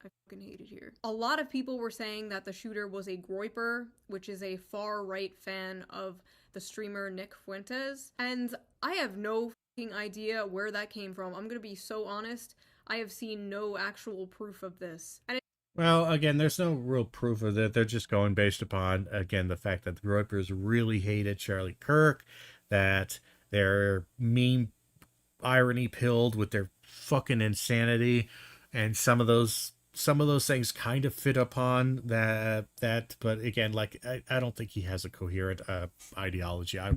I fucking hate it here. A lot of people were saying that the shooter was a groiper, which is a far-right fan of the streamer Nick Fuentes, and I have no fucking idea where that came from. I'm gonna be so honest, I have seen no actual proof of this. Well, again, there's no real proof of it. They're just going based upon, again, the fact that the groypers really hated Charlie Kirk, that they're meme irony pilled with their fucking insanity, and some of those things kind of fit upon that but again, like, I don't think he has a coherent ideology. I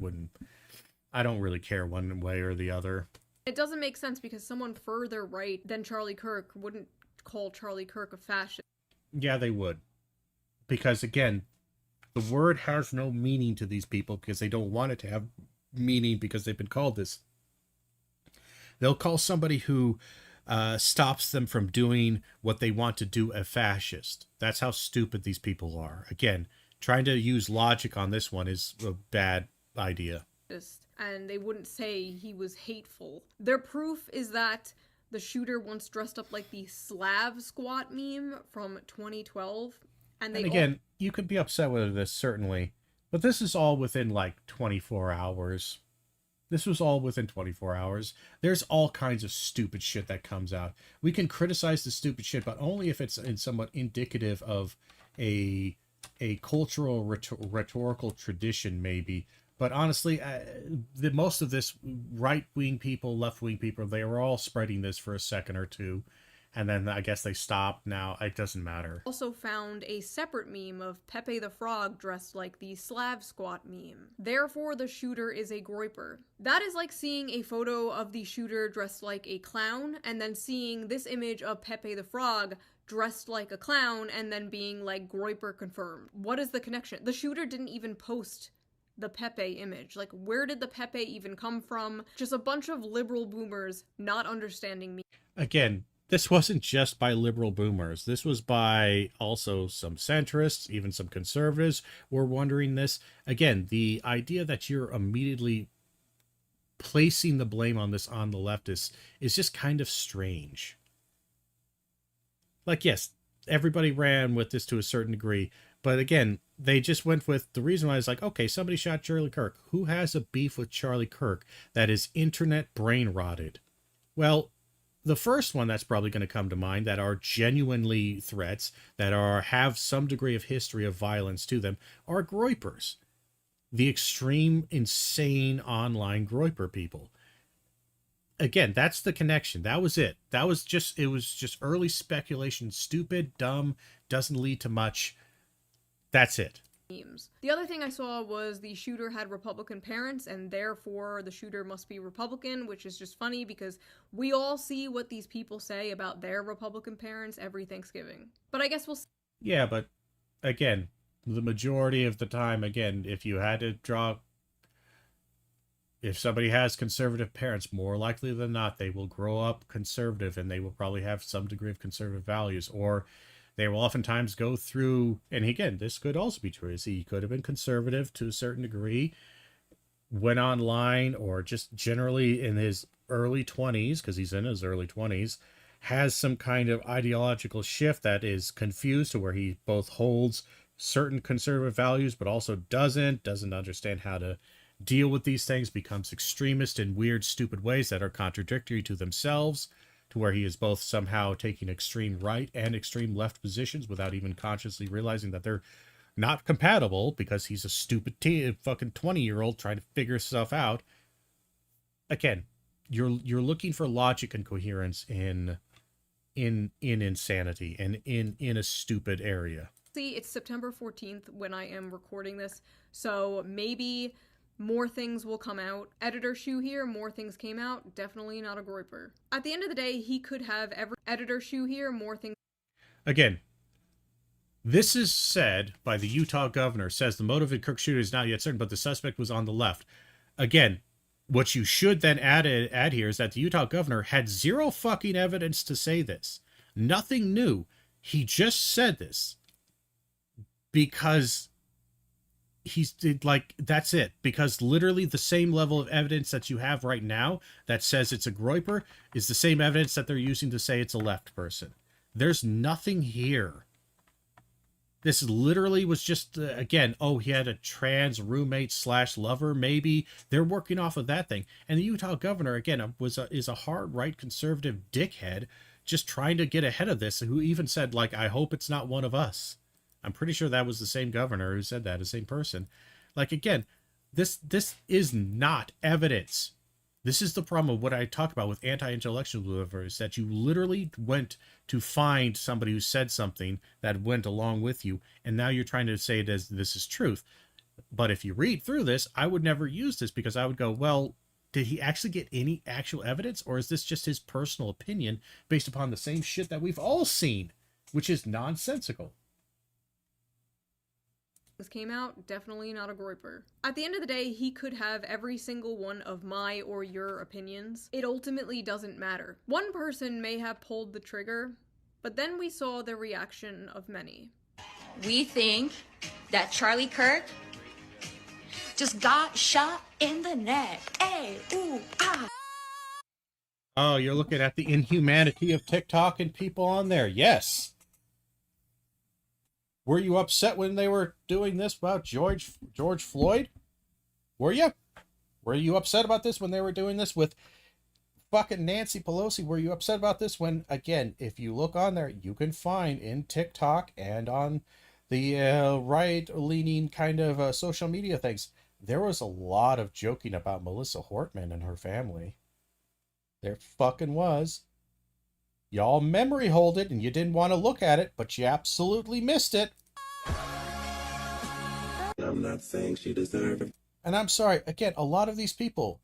don't really care one way or the other. It doesn't make sense because someone further right than Charlie Kirk wouldn't call Charlie Kirk a fascist. Yeah, they would. Because again, the word has no meaning to these people because they don't want it to have meaning because they've been called this. They'll call somebody who stops them from doing what they want to do a fascist. That's how stupid these people are. Again, trying to use logic on this one is a bad idea. And they wouldn't say he was hateful. Their proof is that the shooter once dressed up like the Slav squat meme from 2012. And again, you could be upset with this, certainly. But this is all within, like, 24 hours. This was all within 24 hours. There's all kinds of stupid shit that comes out. We can criticize the stupid shit, but only if it's in somewhat indicative of a cultural rhetorical tradition, maybe. But honestly, most of this right-wing people, left-wing people, they were all spreading this for a second or two. And then I guess they stopped. Now it doesn't matter. Also found a separate meme of Pepe the Frog dressed like the Slav squat meme. Therefore, the shooter is a groiper. That is like seeing a photo of the shooter dressed like a clown, and then seeing this image of Pepe the Frog dressed like a clown, and then being like groiper confirmed. What is the connection? The shooter didn't even post the Pepe image. Like, where did the Pepe even come from? Just a bunch of liberal boomers not understanding me. Again, this wasn't just by liberal boomers. This was by also some centrists, even some conservatives were wondering this. Again, the idea that you're immediately placing the blame on this on the leftists is just kind of strange. Like, yes, everybody ran with this to a certain degree, but again, they just went with the reason why it's like, okay, somebody shot Charlie Kirk. Who has a beef with Charlie Kirk that is internet brain rotted? Well, the first one that's probably going to come to mind that are genuinely threats, that have some degree of history of violence to them, are groypers. The extreme, insane online groiper people. Again, that's the connection. That was it. It was just early speculation. Stupid, dumb, doesn't lead to much. That's it. The other thing I saw was the shooter had Republican parents, and therefore the shooter must be Republican, which is just funny because we all see what these people say about their Republican parents every Thanksgiving. But I guess we'll see. Yeah, but again, the majority of the time, again, if you had to draw, if somebody has conservative parents, more likely than not, they will grow up conservative and they will probably have some degree of conservative values, or they will oftentimes go through, and again, this could also be true. He could have been conservative to a certain degree, went online, or just generally in his early 20s, because he's in his early 20s, has some kind of ideological shift that is confused to where he both holds certain conservative values, but also doesn't understand how to deal with these things, becomes extremist in weird, stupid ways that are contradictory to themselves, to where he is both somehow taking extreme right and extreme left positions without even consciously realizing that they're not compatible because he's a stupid fucking 20-year-old trying to figure stuff out. Again, you're looking for logic and coherence in in insanity and in a stupid area. See, it's September 14th when I am recording this, so maybe more things will come out. Editor Shoe here, more things came out. Definitely not a groiper. At the end of the day, he could have every Editor Shoe here, more things. Again, this is said by the Utah governor, says the motive in Kirk's shooting is not yet certain, but the suspect was on the left. Again, what you should then add here is that the Utah governor had zero fucking evidence to say this. Nothing new. He just said this because that's it. Because literally the same level of evidence that you have right now that says it's a groiper is the same evidence that they're using to say it's a left person. There's nothing here. This literally was just, again, he had a trans roommate / lover, maybe. They're working off of that thing. And the Utah governor, again, is a hard right conservative dickhead just trying to get ahead of this, who even said, like, I hope it's not one of us. I'm pretty sure that was the same governor who said that, the same person. Like, again, this is not evidence. This is the problem of what I talked about with anti-intellectualism, is that you literally went to find somebody who said something that went along with you, and now you're trying to say this is truth. But if you read through this, I would never use this, because I would go, well, did he actually get any actual evidence, or is this just his personal opinion based upon the same shit that we've all seen, which is nonsensical? Came out, definitely not a groiper. At the end of the day, he could have every single one of my or your opinions. It ultimately doesn't matter. One person may have pulled the trigger, but then we saw the reaction of many. We think that Charlie Kirk just got shot in the neck. Hey, ooh, ah. Oh, you're looking at the inhumanity of TikTok and people on there. Yes. Were you upset when they were doing this about George Floyd? Were you? Were you upset about this when they were doing this with fucking Nancy Pelosi? Were you upset about this when, again, if you look on there, you can find in TikTok and on the right-leaning kind of social media things, there was a lot of joking about Melissa Hortman and her family. There fucking was. Y'all memory hold it, and you didn't want to look at it, but you absolutely missed it. I'm not saying she deserved it. And I'm sorry, again, a lot of these people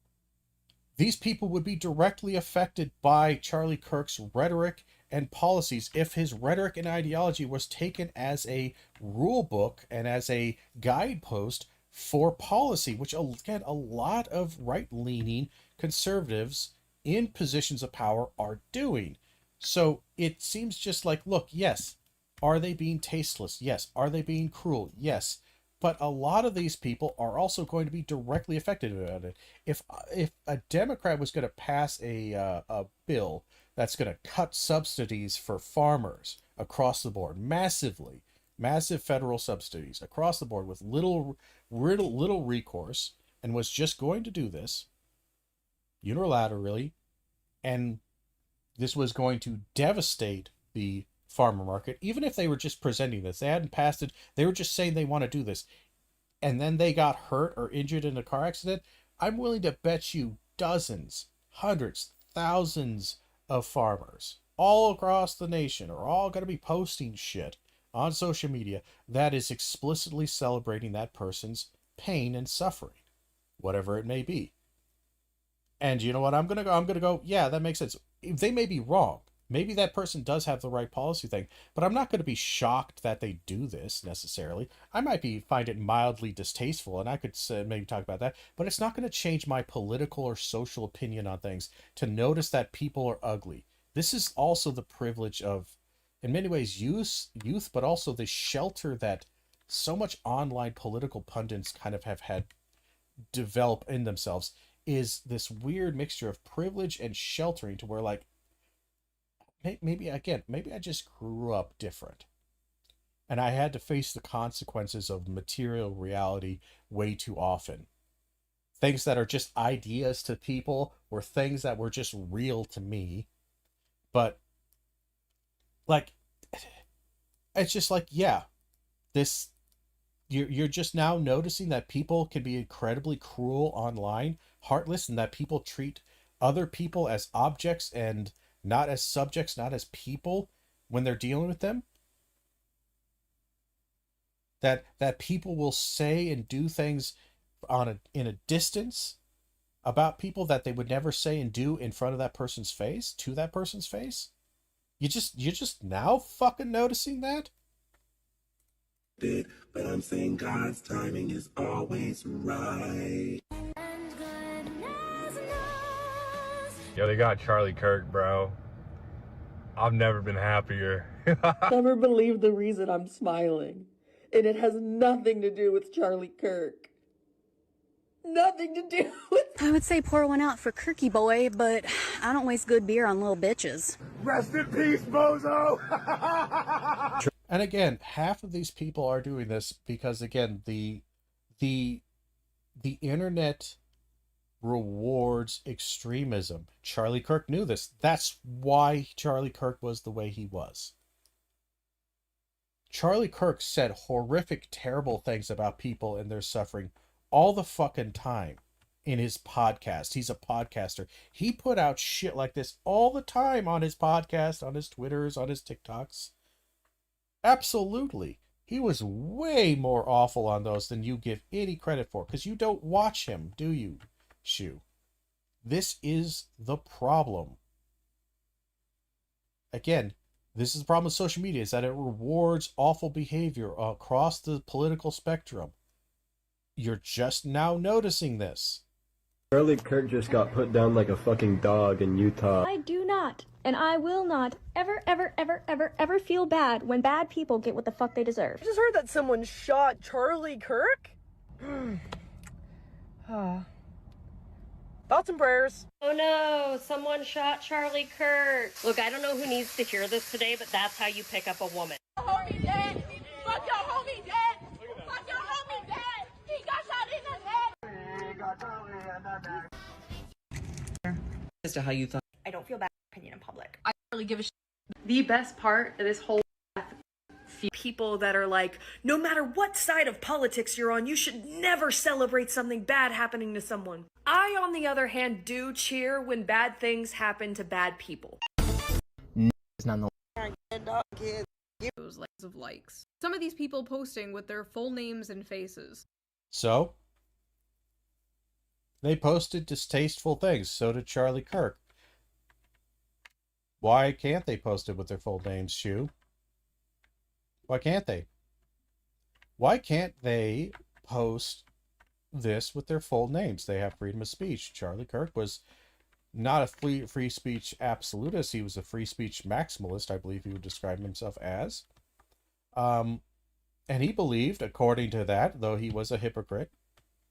would be directly affected by Charlie Kirk's rhetoric and policies if his rhetoric and ideology was taken as a rule book and as a guidepost for policy, which, again, a lot of right-leaning conservatives in positions of power are doing. So it seems just like, look, yes, are they being tasteless? Yes. Are they being cruel? Yes. But a lot of these people are also going to be directly affected by it. If a Democrat was going to pass a bill that's going to cut subsidies for farmers across the board, massive federal subsidies across the board with little recourse, and was just going to do this unilaterally, and this was going to devastate the farmer market, even if they were just presenting this. They hadn't passed it. They were just saying they want to do this. And then they got hurt or injured in a car accident. I'm willing to bet you dozens, hundreds, thousands of farmers all across the nation are all going to be posting shit on social media that is explicitly celebrating that person's pain and suffering, whatever it may be. And you know what? I'm going to go, yeah, that makes sense. They may be wrong. Maybe that person does have the right policy thing, but I'm not going to be shocked that they do this necessarily. I might find it mildly distasteful, and I could maybe talk about that, but it's not going to change my political or social opinion on things to notice that people are ugly. This is also the privilege of, in many ways, youth, but also the shelter that so much online political pundits kind of have had develop in themselves, is this weird mixture of privilege and sheltering to where, like, maybe I just grew up different. And I had to face the consequences of material reality way too often. Things that are just ideas to people or things that were just real to me. But, like, it's just like, yeah, this, you're just now noticing that people can be incredibly cruel online, heartless, and that people treat other people as objects and not as subjects, not as people when they're dealing with them. That people will say and do things in a distance about people that they would never say and do in front of that person's face, to that person's face. You're just now fucking noticing that? But I'm saying God's timing is always right. Yo, they got Charlie Kirk, bro. I've never been happier. Never believe the reason I'm smiling. And it has nothing to do with Charlie Kirk. Nothing to do with... I would say pour one out for Kirky boy, but I don't waste good beer on little bitches. Rest in peace, bozo! And again, half of these people are doing this because, again, the internet rewards extremism. Charlie Kirk knew this. That's why Charlie Kirk was the way he was. Charlie Kirk said horrific, terrible things about people and their suffering all the fucking time in his podcast. He's a podcaster. He put out shit like this all the time on his podcast, on his Twitters, on his TikToks. Absolutely. He was way more awful on those than you give any credit for, because you don't watch him, do you, Shu? This is the problem. Again, this is the problem with social media, is that it rewards awful behavior across the political spectrum. You're just now noticing this. Charlie Kirk just got put down like a fucking dog in Utah. I do not, and I will not, ever feel bad when bad people get what the fuck they deserve. I just heard that someone shot Charlie Kirk? Thoughts and prayers. Oh no, someone shot Charlie Kirk. Look, I don't know who needs to hear this today, but that's how you pick up a woman. Homie dead. Fuck your homie dead. Fuck your homie dead. He got shot in the head. As to how you thought. I don't feel bad opinion in public. I don't really give a shit. The best part of this whole people that are like, no matter what side of politics you're on, you should never celebrate something bad happening to someone. I, on the other hand, do cheer when bad things happen to bad people. Those likes of likes. Some of these people posting with their full names and faces. So, they posted distasteful things. So did Charlie Kirk. Why can't they post it with their full names, Shu? Why can't they? Why can't they post this with their full names? They have freedom of speech. Charlie Kirk was not a free speech absolutist. He was a free speech maximalist, I believe he would describe himself as. And he believed, according to that, though he was a hypocrite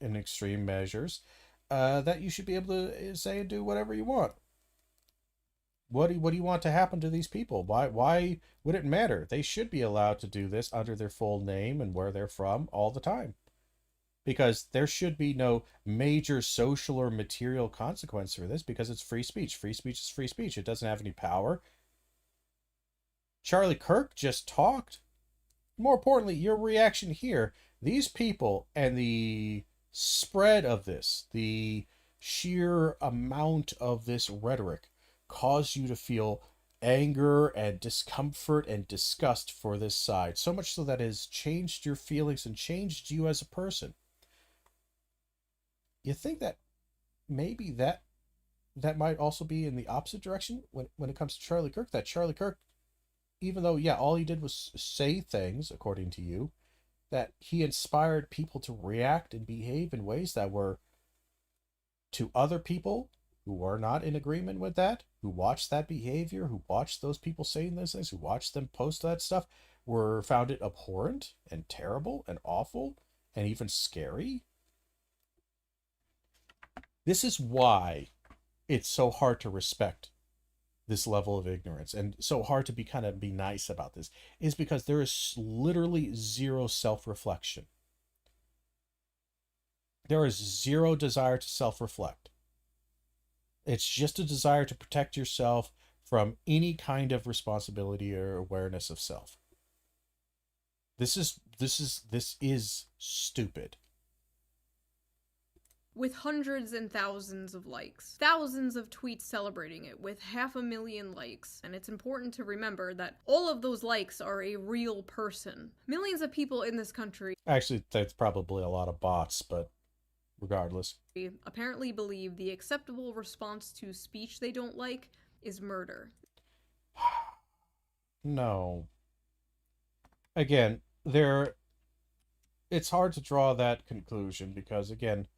in extreme measures, that you should be able to say and do whatever you want. What do you want to happen to these people? Why would it matter? They should be allowed to do this under their full name and where they're from all the time. Because there should be no major social or material consequence for this, because it's free speech. Free speech is free speech. It doesn't have any power. Charlie Kirk just talked. More importantly, your reaction here. These people and the spread of this, the sheer amount of this rhetoric, cause you to feel anger and discomfort and disgust for this side, so much so that it has changed your feelings and changed you as a person. You think that maybe that might also be in the opposite direction when it comes to Charlie Kirk, that Charlie Kirk, even though, yeah, all he did was say things, according to you, that he inspired people to react and behave in ways that were, to other people who were not in agreement with that, who watched that behavior, who watched those people saying those things, who watched them post that stuff, found it abhorrent and terrible and awful and even scary. This is why it's so hard to respect this level of ignorance and so hard to be nice about this, is because there is literally zero self-reflection. There is zero desire to self-reflect. It's just a desire to protect yourself from any kind of responsibility or awareness of self. This is stupid. with hundreds and thousands of likes. Thousands of tweets celebrating it with 500,000 likes. And it's important to remember that all of those likes are a real person. Millions of people in this country Actually, that's probably a lot of bots, but regardless. apparently believe the acceptable response to speech they don't like is murder. No. Again, it's hard to draw that conclusion because, again,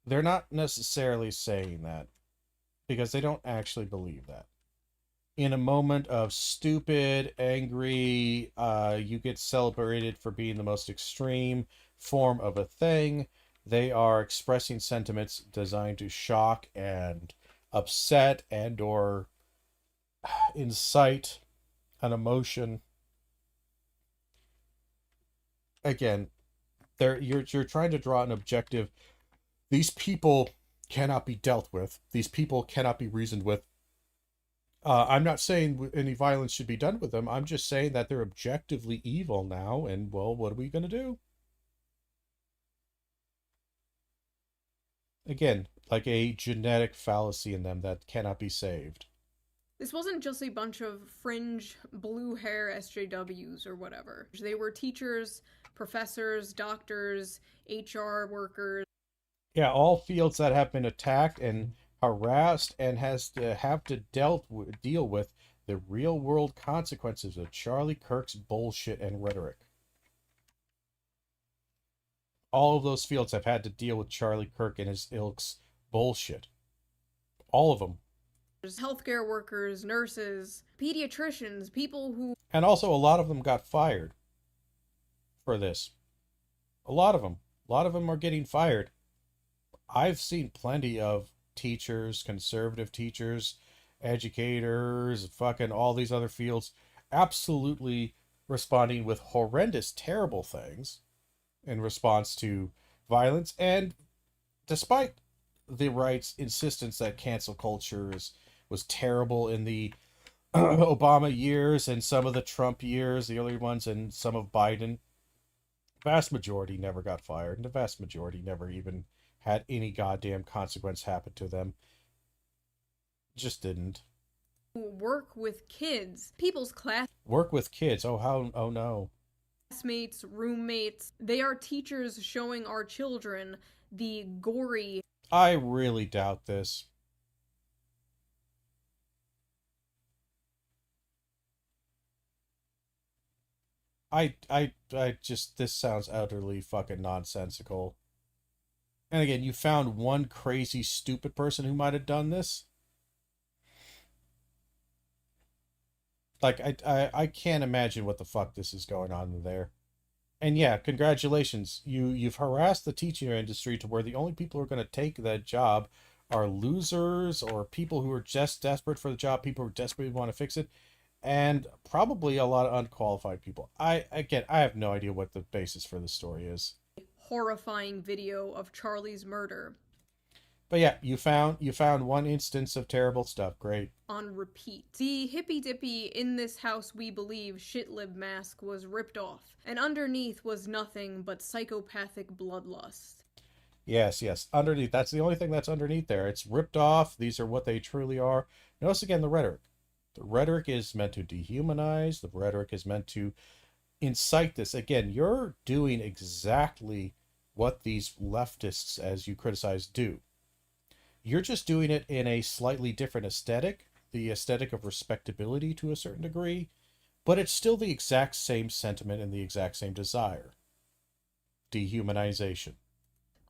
they're not necessarily saying that because they don't actually believe that. In a moment of stupid, angry, you get celebrated for being the most extreme form of a thing. They are expressing sentiments designed to shock and upset and or incite an emotion. Again, you're trying to draw an objective. These people cannot be dealt with. These people cannot be reasoned with. I'm not saying any violence should be done with them. I'm just saying that they're objectively evil now, and, well, what are we going to do? Again, like a genetic fallacy in them that cannot be saved. This wasn't just a bunch of fringe blue hair SJWs or whatever. They were teachers, professors, doctors, HR workers. Yeah, all fields that have been attacked and harassed and have to deal with the real world consequences of Charlie Kirk's bullshit and rhetoric. All of those fields have had to deal with Charlie Kirk and his ilk's bullshit. All of them. There's healthcare workers, nurses, pediatricians, people who... And also a lot of them got fired for this. A lot of them. A lot of them are getting fired. I've seen plenty of teachers, conservative teachers, educators, fucking all these other fields, absolutely responding with horrendous, terrible things in response to violence. And despite the right's insistence that cancel culture was terrible in the Obama years and some of the Trump years, the early ones, and some of Biden, vast majority never got fired, and the vast majority never even had any goddamn consequence happen to them. Just didn't. Work with kids, people's Work with kids. Oh no. Classmates, roommates. They are teachers showing our children the gory... I really doubt this. I just, this sounds utterly fucking nonsensical. And again, you found one crazy, stupid person who might have done this? Like, I can't imagine what the fuck this is going on there. And yeah, congratulations. You've harassed the teaching industry to where the only people who are going to take that job are losers or people who are just desperate for the job, people who desperately want to fix it, and probably a lot of unqualified people. I have no idea what the basis for the story is. Horrifying video of Charlie's murder. But yeah, you found one instance of terrible stuff. Great. On repeat. The hippy-dippy "in this house we believe" shitlib mask was ripped off, and underneath was nothing but psychopathic bloodlust. Yes. Underneath. That's the only thing that's underneath there. It's ripped off. These are what they truly are. Notice again the rhetoric. The rhetoric is meant to dehumanize. The rhetoric is meant to incite this. Again, you're doing exactly what these leftists, as you criticize, do. You're just doing it in a slightly different aesthetic, the aesthetic of respectability to a certain degree, but it's still the exact same sentiment and the exact same desire. Dehumanization.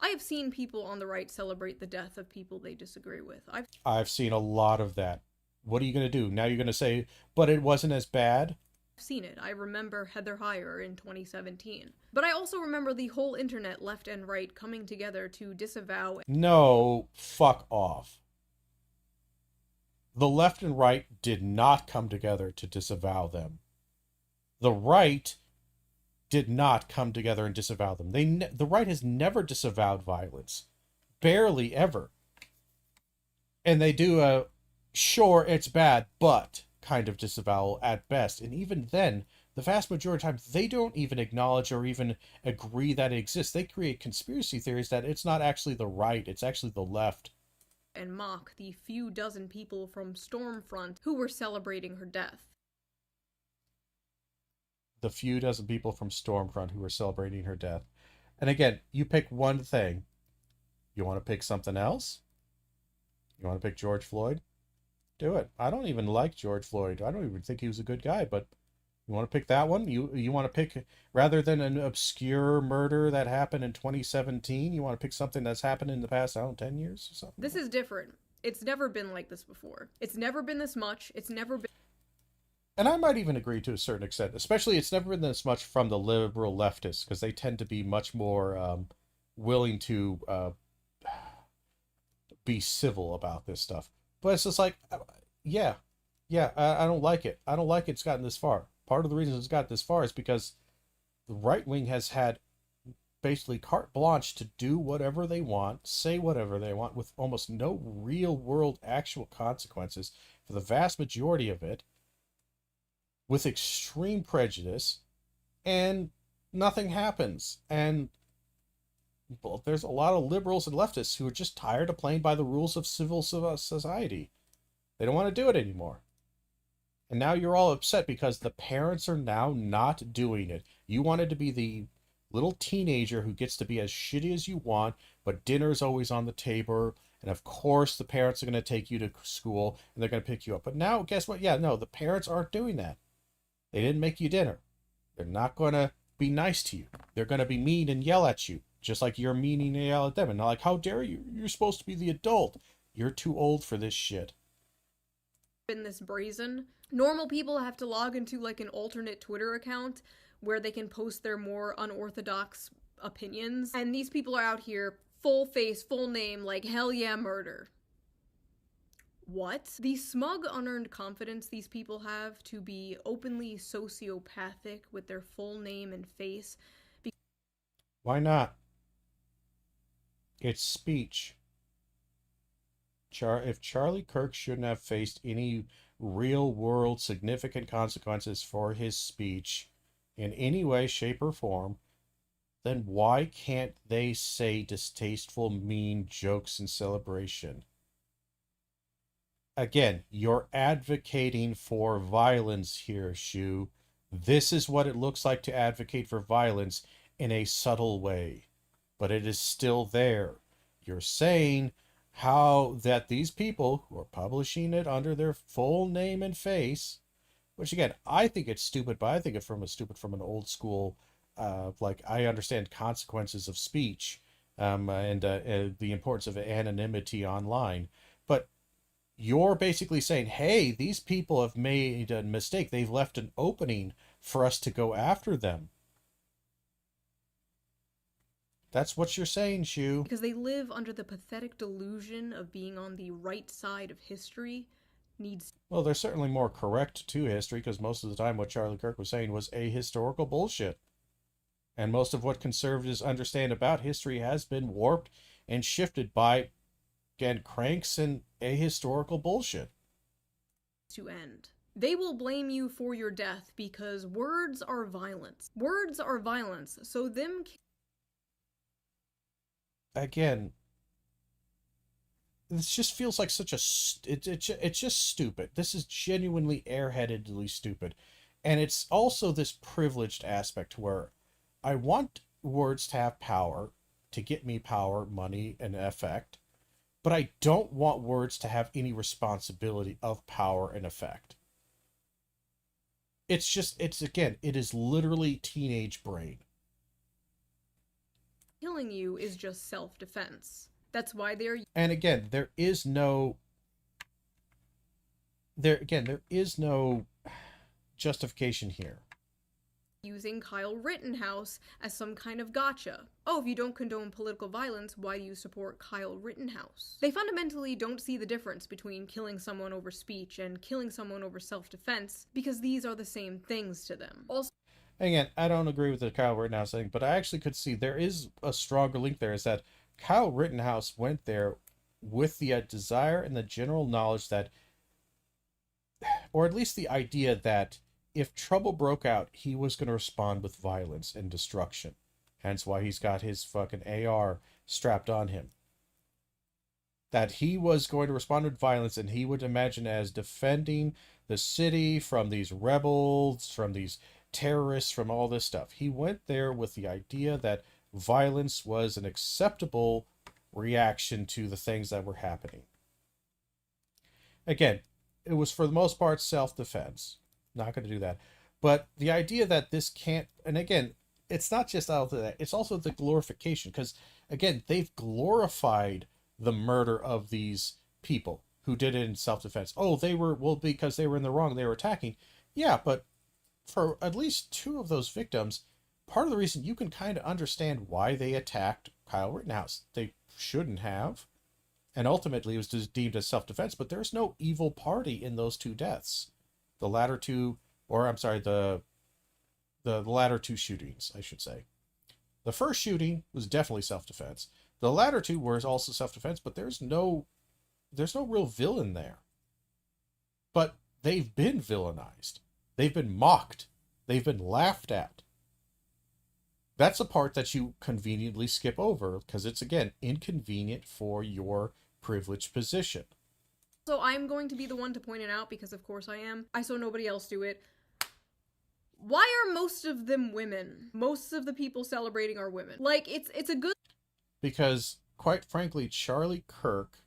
I have seen people on the right celebrate the death of people they disagree with. I've seen a lot of that. What are you going to do? Now you're going to say, but it wasn't as bad? Seen it. I remember Heather Heyer in 2017. But I also remember the whole internet, left and right, coming together to disavow... No, fuck off. The left and right did not come together to disavow them. The right did not come together and disavow them. The right has never disavowed violence. Barely ever. And they do a, sure, it's bad, but... kind of disavowal at best, and even then the vast majority of time, they don't even acknowledge or even agree that it exists. They create conspiracy theories that it's not actually the right, it's actually the left. And mock the few dozen people from Stormfront who were celebrating her death. The few dozen people from Stormfront who were celebrating her death. And again, you pick one thing. You want to pick something else? You want to pick George Floyd? Do it. I don't even like George Floyd. I don't even think he was a good guy, but you want to pick that one? You want to pick, rather than an obscure murder that happened in 2017, you want to pick something that's happened in the past, I don't know, 10 years or something? This is different. It's never been like this before. It's never been this much. It's never been... And I might even agree to a certain extent, especially it's never been this much from the liberal leftists, because they tend to be much more willing to be civil about this stuff. But it's just like, yeah, I don't like it. I don't like it's gotten this far. Part of the reason it's got this far is because the right wing has had basically carte blanche to do whatever they want, say whatever they want, with almost no real world actual consequences for the vast majority of it, with extreme prejudice, and nothing happens. And well, there's a lot of liberals and leftists who are just tired of playing by the rules of civil society. They don't want to do it anymore. And now you're all upset because the parents are now not doing it. You wanted to be the little teenager who gets to be as shitty as you want, but dinner's always on the table, and of course the parents are going to take you to school, and they're going to pick you up. But now, guess what? Yeah, no, the parents aren't doing that. They didn't make you dinner. They're not going to be nice to you. They're going to be mean and yell at you, just like you're mean and yell at them. And they're like, how dare you? You're supposed to be the adult. You're too old for this shit. Been this brazen. Normal people have to log into like an alternate Twitter account where they can post their more unorthodox opinions. And these people are out here full face, full name, like hell yeah, murder. What? The smug, unearned confidence these people have to be openly sociopathic with their full name and face. Why not? It's speech. If Charlie Kirk shouldn't have faced any real-world significant consequences for his speech in any way, shape, or form, then why can't they say distasteful, mean jokes in celebration? Again, you're advocating for violence here, Shu. This is what it looks like to advocate for violence in a subtle way. But it is still there. You're saying how that these people who are publishing it under their full name and face, which again, I think it's stupid, but I think it's stupid from an old school, like I understand consequences of speech and the importance of anonymity online. But you're basically saying, hey, these people have made a mistake. They've left an opening for us to go after them. That's what you're saying, Shu. Because they live under the pathetic delusion of being on the right side of history needs... Well, they're certainly more correct to history, because most of the time what Charlie Kirk was saying was ahistorical bullshit. And most of what conservatives understand about history has been warped and shifted by, again, cranks and ahistorical bullshit. To end. They will blame you for your death because words are violence. Words are violence, so them... Again, this just feels like such a... It's just stupid. This is genuinely airheadedly stupid. And it's also this privileged aspect where I want words to have power, to get me power, money, and effect, but I don't want words to have any responsibility of power and effect. It's just, again, it is literally teenage brain. Killing you is just self-defense. That's why they're... And again, there is no justification here. Using Kyle Rittenhouse as some kind of gotcha. Oh, if you don't condone political violence, why do you support Kyle Rittenhouse? They fundamentally don't see the difference between killing someone over speech and killing someone over self-defense, because these are the same things to them. Also, again, I don't agree with the Kyle Rittenhouse thing, but I actually could see there is a stronger link there, is that Kyle Rittenhouse went there with the desire and the general knowledge that, or at least the idea that, if trouble broke out, he was going to respond with violence and destruction. Hence why he's got his fucking AR strapped on him. That he was going to respond with violence, and he would imagine as defending the city from these rebels, from these terrorists, from all this stuff. He went there with the idea that violence was an acceptable reaction to the things that were happening. Again, it was for the most part self-defense. Not going to do that. But the idea that this can't, and again, it's not just out of that, it's also the glorification, because again, they've glorified the murder of these people who did it in self-defense. Oh, they were, well, because they were in the wrong, they were attacking. Yeah, but for at least 2 of those victims, part of the reason you can kind of understand why they attacked Kyle Rittenhouse. They shouldn't have. And ultimately it was just deemed as self-defense, but there's no evil party in those 2 deaths. The latter 2, or I'm sorry, the latter 2 shootings, I should say. The first shooting was definitely self-defense. The latter 2 were also self-defense, but there's no real villain there. But they've been villainized. They've been mocked. They've been laughed at. That's a part that you conveniently skip over because it's, again, inconvenient for your privileged position. So I'm going to be the one to point it out because of course I am. I saw nobody else do it. Why are most of them women? Most of the people celebrating are women. Like, it's a good... Because, quite frankly, Charlie Kirk,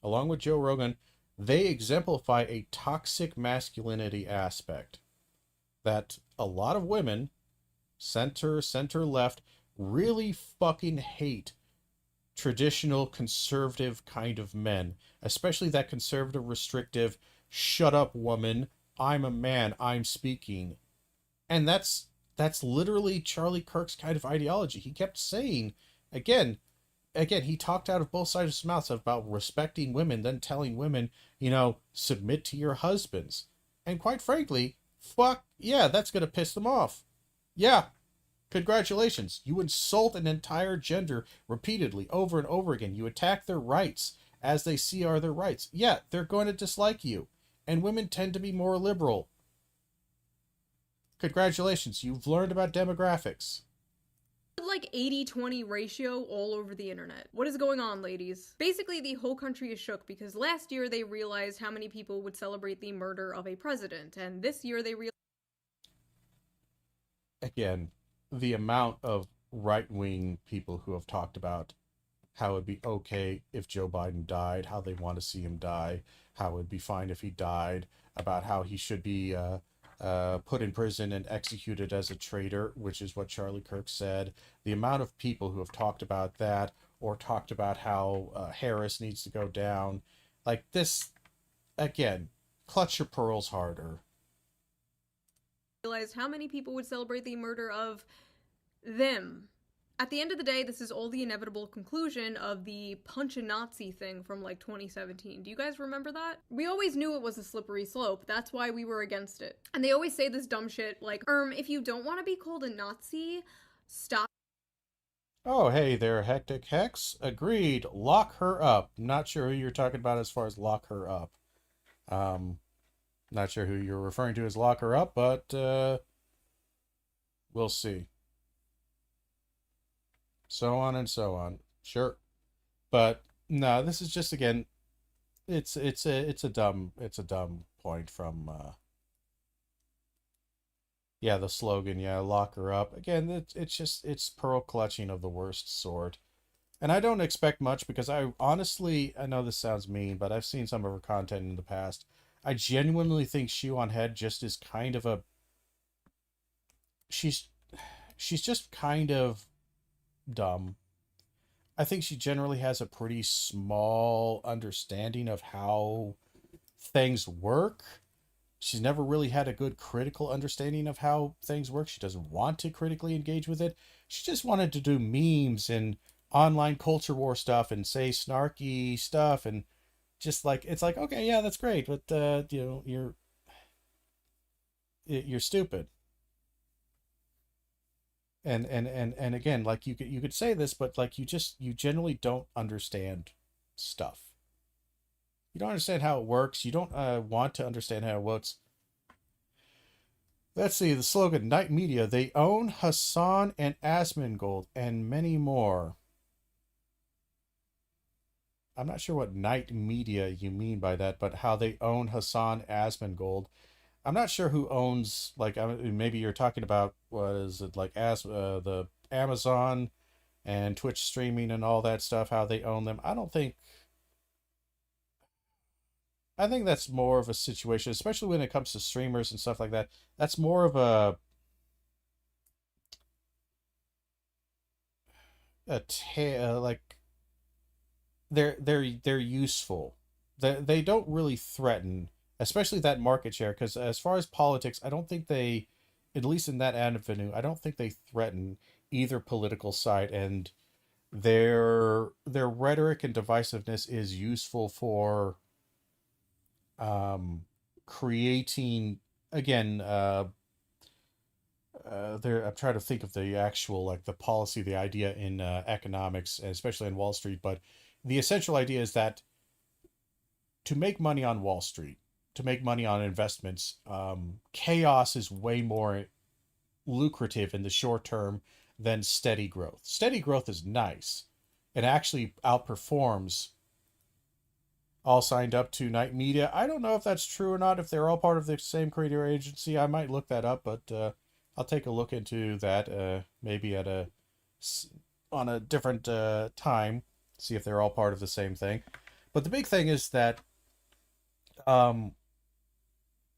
along with Joe Rogan, they exemplify a toxic masculinity aspect that a lot of women, center left, really fucking hate traditional conservative kind of men, especially that conservative, restrictive, shut up woman, I'm a man, I'm speaking. And that's literally Charlie Kirk's kind of ideology. He kept saying, again, he talked out of both sides of his mouth about respecting women, then telling women, submit to your husbands. And quite frankly, fuck yeah, that's going to piss them off. Yeah, congratulations. You insult an entire gender repeatedly, over and over again. You attack their rights as they see are their rights. Yeah, they're going to dislike you. And women tend to be more liberal. Congratulations, you've learned about demographics. Like 80-20 ratio all over the internet. What is going on, ladies? Basically, the whole country is shook because last year they realized how many people would celebrate the murder of a president, and this year they realized... Again, the amount of right-wing people who have talked about how it would be okay if Joe Biden died, how they want to see him die, how it would be fine if he died, about how he should be put in prison and executed as a traitor, which is what Charlie Kirk said. The amount of people who have talked about that or talked about how Harris needs to go down. Like this, again, clutch your pearls harder. Realized how many people would celebrate the murder of them. At the end of the day, this is all the inevitable conclusion of the punch a Nazi thing from like 2017. Do you guys remember that? We always knew it was a slippery slope. That's why we were against it. And they always say this dumb shit like, if you don't want to be called a Nazi, stop. Oh, hey there, Hectic Hex. Agreed. Lock her up. Not sure who you're talking about as far as lock her up. Not sure who you're referring to as lock her up, but we'll see. So on and so on. Sure. But no, this is just, again, it's a dumb point from the slogan, lock her up. Again, it's pearl clutching of the worst sort. And I don't expect much because I know this sounds mean, but I've seen some of her content in the past. I genuinely think Shoe on Head just is kind of she's just kind of dumb. I think she generally has a pretty small understanding of how things work. She's never really had a good critical understanding of how things work. She doesn't want to critically engage with it. She just wanted to do memes and online culture war stuff and say snarky stuff, and just like, it's like, okay, yeah, that's great, but you're stupid. And again, like you could say this, but like you generally don't understand stuff. You don't understand how it works. You don't want to understand how it works. Let's see, the slogan, Night Media, they own Hassan and Asmongold and many more. I'm not sure what Night Media you mean by that, but how they own Hassan Asmongold. I'm not sure who owns, like, maybe you're talking about, what is it, like, the Amazon and Twitch streaming and all that stuff, how they own them. I think that's more of a situation, especially when it comes to streamers and stuff like that. That's more of like they're useful. They don't really threaten, especially that market share, because as far as politics, I don't think they, at least in that avenue, I don't think they threaten either political side, and their rhetoric and divisiveness is useful for creating, again, I'm trying to think of the actual, like, the policy, the idea in economics, especially in Wall Street, but the essential idea is that to make money on Wall Street, to make money on investments, chaos is way more lucrative in the short term than steady growth. Steady growth is nice. It actually outperforms all signed up to Night Media. I don't know if that's true or not, if they're all part of the same creator agency. I might look that up, but I'll take a look into that maybe on a different time, see if they're all part of the same thing. But the big thing is that,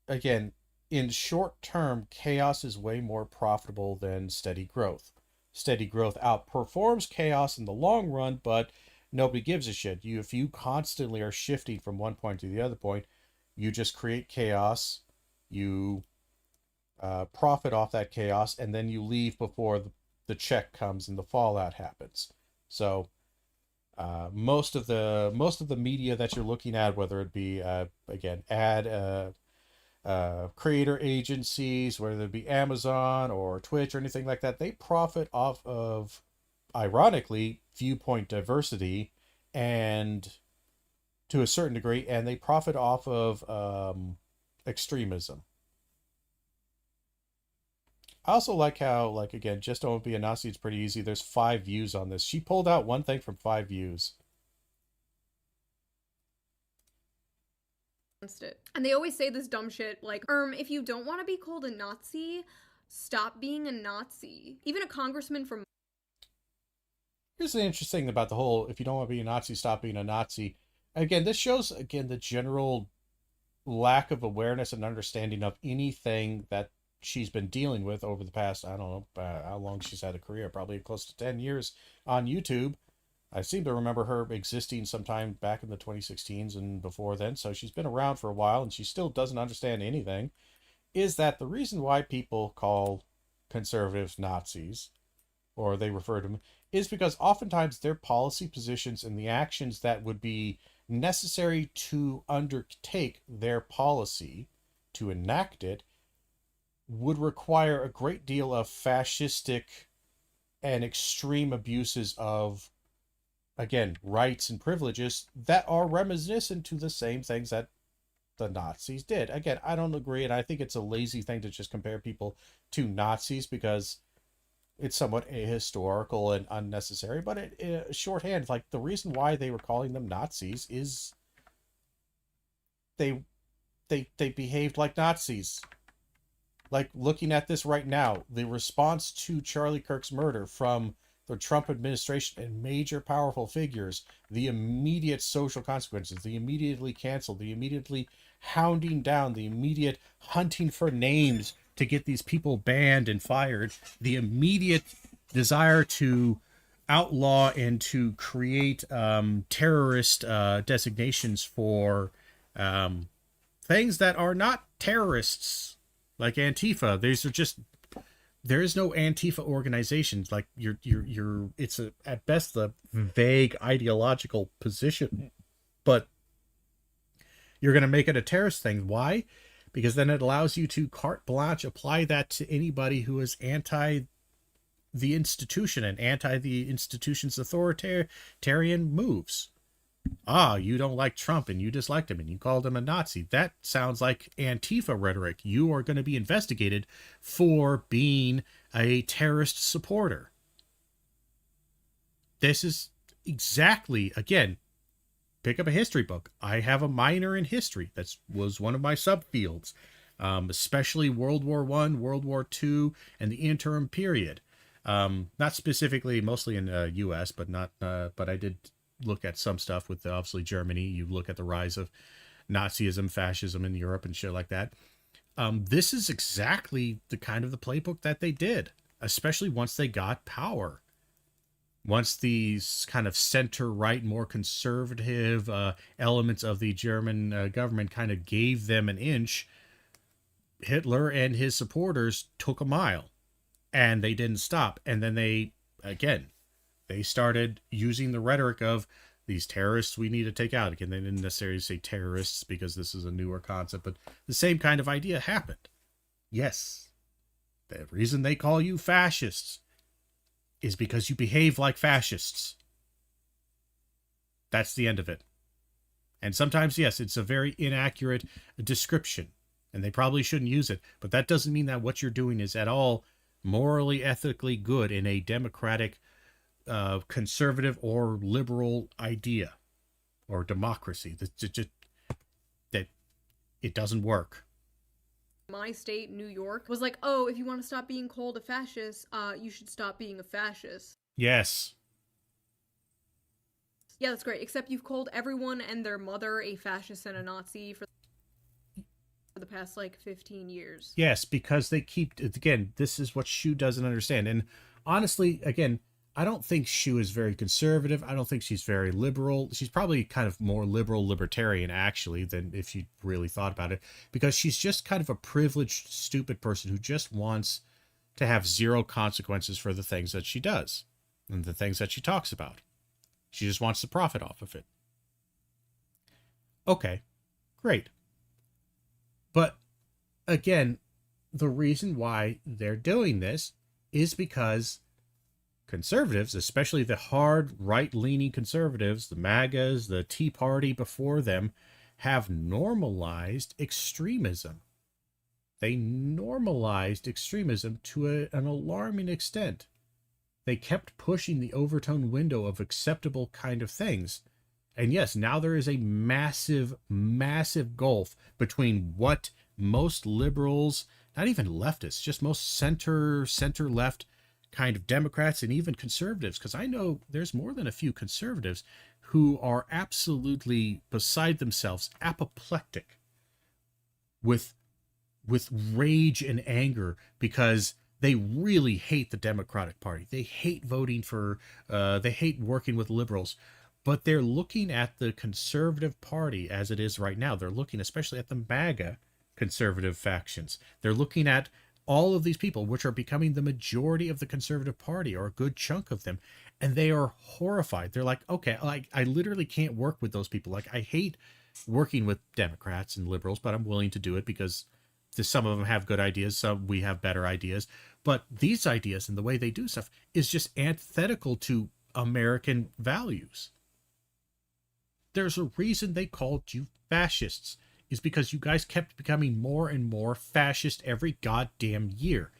again, in short term, chaos is way more profitable than steady growth. Steady growth outperforms chaos in the long run, but nobody gives a shit. If you constantly are shifting from one point to the other point, you just create chaos. You profit off that chaos, and then you leave before the check comes and the fallout happens. So most of the media that you're looking at, whether it be again creator agencies, whether it be Amazon or Twitch or anything like that, they profit off of, ironically, viewpoint diversity, and to a certain degree, and they profit off of extremism. I also like how, like, again, just don't be a Nazi, it's pretty easy. There's 5 views on this. She pulled out one thing from 5 views. It. And they always say this dumb shit like, if you don't want to be called a Nazi, stop being a Nazi. Even a congressman from... Here's the interesting thing about the whole, if you don't want to be a Nazi, stop being a Nazi. Again, this shows, again, the general lack of awareness and understanding of anything that she's been dealing with over the past, I don't know how long she's had a career, probably close to 10 years on YouTube. I seem to remember her existing sometime back in the 2016s and before then, so she's been around for a while, and she still doesn't understand anything. Is that the reason why people call conservatives Nazis, or they refer to them, is because oftentimes their policy positions and the actions that would be necessary to undertake their policy, to enact it, would require a great deal of fascistic and extreme abuses of, again, rights and privileges that are reminiscent to the same things that the Nazis did. Again, I don't agree, and I think it's a lazy thing to just compare people to Nazis because it's somewhat ahistorical and unnecessary, but shorthand, like, the reason why they were calling them Nazis is they behaved like Nazis. Like, looking at this right now, the response to Charlie Kirk's murder from the Trump administration and major powerful figures, the immediate social consequences, the immediately canceled, the immediately hounding down, the immediate hunting for names to get these people banned and fired, the immediate desire to outlaw and to create terrorist designations for things that are not terrorists, like Antifa. There is no Antifa organizations. Like, it's at best a vague ideological position, but you're going to make it a terrorist thing. Why? Because then it allows you to carte blanche apply that to anybody who is anti the institution and anti the institution's authoritarian moves. You don't like Trump and you disliked him and you called him a Nazi. That sounds like Antifa rhetoric. You are going to be investigated for being a terrorist supporter. This is exactly, again, pick up a history book. I have a minor in history. That was one of my subfields, especially World War I, World War II, and the interim period. Not specifically, mostly in U.S., but I did look at some stuff with obviously Germany. You look at the rise of Nazism, fascism in Europe and shit like that. This is exactly the kind of the playbook that they did, especially once they got power. Once these kind of center-right, more conservative elements of the German government kind of gave them an inch, Hitler and his supporters took a mile. And they didn't stop. And then they started using the rhetoric of these terrorists we need to take out. Again, they didn't necessarily say terrorists because this is a newer concept, but the same kind of idea happened. Yes, the reason they call you fascists is because you behave like fascists. That's the end of it. And sometimes, yes, it's a very inaccurate description, and they probably shouldn't use it, but that doesn't mean that what you're doing is at all morally, ethically good in a democratic, conservative or liberal idea or democracy. That it doesn't work. My state, New York, was like, oh, if you want to stop being called a fascist, you should stop being a fascist. Yes. Yeah, that's great. Except you've called everyone and their mother a fascist and a Nazi for the past, 15 years. Yes, because they keep, again, this is what Shu doesn't understand. And honestly, again, I don't think Shu is very conservative. I don't think she's very liberal. She's probably kind of more liberal libertarian, actually, than if you really thought about it, because she's just kind of a privileged, stupid person who just wants to have zero consequences for the things that she does and the things that she talks about. She just wants to profit off of it. Okay, great. But again, the reason why they're doing this is because conservatives, especially the hard right-leaning conservatives, the MAGAs, the Tea Party before them, have normalized extremism. They normalized extremism to an alarming extent. They kept pushing the overtone window of acceptable kind of things. And yes, now there is a massive, massive gulf between what most liberals, not even leftists, just most center-left kind of Democrats and even conservatives, because I know there's more than a few conservatives who are absolutely beside themselves, apoplectic with rage and anger because they really hate the Democratic Party. They hate voting for, they hate working with liberals, but they're looking at the conservative party as it is right now. They're looking especially at the MAGA conservative factions. They're looking at all of these people, which are becoming the majority of the conservative party, or a good chunk of them, and they are horrified. They're like, okay, I literally can't work with those people. Like, I hate working with Democrats and liberals, but I'm willing to do it because some of them have good ideas, some we have better ideas. But these ideas and the way they do stuff is just antithetical to American values. There's a reason they called you fascists, is because you guys kept becoming more and more fascist every goddamn year.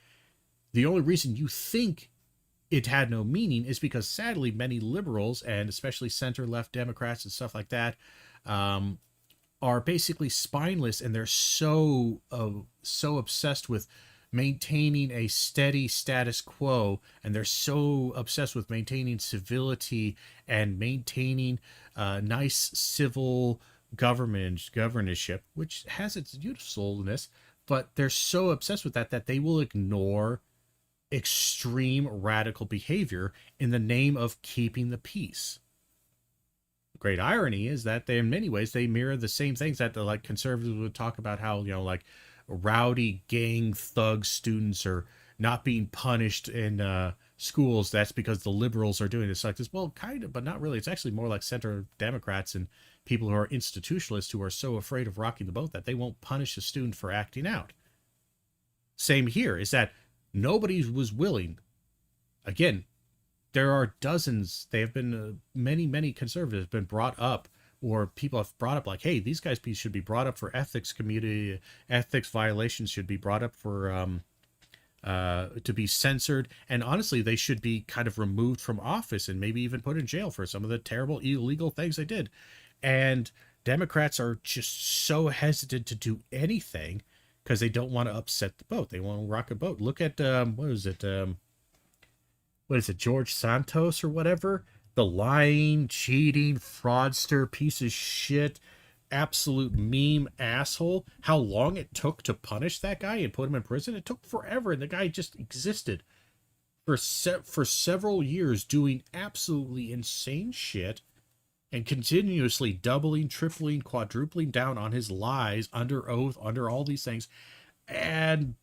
The only reason you think it had no meaning is because, sadly, many liberals, and especially center-left Democrats and stuff like that, are basically spineless, and they're so obsessed with maintaining a steady status quo, and they're so obsessed with maintaining civility and maintaining nice civil governorship, which has its usefulness, but they're so obsessed with that they will ignore extreme radical behavior in the name of keeping the peace. The great irony is that they, in many ways, they mirror the same things that the conservatives would talk about, how rowdy gang thug students are not being punished in schools. That's because the liberals are doing this. Like this, well, kind of, but not really. It's actually more like center Democrats and people who are institutionalists who are so afraid of rocking the boat that they won't punish a student for acting out. Same here, is that nobody was willing. Again, there are dozens, they have been, many conservatives have been brought up or people have brought up like, hey, these guys should be brought up for ethics, community ethics violations should be brought up for to be censored, and honestly they should be kind of removed from office and maybe even put in jail for some of the terrible illegal things they did. And Democrats are just so hesitant to do anything because they don't want to upset the boat. They want to rock a boat. Look at what is it, George Santos or whatever, the lying, cheating, fraudster, piece of shit, absolute meme asshole. How long it took to punish that guy and put him in prison? It took forever, and the guy just existed for several years doing absolutely insane shit and continuously doubling, tripling, quadrupling down on his lies under oath, under all these things. And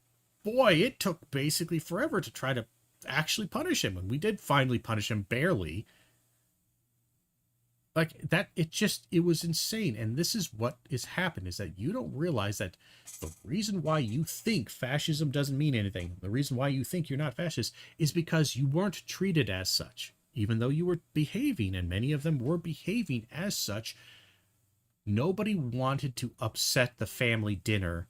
boy, it took basically forever to try to actually punish him, and we did finally punish him, barely. Like that, it was insane. And this is what has happened, is that you don't realize that the reason why you think fascism doesn't mean anything, the reason why you think you're not fascist, is because you weren't treated as such. Even though you were behaving, and many of them were behaving as such, nobody wanted to upset the family dinner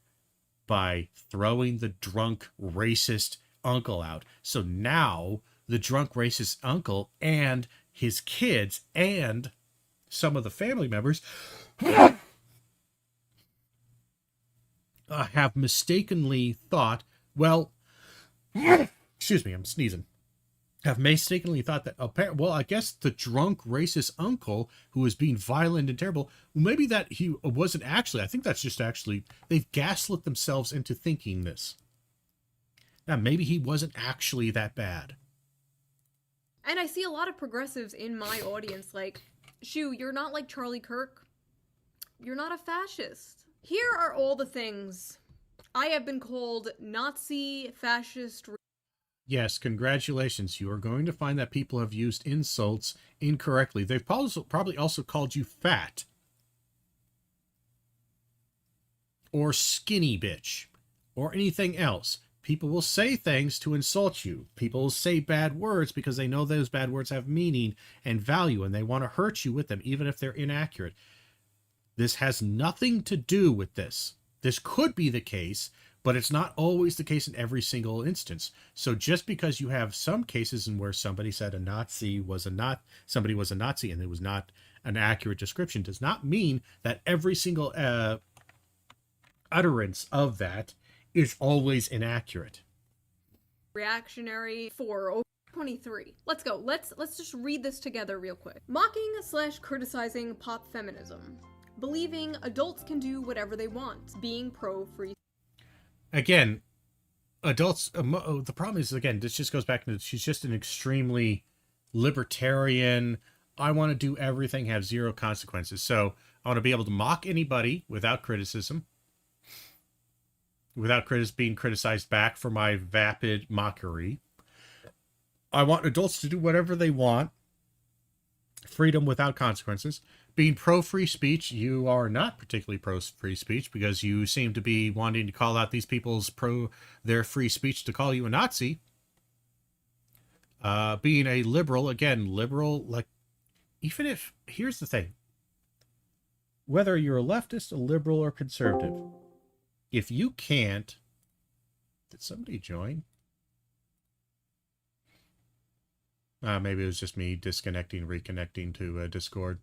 by throwing the drunk racist uncle out. So now the drunk racist uncle and his kids and some of the family members have mistakenly thought, well, excuse me, I'm sneezing, have mistakenly thought that, well, I guess the drunk racist uncle who was being violent and terrible, maybe that he wasn't actually, I think that's just actually, they've gaslit themselves into thinking this. Now, maybe he wasn't actually that bad. And I see a lot of progressives in my audience like, Shoo, you're not like Charlie Kirk. You're not a fascist. Here are all the things I have been called: Nazi, fascist. Yes, congratulations. You are going to find that people have used insults incorrectly. They've probably also called you fat. Or skinny bitch. Or anything else. People will say things to insult you. People will say bad words because they know those bad words have meaning and value, and they want to hurt you with them, even if they're inaccurate. This has nothing to do with this. This could be the case, but it's not always the case in every single instance. So just because you have some cases in where somebody said somebody was a Nazi and it was not an accurate description, does not mean that every single utterance of that is always inaccurate. Reactionary for 23. Let's go. Let's just read this together real quick. Mocking / criticizing pop feminism. Believing adults can do whatever they want. Being pro-free. Again, adults, the problem is, again, this just goes back to, she's just an extremely libertarian, I want to do everything, have zero consequences. So I want to be able to mock anybody without criticism. Without being criticized back for my vapid mockery. I want adults to do whatever they want. Freedom without consequences. Being pro-free speech, you are not particularly pro-free speech because you seem to be wanting to call out these people's their free speech to call you a Nazi. Being a liberal, again, liberal, like, even if, here's the thing. Whether you're a leftist, a liberal, or conservative, if you can't, did somebody join? Maybe it was just me disconnecting, reconnecting to Discord.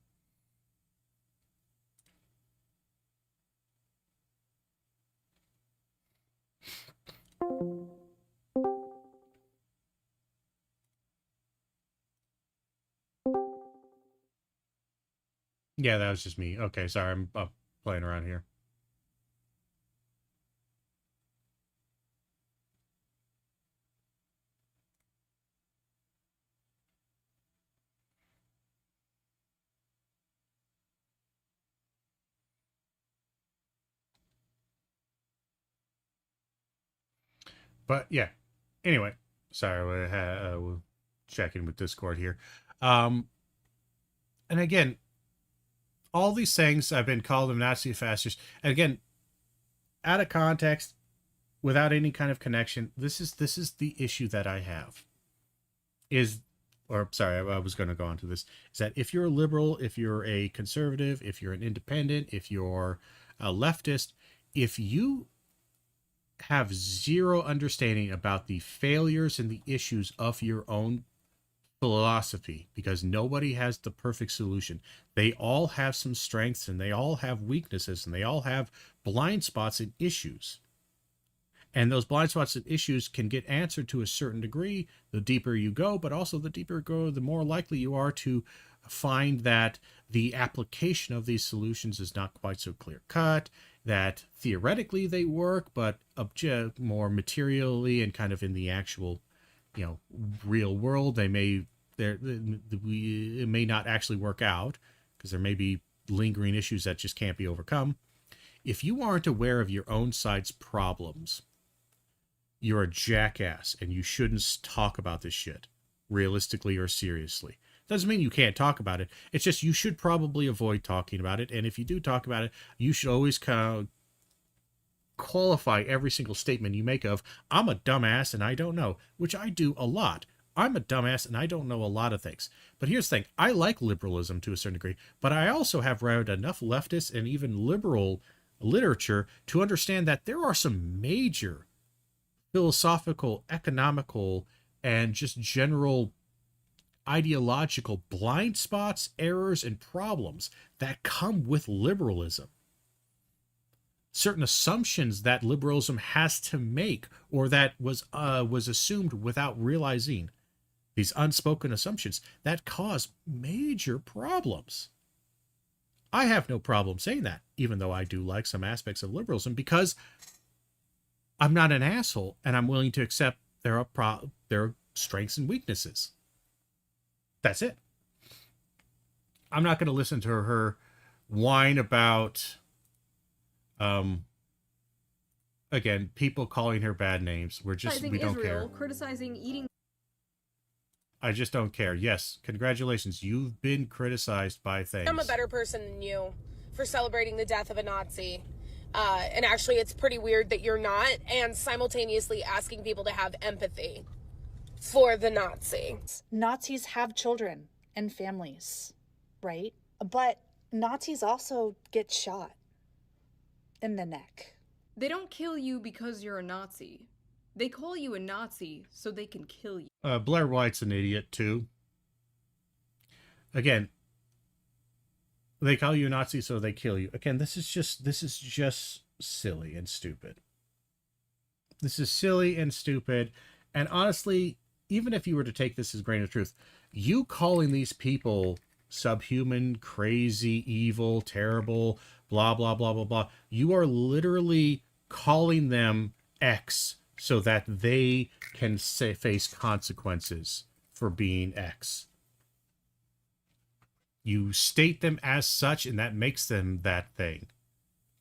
Yeah, that was just me. Okay, sorry, I'm playing around here. But yeah, anyway, sorry, we're checking with Discord here. And again, all these things I've been called them Nazi fascists. And again, out of context, without any kind of connection, this is the issue that I have. Is or sorry, I was going to go on to this, is that if you're a liberal, if you're a conservative, if you're an independent, if you're a leftist, if you have zero understanding about the failures and the issues of your own philosophy, because nobody has the perfect solution. They all have some strengths and they all have weaknesses and they all have blind spots and issues. And those blind spots and issues can get answered to a certain degree the deeper you go, but also the deeper you go, the more likely you are to find that the application of these solutions is not quite so clear cut, that theoretically they work, but more materially and kind of in the actual, real world, it may not actually work out because there may be lingering issues that just can't be overcome. If you aren't aware of your own side's problems, you're a jackass and you shouldn't talk about this shit realistically or seriously. Doesn't mean you can't talk about it. It's just you should probably avoid talking about it. And if you do talk about it, you should always kind of qualify every single statement you make of, I'm a dumbass and I don't know, which I do a lot. I'm a dumbass and I don't know a lot of things. But here's the thing. I like liberalism to a certain degree, but I also have read enough leftist and even liberal literature to understand that there are some major philosophical, economical, and just general ideological blind spots, errors, and problems that come with liberalism. Certain assumptions that liberalism has to make, or that was assumed without realizing, these unspoken assumptions that cause major problems. I have no problem saying that, even though I do like some aspects of liberalism, because I'm not an asshole and I'm willing to accept their strengths and weaknesses. That's it. I'm not going to listen to her whine about, again, people calling her bad names. We don't care. Criticizing eating. I just don't care. Yes, congratulations. You've been criticized by things. I'm a better person than you for celebrating the death of a Nazi. And actually, it's pretty weird that you're not, and simultaneously asking people to have empathy for the Nazi. Nazis have children and families, right? But Nazis also get shot in the neck. They don't kill you because you're a Nazi. They call you a Nazi so they can kill you. Blair White's an idiot, too. Again, they call you a Nazi so they kill you. Again, this is just silly and stupid. This is silly and stupid. And honestly, even if you were to take this as a grain of truth, you calling these people subhuman, crazy, evil, terrible, blah, blah, blah, blah, blah, you are literally calling them X so that they can face consequences for being X. You state them as such, and that makes them that thing.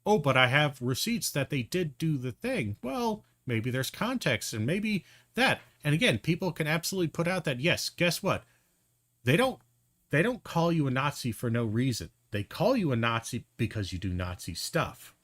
Oh, but I have receipts that they did do the thing. Well, maybe there's context, and maybe that. And again, people can absolutely put out that, yes, guess what? They don't call you a Nazi for no reason. They call you a Nazi because you do Nazi stuff.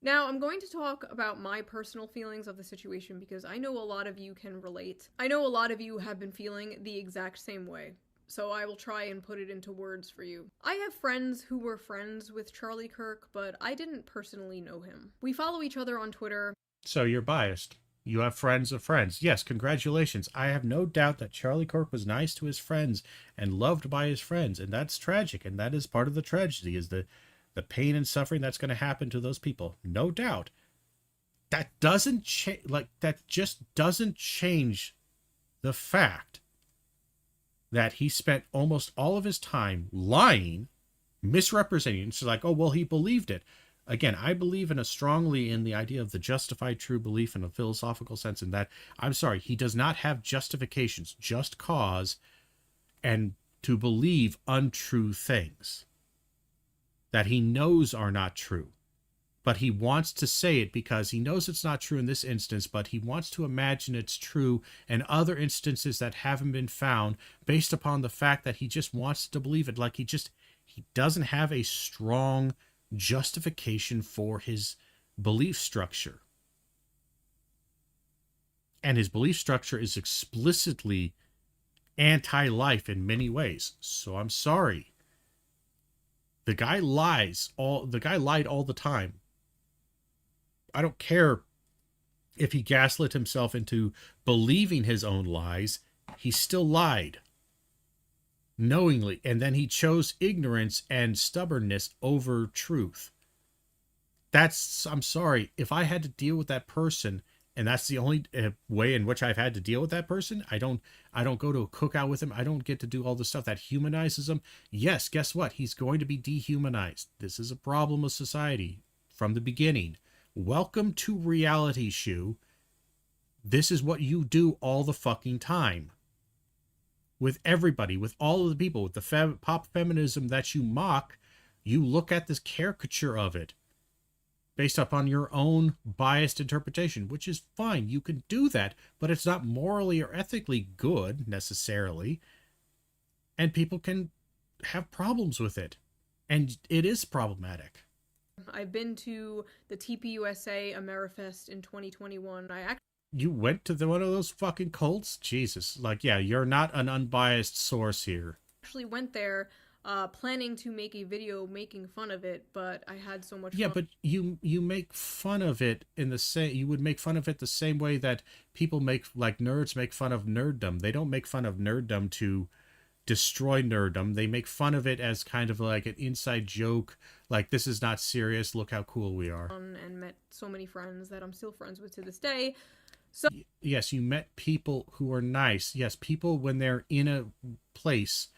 Now, I'm going to talk about my personal feelings of the situation because I know a lot of you can relate. I know a lot of you have been feeling the exact same way. So I will try and put it into words for you. I have friends who were friends with Charlie Kirk, but I didn't personally know him. We follow each other on Twitter. So you're biased. You have friends of friends. Yes, congratulations. I have no doubt that Charlie Kirk was nice to his friends and loved by his friends, and that's tragic, and that is part of the tragedy, is the pain and suffering that's going to happen to those people. No doubt. That doesn't change, that just doesn't change the fact that he spent almost all of his time lying, misrepresenting. It's like, oh, well, he believed it. Again, I believe strongly in the idea of the justified true belief in a philosophical sense, in that, I'm sorry, he does not have justifications, just cause, and to believe untrue things that he knows are not true. But he wants to say it because he knows it's not true in this instance, but he wants to imagine it's true in other instances that haven't been found, based upon the fact that he just wants to believe it. Like he doesn't have a strong justification for his belief structure. And his belief structure is explicitly anti-life in many ways. So I'm sorry. The guy lied all the time. I don't care if he gaslit himself into believing his own lies, he still lied knowingly, and then he chose ignorance and stubbornness over truth. I'm sorry, if I had to deal with that person, and that's the only way in which I've had to deal with that person, I don't go to a cookout with him. I don't get to do all the stuff that humanizes him. Yes, guess what? He's going to be dehumanized. This is a problem of society from the beginning. Welcome to reality, Shu. This is what you do all the fucking time. With everybody, with all of the people, with the pop feminism that you mock, you look at this caricature of it based upon your own biased interpretation, which is fine. You can do that, but it's not morally or ethically good necessarily. And people can have problems with it. And it is problematic. I've been to the TPUSA Amerifest in 2021. You went to one of those fucking cults? Jesus. Like, yeah, you're not an unbiased source here. Actually went there planning to make a video making fun of it, but I had so much fun. But you make fun of it in the same, you would make fun of it the same way that people nerds make fun of nerddom. They don't make fun of nerddom to destroy nerddom. They make fun of it as kind of like an inside joke, like, this is not serious, look how cool we are. And met so many friends that I'm still friends with to this day. So yes, you met people who are nice. Yes, people when they're in a place.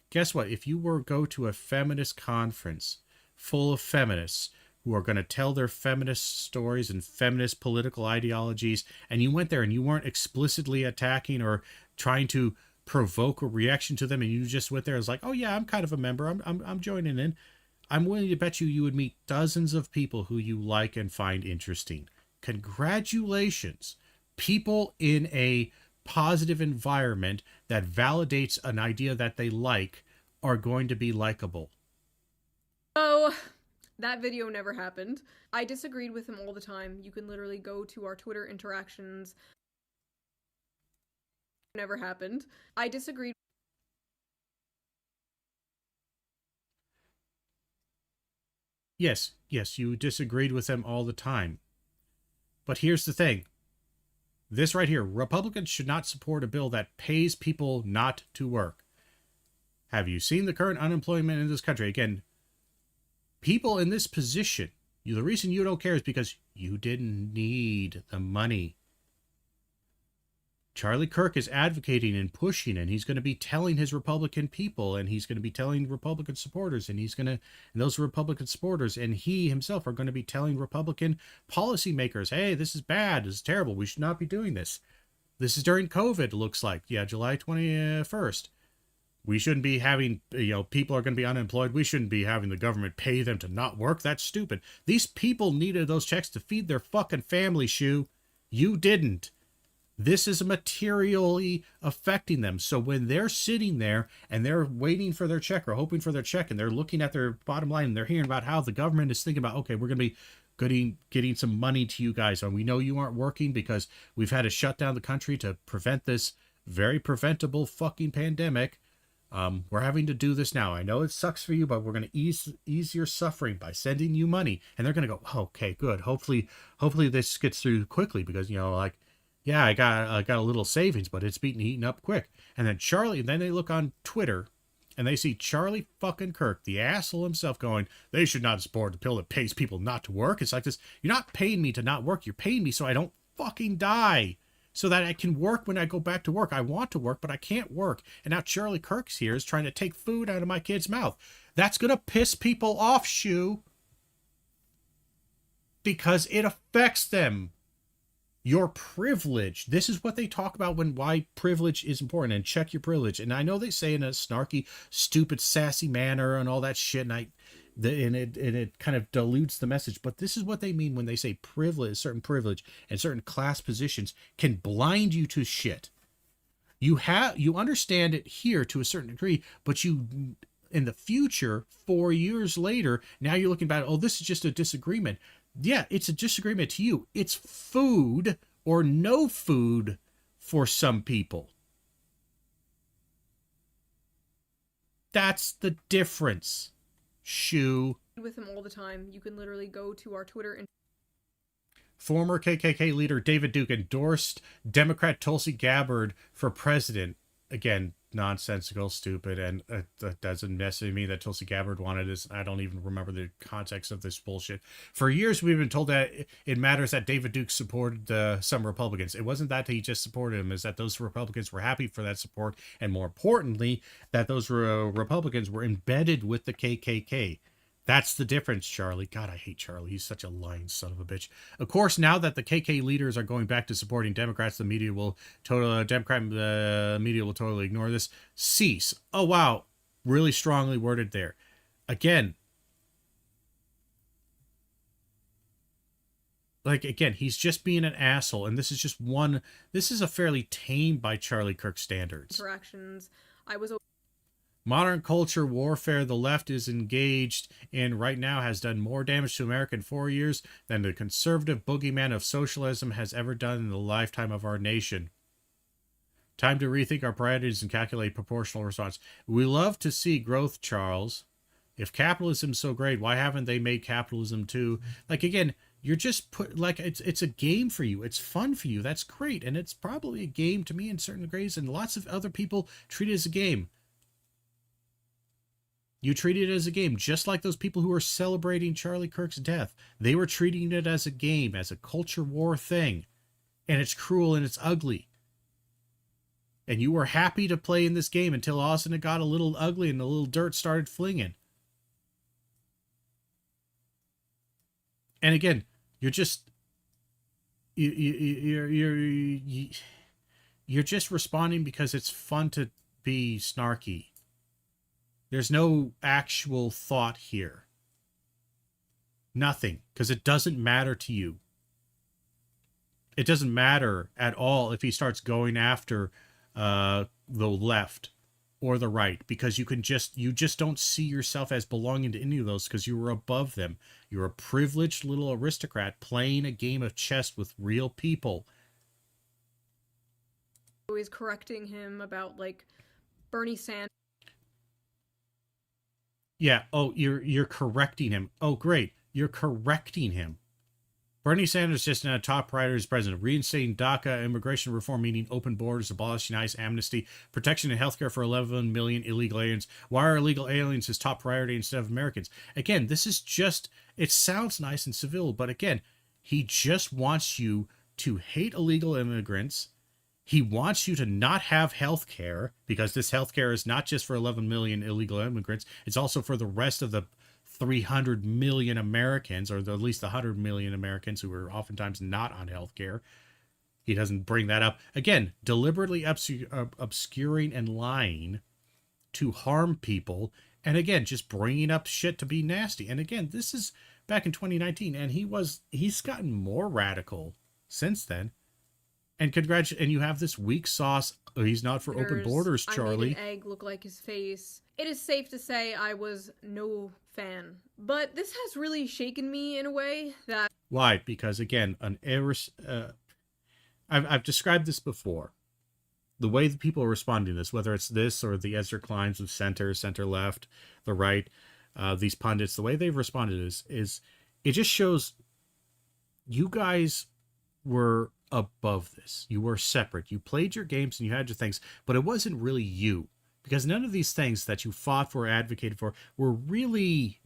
Guess what? If you go to a feminist conference full of feminists who are going to tell their feminist stories and feminist political ideologies, and you went there and you weren't explicitly attacking or trying to provoke a reaction to them, and you just went there as like, oh yeah, I'm kind of a member, I'm joining in, I'm willing to bet you would meet dozens of people who you like and find interesting. Congratulations. People in a positive environment that validates an idea that they like are going to be likable. So that video never happened. I disagreed with him all the time. You can literally go to our Twitter interactions. Never happened. I disagreed. Yes, you disagreed with them all the time. But here's the thing. This right here, Republicans should not support a bill that pays people not to work. Have you seen the current unemployment in this country? Again, people in this position, the reason you don't care is because you didn't need the money. Charlie Kirk is advocating and pushing, and he's going to be telling his Republican people, and he's going to be telling Republican supporters, and those Republican supporters and he himself are going to be telling Republican policymakers, hey, this is bad, this is terrible, we should not be doing this. This is during COVID, it looks like. Yeah, July 21st. We shouldn't be having, people are going to be unemployed. We shouldn't be having the government pay them to not work. That's stupid. These people needed those checks to feed their fucking family, Shu. You didn't. This is materially affecting them. So when they're sitting there and they're waiting for their check or hoping for their check, and they're looking at their bottom line and they're hearing about how the government is thinking about, okay, we're going to be getting some money to you guys, and we know you aren't working because we've had to shut down the country to prevent this very preventable fucking pandemic. We're having to do this now. I know it sucks for you, but we're going to ease your suffering by sending you money. And they're going to go, oh, okay, good. Hopefully this gets through quickly because, yeah, I got a little savings, but it's being eaten up quick. And then they look on Twitter and they see Charlie fucking Kirk, the asshole himself, going, they should not support a pill that pays people not to work. It's like this. You're not paying me to not work. You're paying me so I don't fucking die, so that I can work when I go back to work. I want to work, but I can't work. And now Charlie Kirk's here is trying to take food out of my kid's mouth. That's going to piss people off, Shu, because it affects them. Your privilege. This is what they talk about why privilege is important, and check your privilege. And I know they say in a snarky, stupid, sassy manner and all that shit, and it kind of dilutes the message. But this is what they mean when they say privilege, certain privilege and certain class positions can blind you to shit. You understand it here to a certain degree, but you, in the future, 4 years later, now you're looking back, oh, this is just a disagreement. Yeah, it's a disagreement to you. It's food or no food for some people. That's the difference. Shoe. With him all the time. You can literally go to our Twitter and Former KKK leader David Duke endorsed Democrat Tulsi Gabbard for president. Again, nonsensical, stupid, and that doesn't necessarily mean that Tulsi Gabbard wanted this. I don't even remember the context of this bullshit. For years, we've been told that it matters that David Duke supported some Republicans. It wasn't that he just supported him, it's that those Republicans were happy for that support, and more importantly, that those Republicans were embedded with the KKK. That's the difference, Charlie. God, I hate Charlie. He's such a lying son of a bitch. Of course, now that the KK leaders are going back to supporting Democrats, the media will totally ignore this. Cease. Oh, wow. Really strongly worded there. Again, he's just being an asshole, and this is just one. This is a fairly tame by Charlie Kirk standards. interactions. I was Modern culture warfare the left is engaged in right now has done more damage to America in 4 years than the conservative boogeyman of socialism has ever done in the lifetime of our nation. Time to rethink our priorities and calculate proportional response. We love to see growth, Charles. If capitalism's so great, why haven't they made capitalism too? Like, again, you're just it's a game for you. It's fun for you. That's great. And it's probably a game to me in certain degrees, and lots of other people treat it as a game. You treat it as a game, just like those people who are celebrating Charlie Kirk's death. They were treating it as a game, as a culture war thing. And it's cruel and it's ugly. And you were happy to play in this game until all of a sudden it got a little ugly and a little dirt started flinging. And again, you're just... You're just responding because it's fun to be snarky. There's no actual thought here. Nothing, because it doesn't matter to you. It doesn't matter at all if he starts going after the left or the right, because you just don't see yourself as belonging to any of those because you were above them. You're a privileged little aristocrat playing a game of chess with real people. always correcting him about, like, Bernie Sanders. Yeah. Oh, you're correcting him. Oh, great. You're correcting him. Bernie Sanders just in a top priority as president, reinstating DACA, immigration reform, meaning open borders, abolishing ICE, amnesty, protection and healthcare for 11 million illegal aliens. Why are illegal aliens his top priority instead of Americans? Again, this is just, it sounds nice and civil, but again, he just wants you to hate illegal immigrants. He wants you to not have health care, because this health care is not just for 11 million illegal immigrants. It's also for the rest of the 300 million Americans, or at least the 100 million Americans who are oftentimes not on health care. He doesn't bring that up. Again, deliberately obscuring and lying to harm people. And again, just bringing up shit to be nasty. And again, this is back in 2019, and he's gotten more radical since then. And and you have this weak sauce. Oh, he's not for open borders, Charlie. I made an egg look like his face. It is safe to say I was no fan. But this has really shaken me in a way that... Why? Because, again, I've described this before. The way that people are responding to this, whether it's this or the Ezra Kleins of center left, the right, these pundits, the way they've responded is it just shows you guys were above this. You were separate. You played your games and you had your things, but it wasn't really you, because none of these things that you fought for, advocated for, were really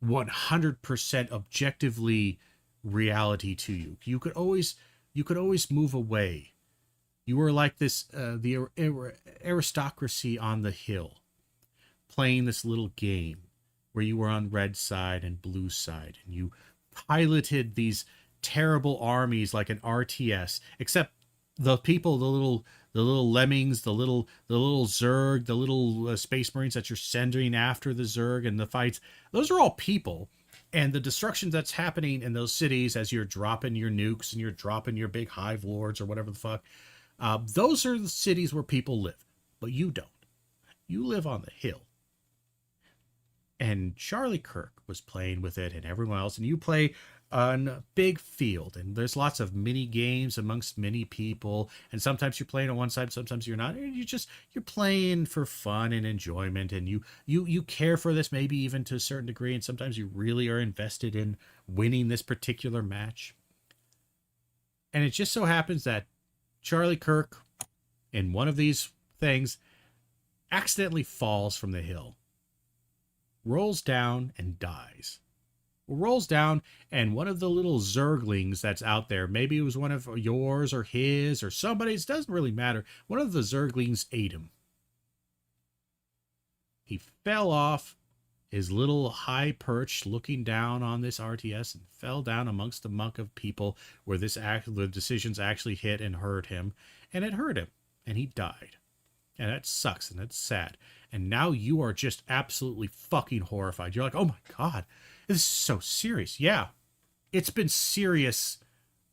100% objectively reality to you. You could always move away. You were like this, the aristocracy on the hill, playing this little game where you were on red side and blue side, and you piloted these terrible armies like an RTS, except the people, the little lemmings, the little Zerg, the little space marines that you're sending after the Zerg and the fights, those are all people. And the destruction that's happening in those cities as you're dropping your nukes and you're dropping your big hive lords or whatever the fuck, those are the cities where people live. But you don't. You live on the hill. And Charlie Kirk was playing with it, and everyone else, and you play on a big field, and there's lots of mini games amongst many people, and sometimes you're playing on one side, sometimes you're not, and you're playing for fun and enjoyment, and you care for this maybe even to a certain degree, and sometimes you really are invested in winning this particular match. And it just so happens that Charlie Kirk, in one of these things, accidentally falls from the hill, rolls down and dies. Rolls down, and one of the little zerglings that's out there, maybe it was one of yours or his or somebody's, it doesn't really matter, one of the zerglings ate him. He fell off his little high perch looking down on this RTS and fell down amongst the muck of people where the decisions actually hit and hurt him, and it hurt him, and he died. And that sucks, and that's sad. And now you are just absolutely fucking horrified. You're like, oh my God, this is so serious. Yeah, it's been serious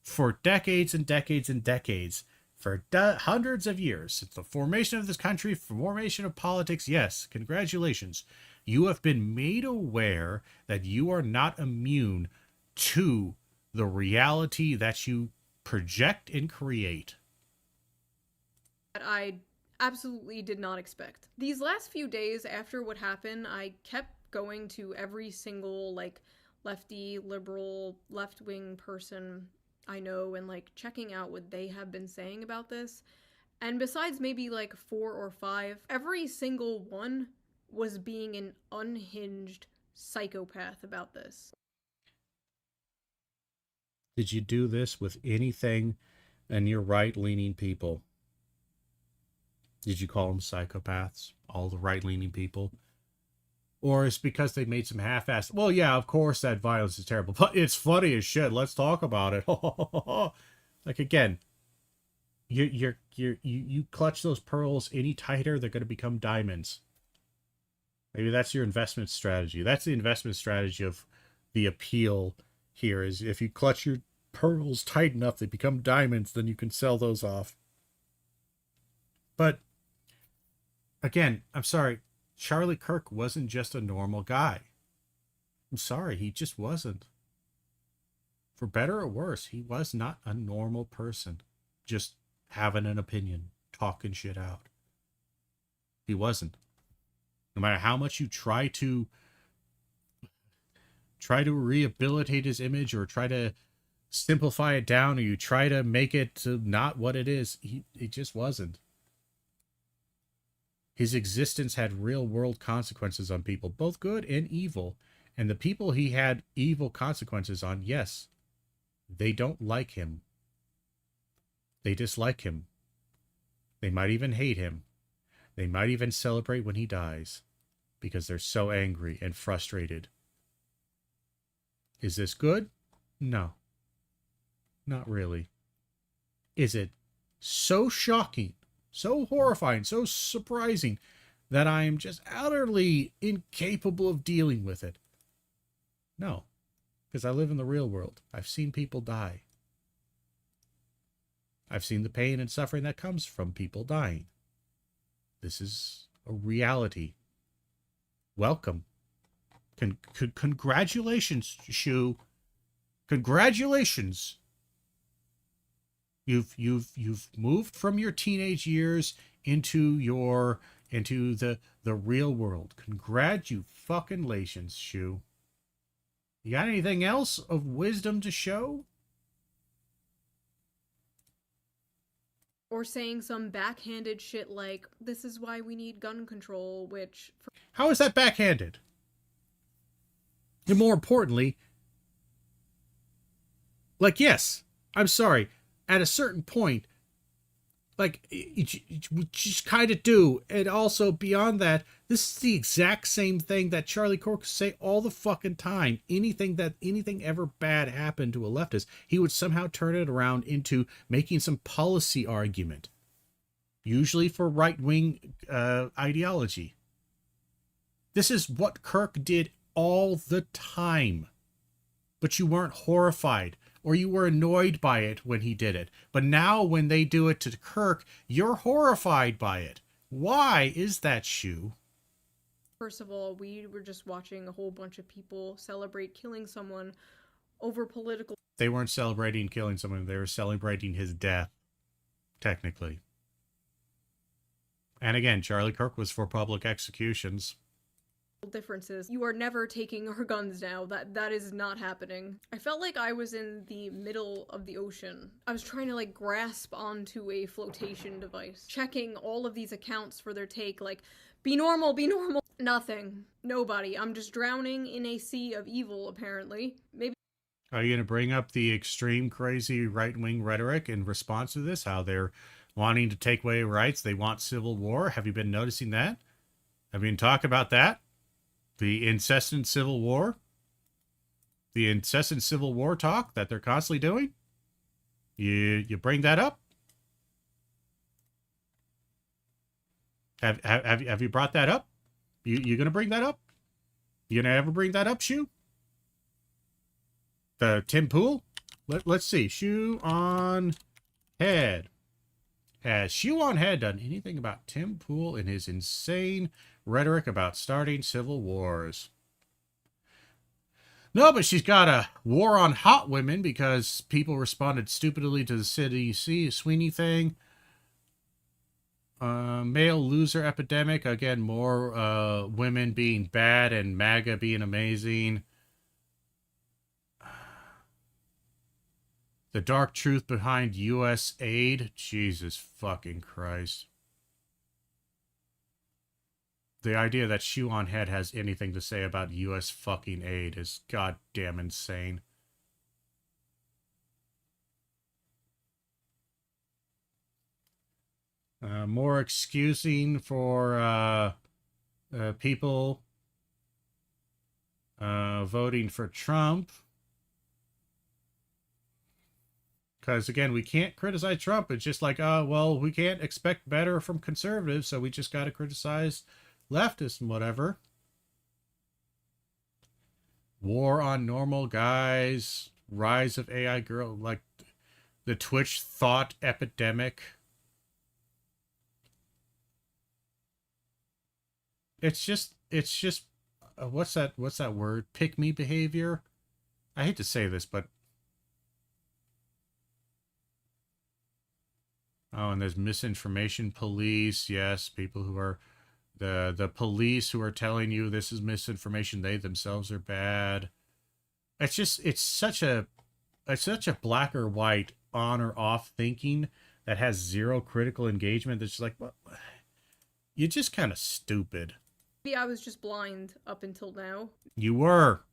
for decades and decades and decades, for hundreds of years, since the formation of this country, formation of politics. Yes, congratulations. You have been made aware that you are not immune to the reality that you project and create. That I absolutely did not expect. These last few days after what happened, I kept going to every single, like, lefty, liberal, left-wing person I know and, like, checking out what they have been saying about this. And besides maybe, like, 4 or 5, every single one was being an unhinged psychopath about this. Did you do this with anything and your right-leaning people? Did you call them psychopaths, all the right-leaning people? Or is it because they made some half-assed, well, yeah, of course that violence is terrible, but it's funny as shit, let's talk about it. Like, again, you clutch those pearls any tighter, they're going to become diamonds. Maybe that's your investment strategy. That's the investment strategy of the appeal here, is if you clutch your pearls tight enough, they become diamonds, then you can sell those off. But again, I'm sorry, Charlie Kirk wasn't just a normal guy. I'm sorry, he just wasn't. For better or worse, he was not a normal person, just having an opinion, talking shit out. He wasn't. No matter how much you try to rehabilitate his image or try to simplify it down, or you try to make it to not what it is, it just wasn't. His existence had real world consequences on people, both good and evil. And the people he had evil consequences on, yes, they don't like him. They dislike him. They might even hate him. They might even celebrate when he dies because they're so angry and frustrated. Is this good? No. Not really. Is it so shocking, so horrifying, so surprising that I am just utterly incapable of dealing with it? No, because I live in the real world. I've seen people die. I've seen the pain and suffering that comes from people dying. This is a reality. Welcome. Congratulations, Shu. Congratulations. You've moved from your teenage years into the real world. Congratulations, Shu. You got anything else of wisdom to show? Or saying some backhanded shit like, this is why we need gun control, which... How is that backhanded? And more importantly, like, yes, I'm sorry, at a certain point, like, we just kind of do. And also, beyond that, this is the exact same thing that Charlie Kirk would say all the fucking time. Anything ever bad happened to a leftist, he would somehow turn it around into making some policy argument. Usually for right-wing ideology. This is what Kirk did all the time. But you weren't horrified, or you were annoyed by it when he did it. But now when they do it to Kirk, you're horrified by it. Why is that, Shu? First of all, we were just watching a whole bunch of people celebrate killing someone over political. They weren't celebrating killing someone. They were celebrating his death, technically. And again, Charlie Kirk was for public executions. Differences. You are never taking our guns now. That is not happening. I felt like I was in the middle of the ocean. I was trying to like grasp onto a flotation device, checking all of these accounts for their take, like, be normal, be normal. Nothing. Nobody. I'm just drowning in a sea of evil, apparently. Maybe. Are you going to bring up the extreme, crazy right-wing rhetoric in response to this? How they're wanting to take away rights? They want civil war? Have you been noticing that? Have you been talking about that? The incessant civil war? The incessant civil war talk that they're constantly doing? You bring that up? Have you brought that up? You gonna bring that up? You gonna ever bring that up, Shu? The Tim Pool? Let's see. Shoe on Head. Has Shoe on Head done anything about Tim Pool and his insane rhetoric about starting civil wars? No, but she's got a war on hot women because people responded stupidly to the City Sweeney thing. Male loser epidemic. Again, more women being bad and MAGA being amazing. The dark truth behind U.S. aid. Jesus fucking Christ. The idea that Shoe on Head has anything to say about U.S. fucking aid is goddamn insane. More excusing for people voting for Trump. Because, again, we can't criticize Trump. It's just like, well, we can't expect better from conservatives, so we just got to criticize leftists and whatever. War on normal guys. Rise of AI girl. Like, the Twitch thought epidemic. It's just, what's that word? Pick me behavior? I hate to say this, but oh, and there's misinformation police. Yes, people who are the police who are telling you this is misinformation. They themselves are bad. It's such a black or white, on or off thinking that has zero critical engagement. That's just like, well, you're just kind of stupid. Maybe I was just blind up until now. You were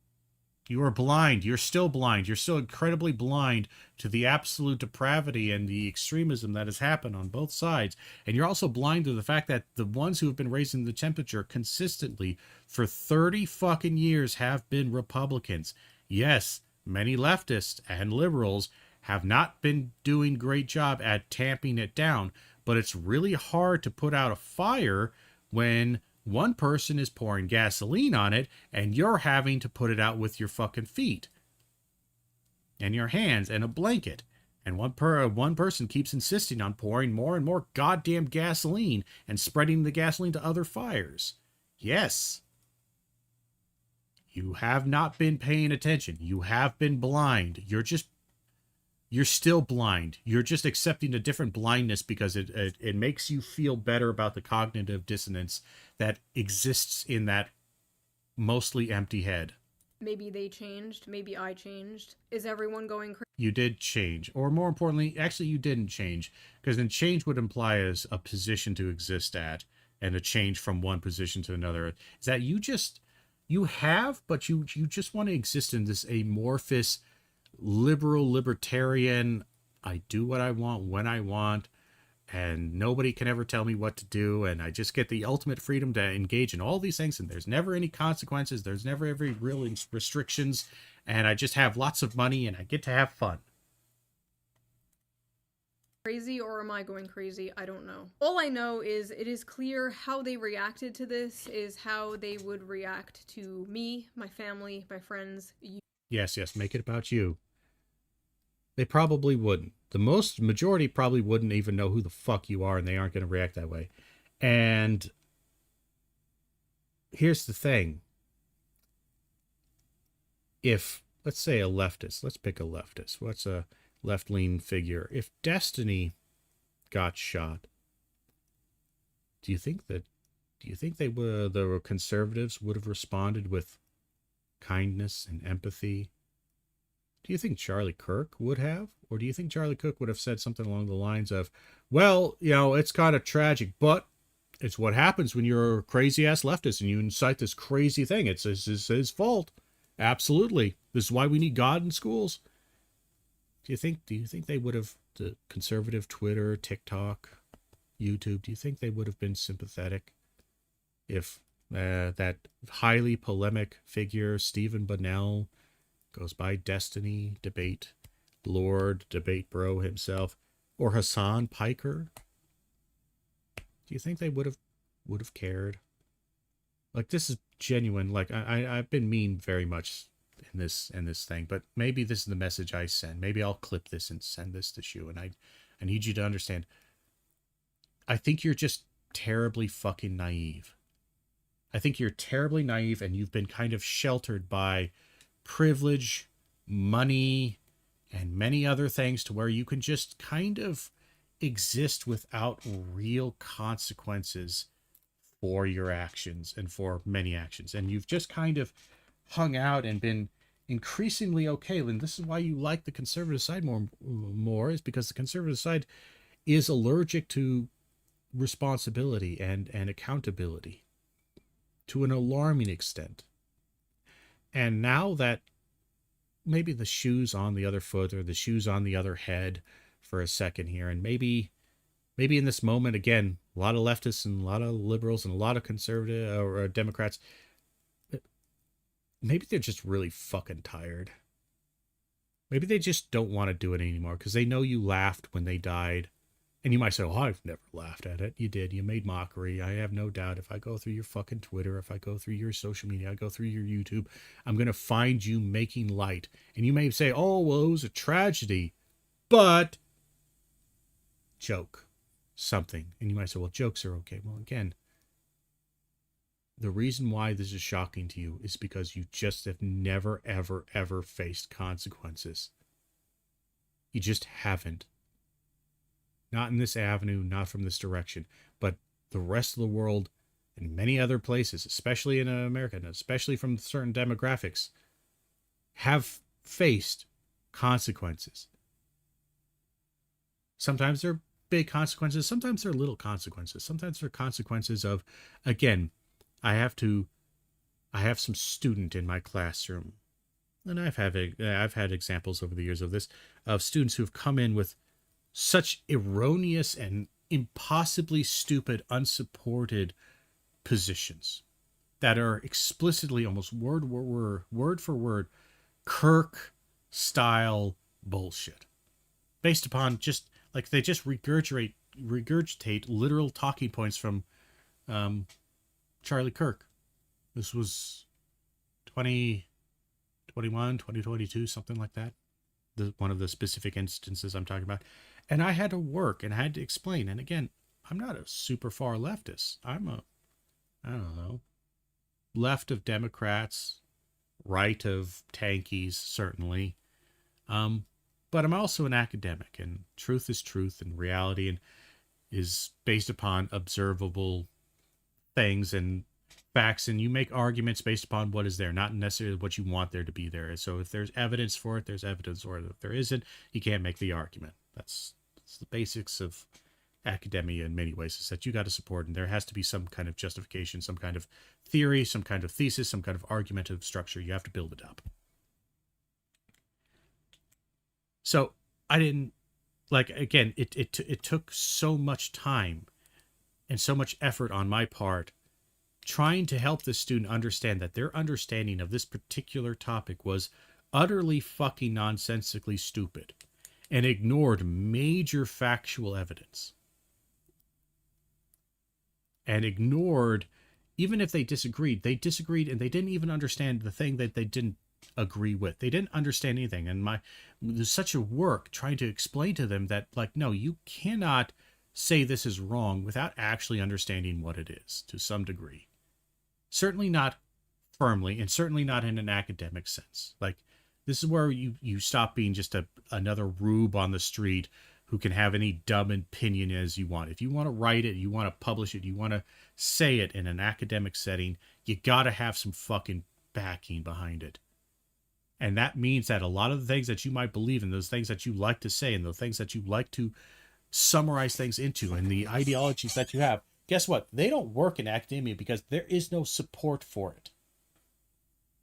blind. You're still blind. You're still incredibly blind to the absolute depravity and the extremism that has happened on both sides. And you're also blind to the fact that the ones who have been raising the temperature consistently for 30 fucking years have been Republicans. Yes, many leftists and liberals have not been doing a great job at tamping it down, but it's really hard to put out a fire when one person is pouring gasoline on it and you're having to put it out with your fucking feet and your hands and a blanket. And one person keeps insisting on pouring more and more goddamn gasoline and spreading the gasoline to other fires. Yes. You have not been paying attention. You have been blind. You're still blind. You're just accepting a different blindness because it makes you feel better about the cognitive dissonance that exists in that mostly empty head. Maybe they changed. Maybe I changed. Is everyone going crazy? You did change. Or more importantly, actually you didn't change. Because then change would imply as a position to exist at. And a change from one position to another. Is that you just want to exist in this amorphous liberal libertarian, I do what I want when I want, and nobody can ever tell me what to do, and I just get the ultimate freedom to engage in all these things, and there's never any consequences, there's never every real restrictions, and I just have lots of money and I get to have fun. Crazy, or am I going crazy? I don't know. All I know is it is clear how they reacted to this is how they would react to me, my family, my friends. Yes, make it about you. They probably wouldn't. The majority probably wouldn't even know who the fuck you are, and they aren't going to react that way. And here's the thing. If let's say a leftist. Let's pick a leftist. What's a left-leaning figure? If Destiny got shot, do you think the conservatives would have responded with kindness and empathy? Do you think Charlie Kirk would have? Or do you think Charlie Kirk would have said something along the lines of, well, it's kind of tragic, but it's what happens when you're a crazy-ass leftist and you incite this crazy thing. It's his fault. Absolutely. This is why we need God in schools. Do you think they would have, the conservative Twitter, TikTok, YouTube, do you think they would have been sympathetic if that highly polemic figure, Stephen Bunnell, goes by Destiny, debate Lord, debate bro himself, or Hassan Piker? Do you think they would have cared? Like, this is genuine. Like, I've been mean very much in this thing, but maybe this is the message I send. Maybe I'll clip this and send this to you. And I need you to understand. I think you're just terribly fucking naive. I think you're terribly naive, and you've been kind of sheltered by privilege, money, and many other things to where you can just kind of exist without real consequences for your actions and for many actions. And you've just kind of hung out and been increasingly okay. And this is why you like the conservative side more is because the conservative side is allergic to responsibility and accountability to an alarming extent. And now that maybe the shoe's on the other foot or the shoe's on the other head for a second here, and maybe in this moment, again, a lot of leftists and a lot of liberals and a lot of conservative or Democrats, maybe they're just really fucking tired. Maybe they just don't want to do it anymore because they know you laughed when they died. And you might say, oh, I've never laughed at it. You did. You made mockery. I have no doubt. If I go through your fucking Twitter, if I go through your social media, I go through your YouTube, I'm going to find you making light. And you may say, oh, well, it was a tragedy. But joke. Something. And you might say, well, jokes are okay. Well, again, the reason why this is shocking to you is because you just have never, ever, ever faced consequences. You just haven't. Not in this avenue, not from this direction, but the rest of the world and many other places, especially in America, and especially from certain demographics, have faced consequences. Sometimes they're big consequences. Sometimes they're little consequences. Sometimes they're consequences of, again, I have some student in my classroom, and I've had examples over the years of this, of students who've come in with such erroneous and impossibly stupid, unsupported positions that are explicitly, almost word for word, Kirk-style bullshit. Based upon just, like, they just regurgitate literal talking points from Charlie Kirk. This was 2021, 2022, something like that. One of the specific instances I'm talking about. And I had to work and I had to explain. And again, I'm not a super far leftist. I'm I don't know, left of Democrats, right of tankies, certainly. But I'm also an academic, and truth is truth, and reality and is based upon observable things and facts, and you make arguments based upon what is there, not necessarily what you want there to be there. So if there's evidence for it, there's evidence for it. If there isn't, you can't make the argument. That's the basics of academia in many ways, is that you got to support, and there has to be some kind of justification, some kind of theory, some kind of thesis, some kind of argumentative structure. You have to build it up. So I didn't, like, again, it took so much time and so much effort on my part trying to help this student understand that their understanding of this particular topic was utterly fucking nonsensically stupid and ignored major factual evidence. And ignored, even if they disagreed and they didn't even understand the thing that they didn't agree with. They didn't understand anything. And there's such a work trying to explain to them that, like, no, you cannot say this is wrong without actually understanding what it is to some degree. Certainly not firmly, and certainly not in an academic sense. Like, This is where you stop being just another rube on the street who can have any dumb opinion as you want. If you want to write it, you want to publish it, you want to say it in an academic setting, you got to have some fucking backing behind it. And that means that a lot of the things that you might believe in, those things that you like to say, and the things that you like to summarize things into, and the ideologies that you have, guess what? They don't work in academia because there is no support for it.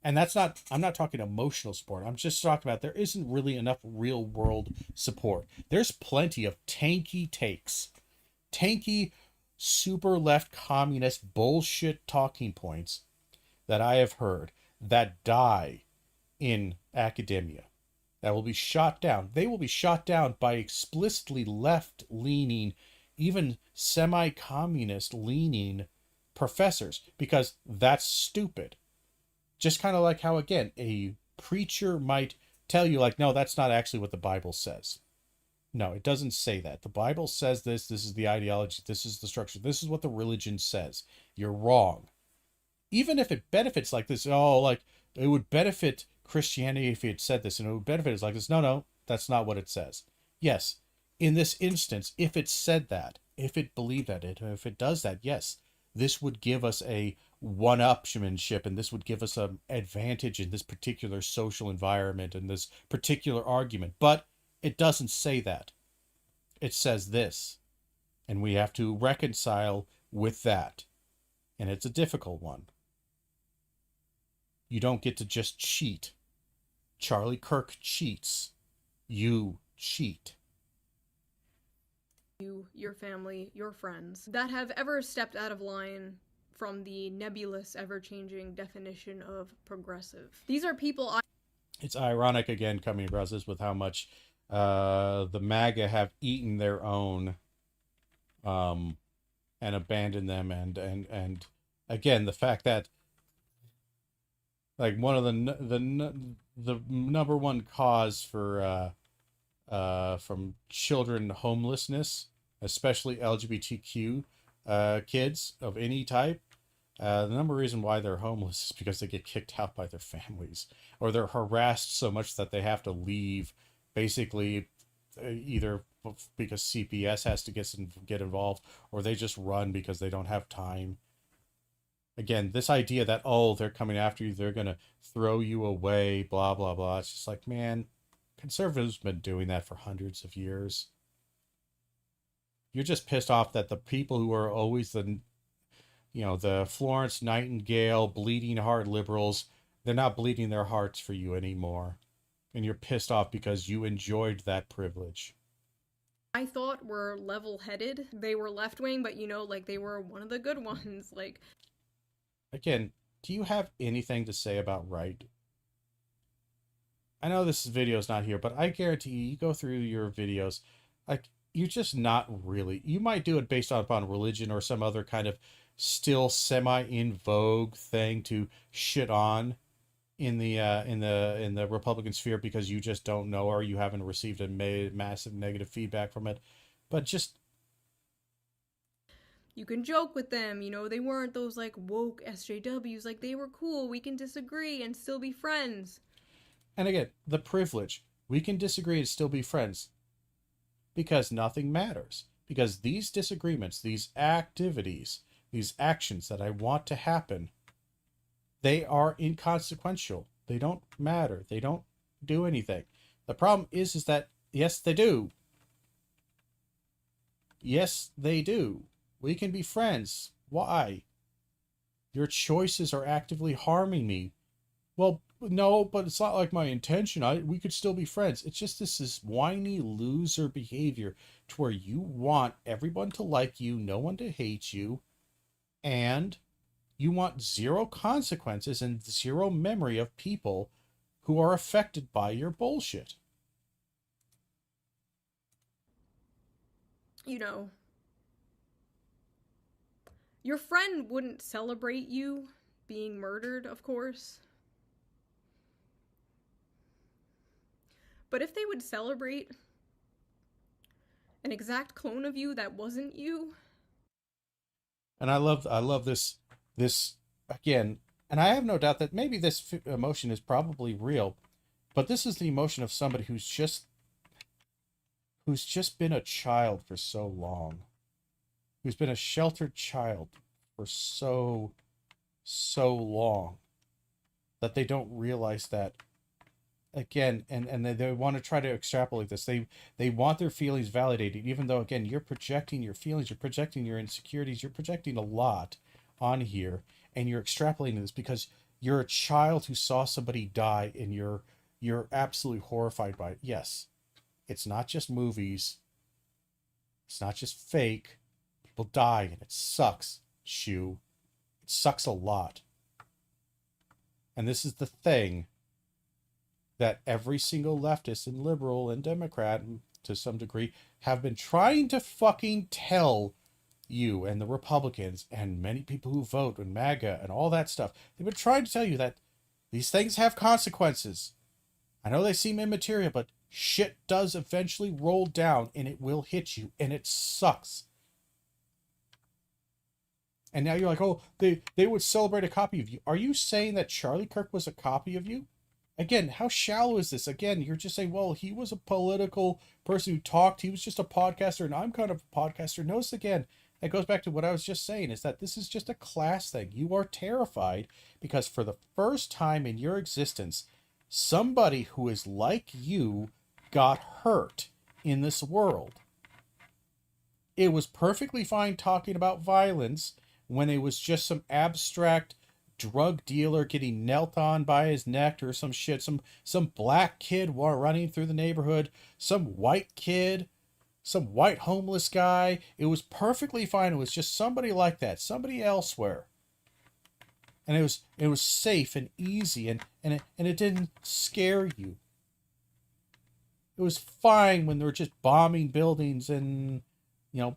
And that's not, I'm not talking emotional support. I'm just talking about there isn't really enough real world support. There's plenty of tanky takes, tanky, super left communist bullshit talking points that I have heard that die in academia, that will be shot down. They will be shot down by explicitly left-leaning, even semi-communist leaning professors, because that's stupid. Just kind of like how, again, a preacher might tell you, like, no, that's not actually what the Bible says. No, it doesn't say that. The Bible says this is the ideology, this is the structure, this is what the religion says. You're wrong. Even if it benefits like this, oh, like, it would benefit Christianity if it said this, and it would benefit us like this. No, that's not what it says. Yes, in this instance, if it said that, if it believed that, if it does that, yes, this would give us a one-upsmanship, and this would give us an advantage in this particular social environment and this particular argument. But it doesn't say that. It says this, and we have to reconcile with that, and it's a difficult one. You don't get to just cheat. Charlie Kirk cheats. You cheat. You, your family, your friends that have ever stepped out of line from the nebulous, ever-changing definition of progressive. These are people It's ironic, again, coming across this with how much the MAGA have eaten their own and abandoned them, and again, the fact that, like, one of the number one cause for from children homelessness, especially LGBTQ kids of any type, the number one reason why they're homeless is because they get kicked out by their families, or they're harassed so much that they have to leave, basically either because CPS has to get involved, or they just run because they don't have time. Again, this idea that, oh, they're coming after you, they're going to throw you away, blah, blah, blah. It's just like, man, conservatives have been doing that for hundreds of years. You're just pissed off that the people who are always the Florence Nightingale bleeding heart liberals, they're not bleeding their hearts for you anymore. And you're pissed off because you enjoyed that privilege. I thought were level-headed. They were left-wing, but, like, they were one of the good ones. Like, again, do you have anything to say about right? I know this video is not here, but I guarantee you go through your videos, like, you're just not really. You might do it based upon religion or some other kind of still semi-in vogue thing to shit on in the Republican sphere because you just don't know, or you haven't received a massive negative feedback from it. But just, you can joke with them, they weren't those, like, woke SJWs, like, they were cool, we can disagree and still be friends. And again, the privilege. We can disagree and still be friends. Because nothing matters. Because these disagreements, these activities, these actions that I want to happen, they are inconsequential. They don't matter. They don't do anything. The problem is that, yes, they do. Yes, they do. We can be friends. Why? Your choices are actively harming me. Well, no, but it's not like my intention. We could still be friends. It's just this is whiny loser behavior to where you want everyone to like you, no one to hate you, and you want zero consequences and zero memory of people who are affected by your bullshit. Your friend wouldn't celebrate you being murdered, of course. But if they would celebrate an exact clone of you that wasn't you. And I love this again, and I have no doubt that maybe this emotion is probably real, But this is the emotion of somebody who's just been a child for so long, who's been a sheltered child for so long, that they don't realize that, again, and they want to try to extrapolate this. They want their feelings validated, even though, again, you're projecting your feelings, you're projecting your insecurities, you're projecting a lot on here, and you're extrapolating this because you're a child who saw somebody die, and you're absolutely horrified by it. Yes, it's not just movies, it's not just fake. People die, and it sucks, Shu. It sucks a lot. And this is the thing that every single leftist and liberal and Democrat, to some degree, have been trying to fucking tell you and the Republicans and many people who vote and MAGA and all that stuff. They've been trying to tell you that these things have consequences. I know they seem immaterial, but shit does eventually roll down, and it will hit you, and it sucks. And now you're like, oh, they would celebrate a copy of you. Are you saying that Charlie Kirk was a copy of you? Again, how shallow is this? Again, you're just saying, well, he was a political person who talked. He was just a podcaster, and I'm kind of a podcaster. Notice again, that goes back to what I was just saying, is that this is just a class thing. You are terrified because for the first time in your existence, somebody who is like you got hurt in this world. It was perfectly fine talking about violence when it was just some abstract drug dealer getting knelt on by his neck or some shit, some black kid running through the neighborhood, some white kid, some white homeless guy. It was perfectly fine. It was just somebody like that, somebody elsewhere. And it was safe and easy, and it didn't scare you. It was fine when they were just bombing buildings in,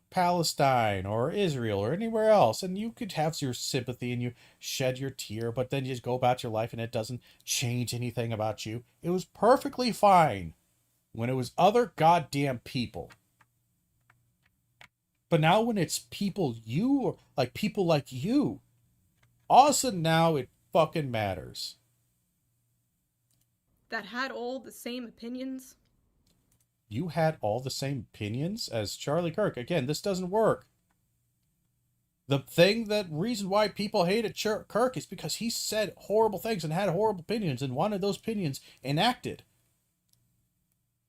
Palestine or Israel or anywhere else, and you could have your sympathy and you shed your tear, but then you just go about your life and it doesn't change anything about you. It was perfectly fine when it was other goddamn people. But now when it's people like you, all of a sudden now it fucking matters. That had all the same opinions. You had all the same opinions as Charlie Kirk. Again, this doesn't work. The reason why people hated Kirk is because he said horrible things and had horrible opinions and wanted those opinions enacted.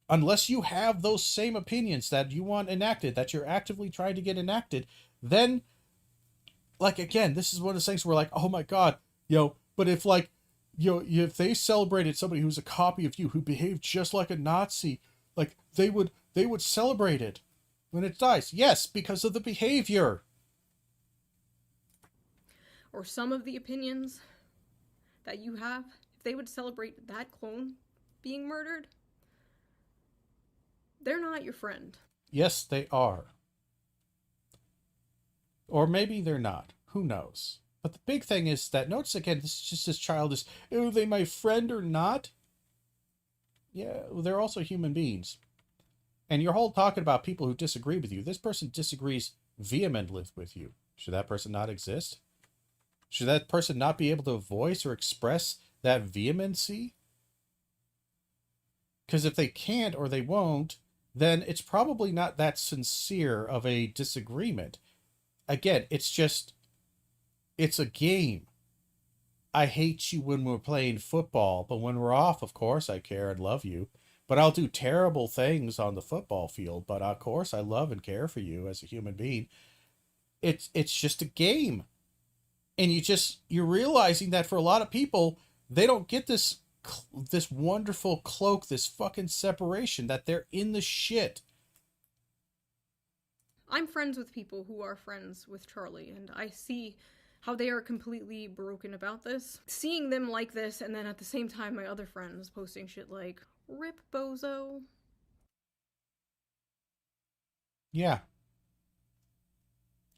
Unless you have those same opinions that you want enacted, that you're actively trying to get enacted, then, again, this is one of those things where oh my God, but if if they celebrated somebody who's a copy of you, who behaved just like a Nazi, they would celebrate it when it dies. Yes, because of the behavior. Or some of the opinions that you have, if they would celebrate that clone being murdered, they're not your friend. Yes, they are. Or maybe they're not. Who knows? But the big thing is that, notice again, this is just as childish. Are they my friend or not? Yeah, they're also human beings. And you're all talking about people who disagree with you. This person disagrees vehemently with you. Should that person not exist? Should that person not be able to voice or express that vehemency? Because if they can't or they won't, then it's probably not that sincere of a disagreement. Again, it's a game. I hate you when we're playing football, but when we're off, of course I care and love you. But I'll do terrible things on the football field, but of course I love and care for you as a human being. It's just a game. And you're realizing that for a lot of people, they don't get this wonderful cloak, this fucking separation, that they're in the shit. I'm friends with people who are friends with Charlie, and I see how they are completely broken about this. Seeing them like this, and then at the same time my other friends posting shit like, "Rip bozo." Yeah.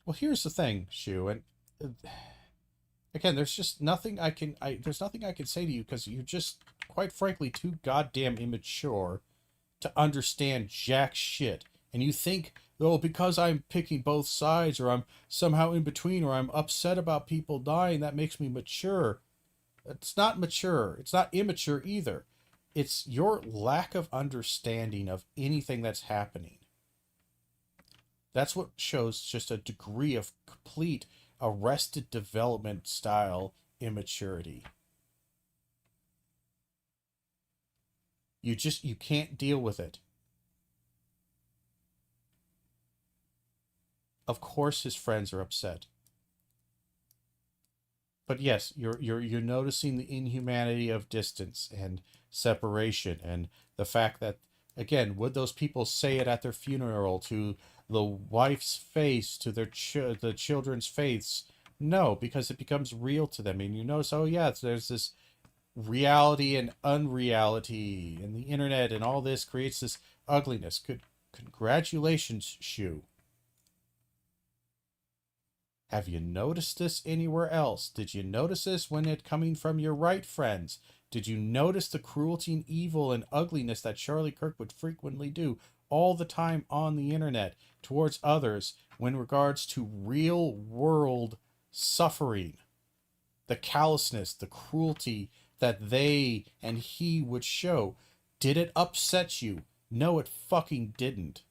Well, here's the thing, Shu, and again, there's just nothing I can say to you, because you're just, quite frankly, too goddamn immature to understand jack shit. And you think, because I'm picking both sides, or I'm somehow in between, or I'm upset about people dying, that makes me mature. It's not mature. It's not immature either. It's your lack of understanding of anything that's happening. That's what shows just a degree of complete arrested development style immaturity. You can't deal with it. Of course his friends are upset. But yes, you're noticing the inhumanity of distance and separation, and the fact that, again, would those people say it at their funeral to the wife's face, to the children's face? No, because it becomes real to them, and you notice, oh yeah, there's this reality and unreality, and the internet and all this creates this ugliness. Congratulations, Shu. Have you noticed this anywhere else? Did you notice this when it coming from your right friends? Did you notice the cruelty and evil and ugliness that Charlie Kirk would frequently do all the time on the internet towards others when regards to real world suffering? The callousness, the cruelty that they and he would show. Did it upset you? No, it fucking didn't.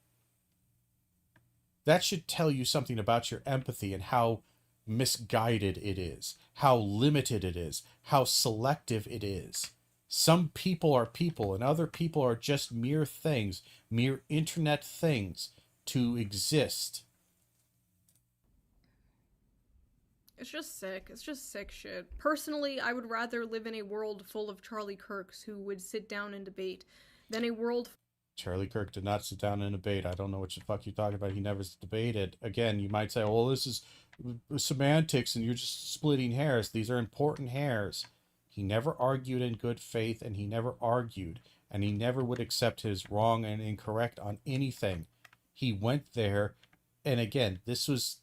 That should tell you something about your empathy and how misguided it is, how limited it is, how selective it is. Some people are people and other people are just mere things, mere internet things to exist. It's just sick. It's just sick shit. Personally, I would rather live in a world full of Charlie Kirks who would sit down and debate than a world... Charlie Kirk did not sit down and debate. I don't know what the fuck you're talking about. He never debated. Again, you might say, well, this is semantics and you're just splitting hairs. These are important hairs. He never argued in good faith, and he never argued, and he never would accept his wrong and incorrect on anything. He went there, and again, this is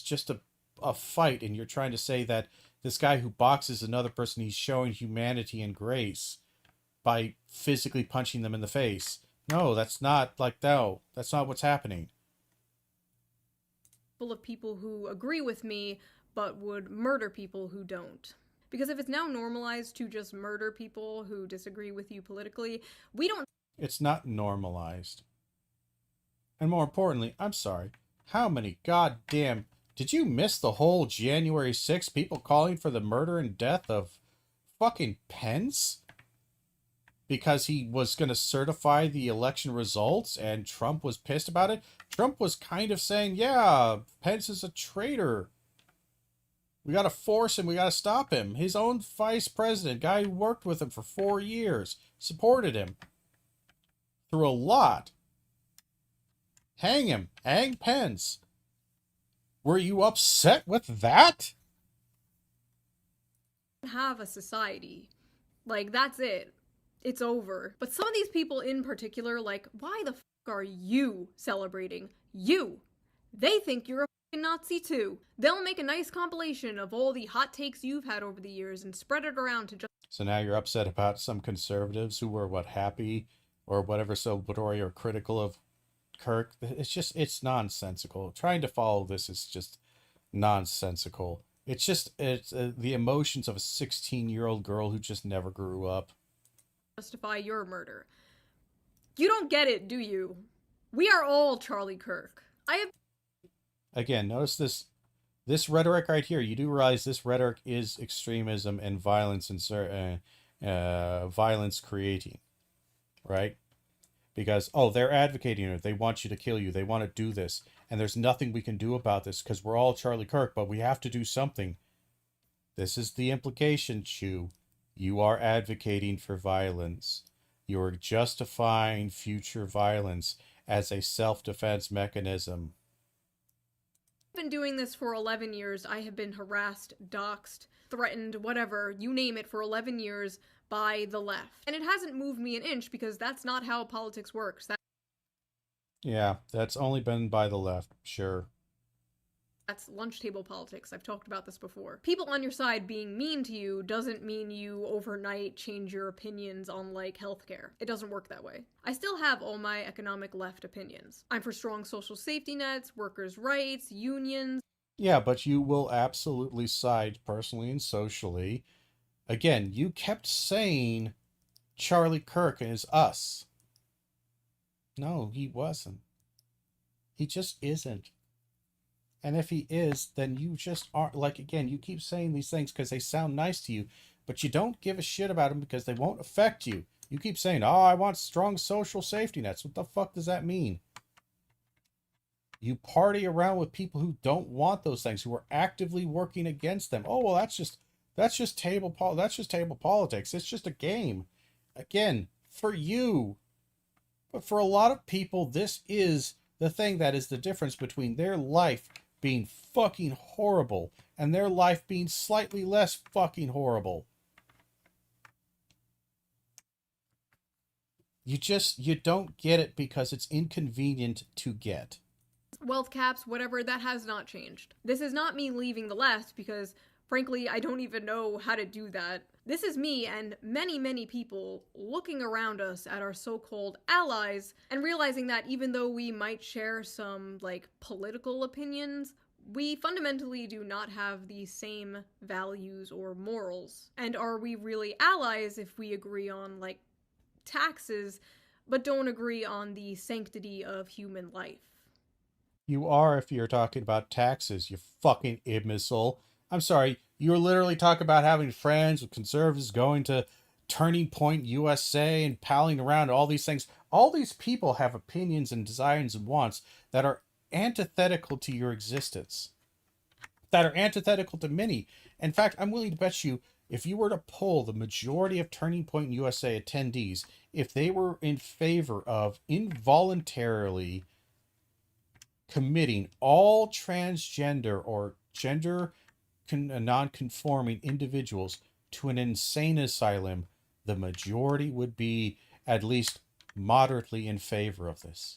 just a fight, and you're trying to say that this guy who boxes another person, he's showing humanity and grace by physically punching them in the face. No, that's not that's not what's happening. Full of people who agree with me, but would murder people who don't. Because if it's now normalized to just murder people who disagree with you politically, we don't... It's not normalized. And more importantly, I'm sorry, how many goddamn... Did you miss the whole January 6th people calling for the murder and death of fucking Pence? Because he was going to certify the election results and Trump was pissed about it. Trump was kind of saying, yeah, Pence is a traitor. We got to force him. We got to stop him. His own vice president, guy who worked with him for 4 years, supported him through a lot. Hang him. Hang Pence. Were you upset with that? Have a society. Like, that's it. It's over. But some of these people in particular, like, why the fuck are you celebrating? You! They think you're a fucking Nazi too. They'll make a nice compilation of all the hot takes you've had over the years and spread it around to just... So now you're upset about some conservatives who were, happy or whatever, celebratory or critical of Kirk? It's nonsensical. Trying to follow this is just nonsensical. It's the emotions of a 16-year-old girl who just never grew up. Justify your murder. You don't get it, do you? We are all Charlie Kirk. Again, notice this rhetoric right here. You do realize this rhetoric is extremism and violence and violence creating, right? Because, they're advocating it. They want you to kill you. They want to do this. And there's nothing we can do about this because we're all Charlie Kirk, but we have to do something. This is the implication, Chu. You are advocating for violence. You are justifying future violence as a self-defense mechanism. I've been doing this for 11 years. I have been harassed, doxxed, threatened, whatever, you name it, for 11 years by the left. And it hasn't moved me an inch because that's not how politics works. Yeah, that's only been by the left, sure. That's lunch table politics. I've talked about this before. People on your side being mean to you doesn't mean you overnight change your opinions on, like, healthcare. It doesn't work that way. I still have all my economic left opinions. I'm for strong social safety nets, workers' rights, unions. Yeah, but you will absolutely side personally and socially. Again, you kept saying Charlie Kirk is us. No, he wasn't. He just isn't. And if he is, then you just aren't. Like, again, you keep saying these things because they sound nice to you, but you don't give a shit about them because they won't affect you. You keep saying, oh, I want strong social safety nets. What the fuck does that mean? You party around with people who don't want those things, who are actively working against them. Oh, well, that's just table politics. It's just a game. Again, for you. But for a lot of people, this is the thing that is the difference between their life being fucking horrible and their life being slightly less fucking horrible. You don't get it because it's inconvenient to get. Wealth caps, whatever, that has not changed. This is not me leaving the left because, frankly, I don't even know how to do that. This is me and many, many people looking around us at our so-called allies and realizing that even though we might share some, political opinions, we fundamentally do not have the same values or morals. And are we really allies if we agree on, taxes, but don't agree on the sanctity of human life? You are if you're talking about taxes, you fucking imbecile. I'm sorry, you were literally talking about having friends with conservatives going to Turning Point USA and palling around all these things. All these people have opinions and desires and wants that are antithetical to your existence. That are antithetical to many. In fact, I'm willing to bet you, if you were to poll the majority of Turning Point USA attendees, if they were in favor of involuntarily committing all transgender or gender non-conforming individuals to an insane asylum, the majority would be at least moderately in favor of this.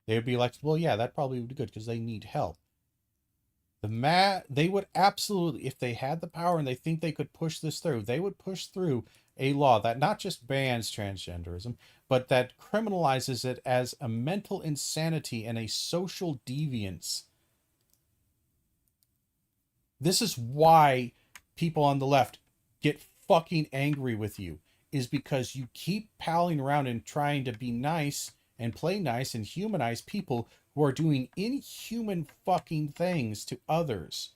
They would be like, well, yeah, that probably would be good because they need help. They would absolutely, if they had the power and they think they could push this through, they would push through a law that not just bans transgenderism, but that criminalizes it as a mental insanity and a social deviance. This is why people on the left get fucking angry with you, is because you keep palling around and trying to be nice and play nice and humanize people who are doing inhuman fucking things to others.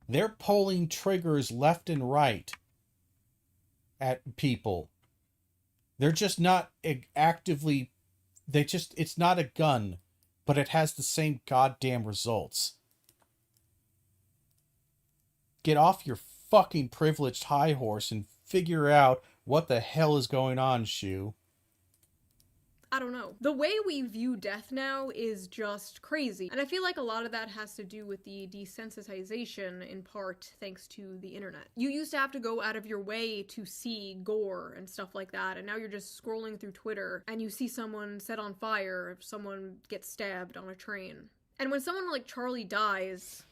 They're pulling triggers left and right at people. They're just not actively, it's not a gun, but it has the same goddamn results. Get off your fucking privileged high horse and figure out what the hell is going on, Shu. I don't know. The way we view death now is just crazy. And I feel like a lot of that has to do with the desensitization, in part thanks to the internet. You used to have to go out of your way to see gore and stuff like that, and now you're just scrolling through Twitter and you see someone set on fire, if someone gets stabbed on a train. And when someone like Charlie dies,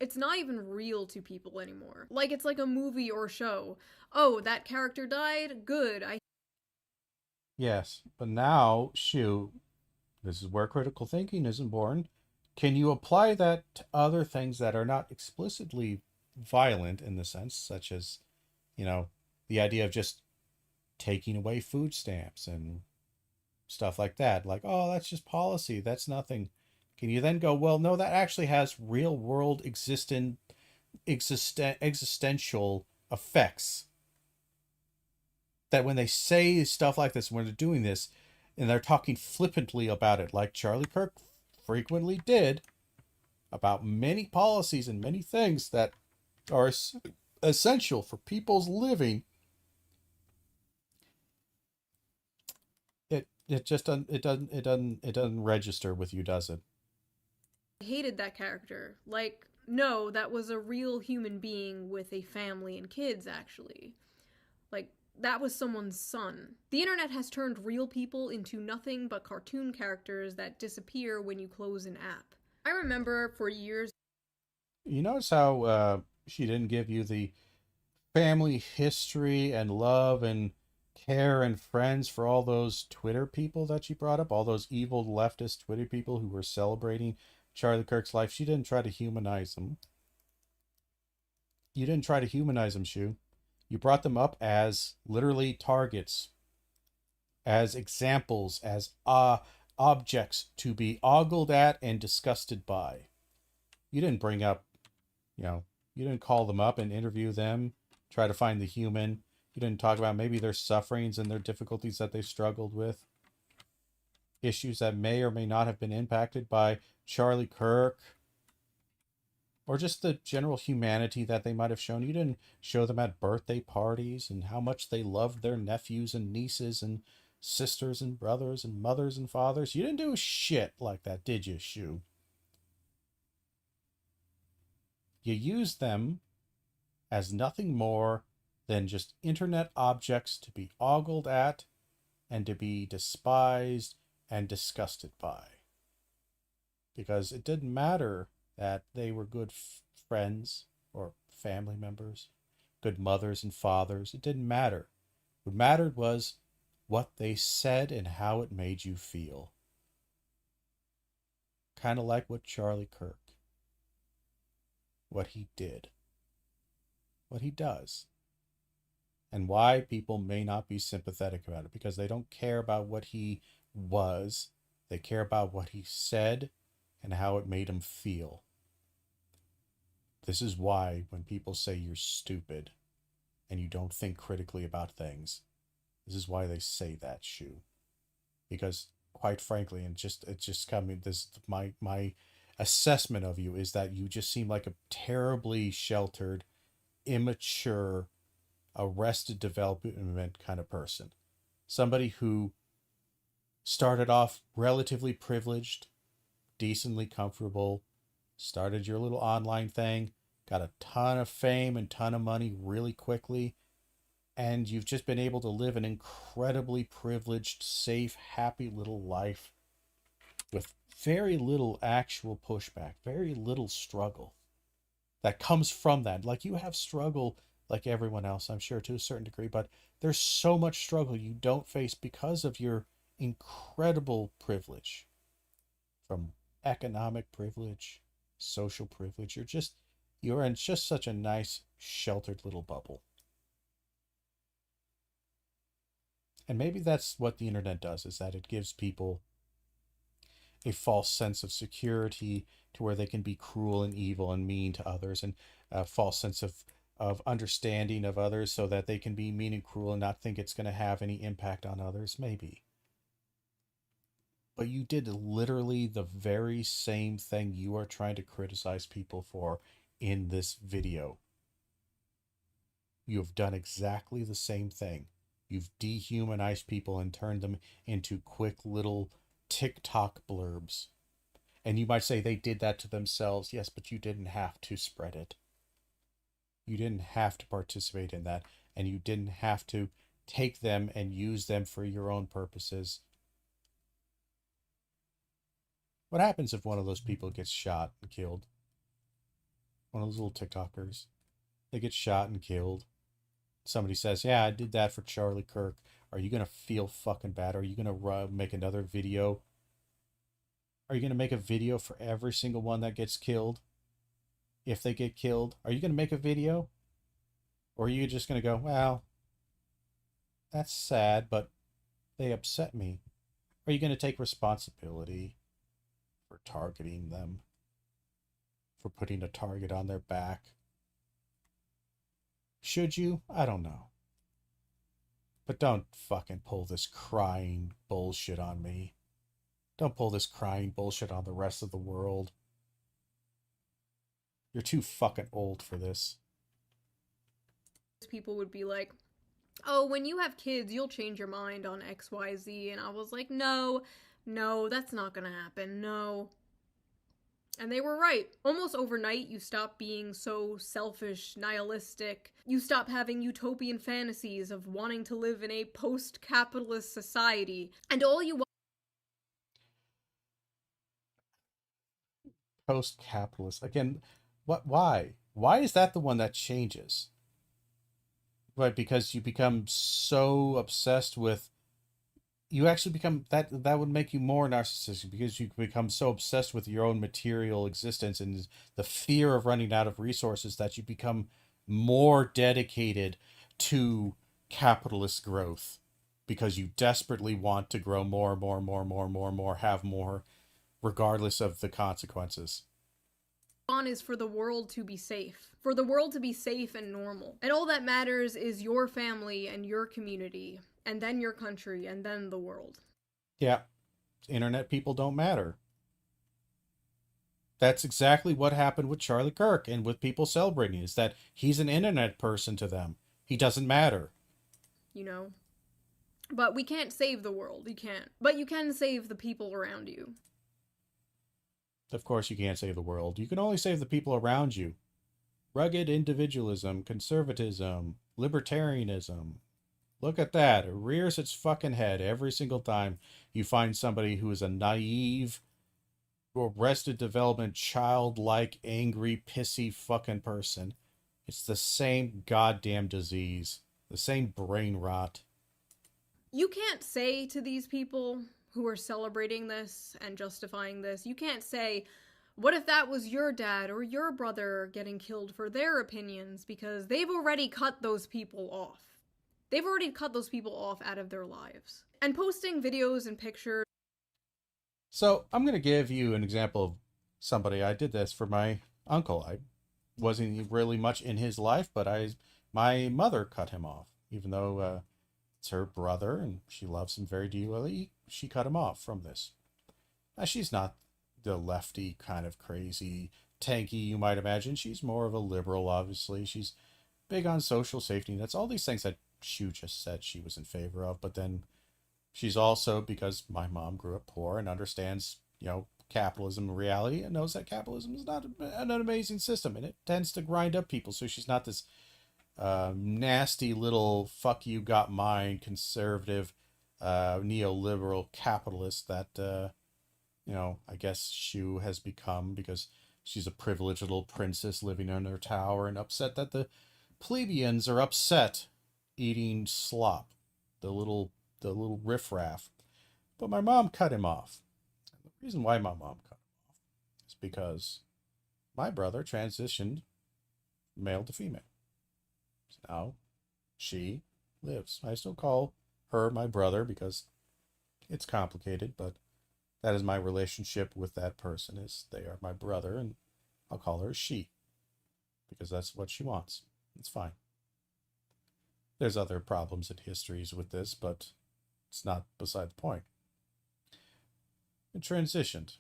it's not even real to people anymore. It's like a movie or show. Oh, that character died? Good. Yes, but now, Shu, this is where critical thinking is born. Can you apply that to other things that are not explicitly violent in the sense, such as, the idea of just taking away food stamps and stuff like that? Like, oh, that's just policy. That's nothing. Can you then go, well, no, that actually has real world existential effects? That when they say stuff like this, when they're doing this, and they're talking flippantly about it, like Charlie Kirk frequently did, about many policies and many things that are essential for people's living, it doesn't register with you, does it? I hated that character. No, that was a real human being with a family and kids, actually. That was someone's son. The internet has turned real people into nothing but cartoon characters that disappear when you close an app. I remember for years... You notice how she didn't give you the family history and love and care and friends for all those Twitter people that she brought up, all those evil leftist Twitter people who were celebrating Charlie Kirk's life? She didn't try to humanize them. You didn't try to humanize them, Shu. You brought them up as literally targets, as examples, as objects to be ogled at and disgusted by. You didn't bring up, you didn't call them up and interview them, try to find the human. You didn't talk about maybe their sufferings and their difficulties that they struggled with, issues that may or may not have been impacted by Charlie Kirk, or just the general humanity that they might have shown. You didn't show them at birthday parties and how much they loved their nephews and nieces and sisters and brothers and mothers and fathers. You didn't do shit like that, did you, Shu? You used them as nothing more than just internet objects to be ogled at and to be despised and disgusted by. Because it didn't matter that they were good friends or family members, good mothers and fathers. It didn't matter. What mattered was what they said and how it made you feel. Kind of like what Charlie Kirk, what he did, what he does, and why people may not be sympathetic about it, because they don't care about what he was. They care about what he said and how it made them feel. This is why when people say you're stupid and you don't think critically about things, this is why they say that, Shu. Because quite frankly, and it's just coming, this my assessment of you is that you just seem like a terribly sheltered, immature, arrested development kind of person. Somebody who started off relatively privileged, decently comfortable, started your little online thing, got a ton of fame and ton of money really quickly, and you've just been able to live an incredibly privileged, safe, happy little life with very little actual pushback, very little struggle that comes from that. Like, you have struggle like everyone else, I'm sure, to a certain degree, but there's so much struggle you don't face because of your incredible privilege. From economic privilege, social privilege, you're in just such a nice, sheltered little bubble. And maybe that's what the internet does, is that it gives people a false sense of security to where they can be cruel and evil and mean to others, and a false sense of understanding of others so that they can be mean and cruel and not think it's going to have any impact on others, maybe. But you did literally the very same thing you are trying to criticize people for in this video. You have done exactly the same thing. You've dehumanized people and turned them into quick little TikTok blurbs. And you might say they did that to themselves. Yes, but you didn't have to spread it. You didn't have to participate in that. And you didn't have to take them and use them for your own purposes. What happens if one of those people gets shot and killed? One of those little TikTokers. They get shot and killed. Somebody says, yeah, I did that for Charlie Kirk. Are you going to feel fucking bad? Are you going to make another video? Are you going to make a video for every single one that gets killed? If they get killed, are you going to make a video? Or are you just going to go, well, that's sad, but they upset me? Are you going to take responsibility for targeting them? For putting a target on their back? Should you? I don't know. But don't fucking pull this crying bullshit on me. Don't pull this crying bullshit on the rest of the world. You're too fucking old for this. People would be like, oh, when you have kids, you'll change your mind on XYZ. And I was like, no, that's not gonna happen. No. And they were right. Almost overnight, you stop being so selfish, nihilistic. You stop having utopian fantasies of wanting to live in a post-capitalist society. And all you want... Post-capitalist. Again, why? Why is that the one that changes? Right, because you become so obsessed with... You actually become... That would make you more narcissistic, because you become so obsessed with your own material existence and the fear of running out of resources that you become more dedicated to capitalist growth because you desperately want to grow more, have more, regardless of the consequences. On is for the world to be safe. For the world to be safe and normal. And all that matters is your family and your community, and then your country, and then the world. Yeah, internet people don't matter. That's exactly what happened with Charlie Kirk and with people celebrating, is that he's an internet person to them. He doesn't matter. You know? But we can't save the world. You can't. But you can save the people around you. Of course you can't save the world. You can only save the people around you. Rugged individualism, conservatism, libertarianism. Look at that. It rears its fucking head every single time you find somebody who is a naive, arrested development, childlike, angry, pissy fucking person. It's the same goddamn disease. The same brain rot. You can't say to these people who are celebrating this and justifying this, you can't say, what if that was your dad or your brother getting killed for their opinions, because they've already cut those people off. They've already cut those people off out of their lives. And posting videos and pictures. So I'm going to give you an example of somebody. I did this for my uncle. I wasn't really much in his life, but my mother cut him off, even though it's her brother and she loves him very dearly. She cut him off from this. Now, she's not the lefty kind of crazy tanky you might imagine. She's more of a liberal, obviously. She's big on social safety nets, all these things that Shu just said she was in favor of. But then she's also, because my mom grew up poor and understands, capitalism and reality, and knows that capitalism is not an amazing system and it tends to grind up people. So she's not this nasty little fuck you got mine conservative neoliberal capitalist that I guess Shu has become, because she's a privileged little princess living in her tower and upset that the plebeians are upset eating slop, the little riffraff. But my mom cut him off. The reason why my mom cut him off is because my brother transitioned male to female. So now she lives. I still call her my brother because it's complicated, but that is my relationship with that person, is they are my brother, and I'll call her she because that's what she wants. It's fine. There's other problems and histories with this, but it's not beside the point. It transitioned.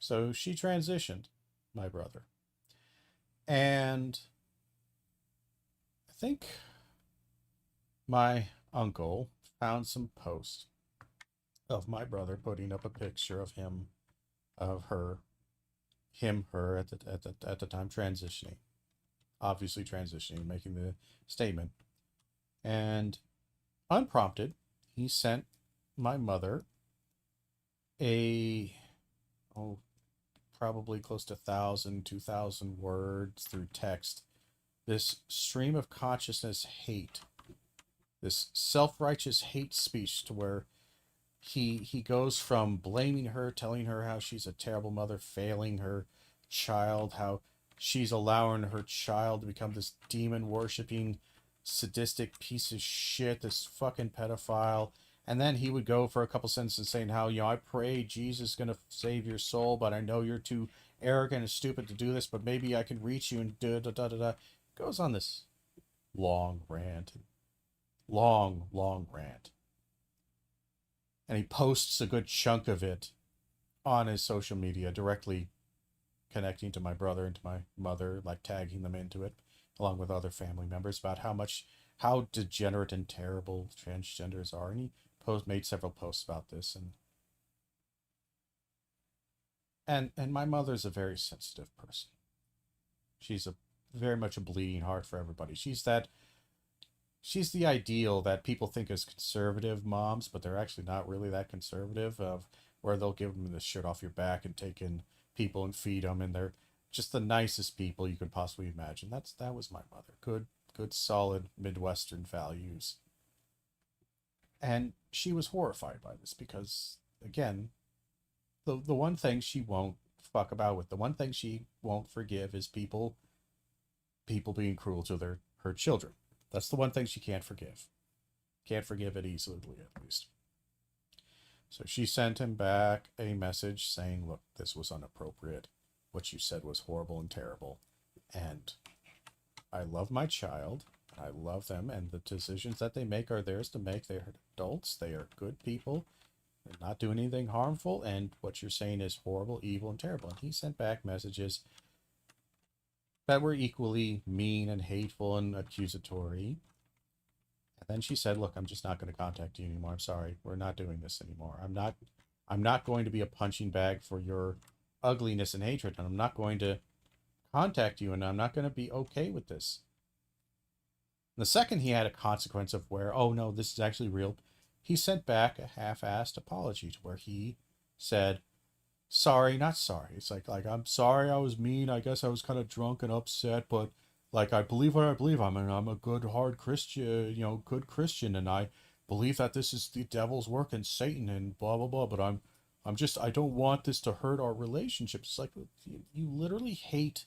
So she transitioned, my brother. And I think my uncle found some posts of my brother putting up a picture of him, of her at the time transitioning, obviously transitioning, making the statement. And unprompted, he sent my mother probably close to 1,000, 2,000 words through text. This stream of consciousness hate, this self-righteous hate speech, to where he goes from blaming her, telling her how she's a terrible mother, failing her child, how she's allowing her child to become this demon-worshipping, sadistic piece of shit, this fucking pedophile. And then he would go for a couple sentences saying how, I pray Jesus is going to save your soul, but I know you're too arrogant and stupid to do this, but maybe I can reach you and da-da-da-da-da. Goes on this long rant. Long rant. And he posts a good chunk of it on his social media, directly connecting to my brother and to my mother, like tagging them into it, along with other family members, about how degenerate and terrible transgenders are. And he made several posts about this. And my mother's a very sensitive person. She's very much a bleeding heart for everybody. She's the ideal that people think is conservative moms, but they're actually not really that conservative, where they'll give them the shirt off your back and take in people and feed them, and they're just the nicest people you could possibly imagine. That was my mother. Good, solid Midwestern values. And she was horrified by this because, again, the one thing she won't fuck about with, the one thing she won't forgive is people being cruel to her children. That's the one thing she can't forgive. Can't forgive it easily, at least. So she sent him back a message saying, look, this was inappropriate. What you said was horrible and terrible. And I love my child. I love them. And the decisions that they make are theirs to make. They're adults. They are good people. They're not doing anything harmful. And what you're saying is horrible, evil, and terrible. And he sent back messages that were equally mean and hateful and accusatory. And then she said, look, I'm just not going to contact you anymore. I'm sorry. We're not doing this anymore. I'm not going to be a punching bag for your ugliness and hatred. And I'm not going to contact you. And I'm not going to be okay with this. And the second he had a consequence of where, oh no, this is actually real, he sent back a half-assed apology to where he said, sorry, not sorry. It's like I'm sorry I was mean. I guess I was kind of drunk and upset, but like, I believe what I believe. I'm a good, hard Christian, good Christian, and I believe that this is the devil's work and Satan and blah, blah, blah, but I don't want this to hurt our relationship. It's like, you literally hate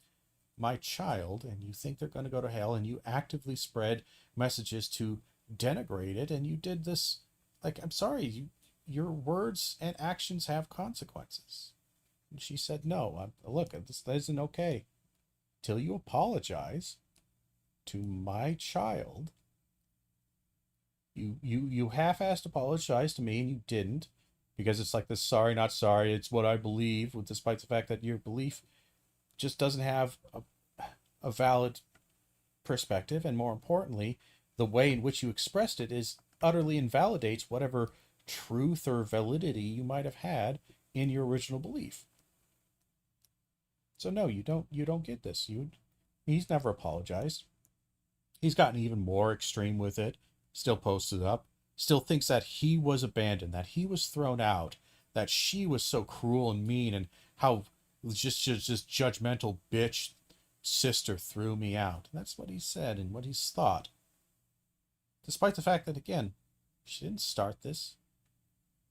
my child, and you think they're going to go to hell, and you actively spread messages to denigrate it, and you did this, like, I'm sorry, your words and actions have consequences. And she said, no, look, this isn't okay. Till you apologize to my child. You half-assed apologize to me and you didn't, because it's like this sorry, not sorry, it's what I believe, despite the fact that your belief just doesn't have a valid perspective, and more importantly, the way in which you expressed it is utterly invalidates whatever truth or validity you might have had in your original belief. So no, you don't get this. He's never apologized. He's gotten even more extreme with it. Still posts it up. Still thinks that he was abandoned, that he was thrown out, that she was so cruel and mean, and how just judgmental bitch sister threw me out. That's what he said and what he's thought. Despite the fact that, again, she didn't start this.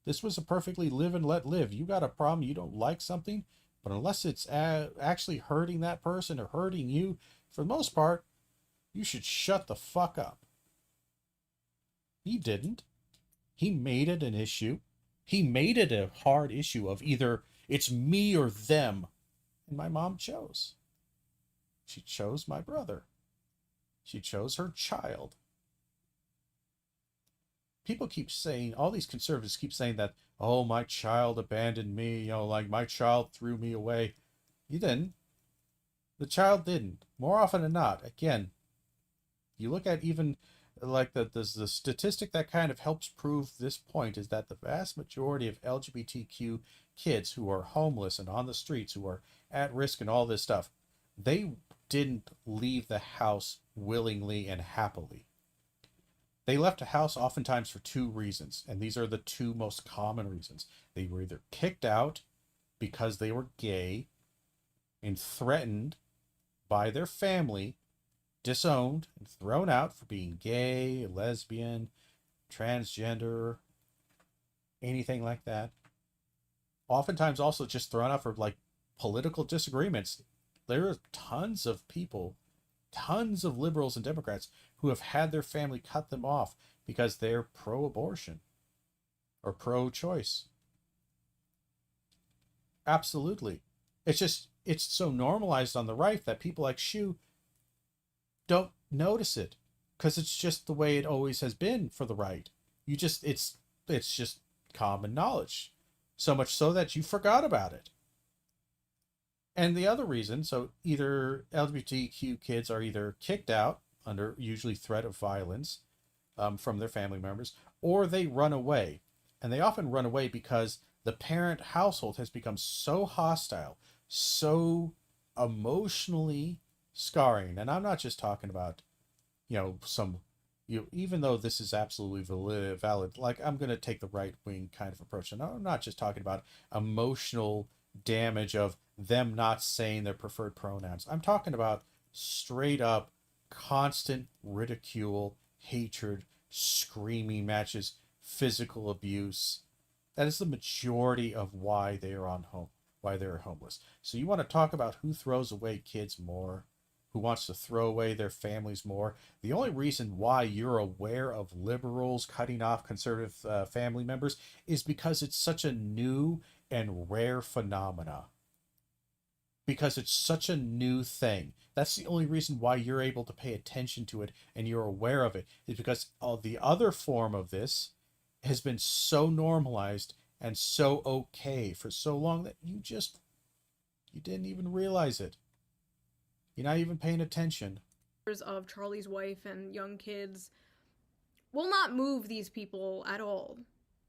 This was a perfectly live and let live. You got a problem, you don't like something, but unless it's actually hurting that person or hurting you, for the most part, you should shut the fuck up. He didn't. He made it an issue. He made it a hard issue of either it's me or them. And my mom chose. She chose my brother. She chose her child. People keep saying, all these conservatives keep saying that, oh, my child abandoned me, like my child threw me away. You didn't. The child didn't. More often than not, again, you look at even like the statistic that kind of helps prove this point is that the vast majority of LGBTQ kids who are homeless and on the streets, who are at risk and all this stuff, they didn't leave the house willingly and happily. They left a house oftentimes for two reasons, and these are the two most common reasons. They were either kicked out because they were gay and threatened by their family, disowned and thrown out for being gay, lesbian, transgender, anything like that. Oftentimes also just thrown out for like political disagreements. There are tons of people, tons of liberals and Democrats who have had their family cut them off because they're pro-abortion or pro-choice. Absolutely. It's so normalized on the right that people like Shu don't notice it because it's just the way it always has been for the right. It's just common knowledge. So much so that you forgot about it. And the other reason, so either LGBTQ kids are either kicked out under usually threat of violence from their family members, or they run away. And they often run away because the parent household has become so hostile, so emotionally scarring. And I'm not just talking about, even though this is absolutely valid, like I'm going to take the right wing kind of approach. And I'm not just talking about emotional damage of them not saying their preferred pronouns. I'm talking about straight up constant ridicule, hatred, screaming matches, physical abuse. That is the majority of why they are why they're homeless. So you want to talk about who throws away kids more, who wants to throw away their families more. The only reason why you're aware of liberals cutting off conservative family members is because it's such a new and rare phenomena. Because it's such a new thing. That's the only reason why you're able to pay attention to it and you're aware of it, is because the other form of this has been so normalized and so okay for so long that you didn't even realize it. You're not even paying attention. Of Charlie's wife and young kids will not move these people at all.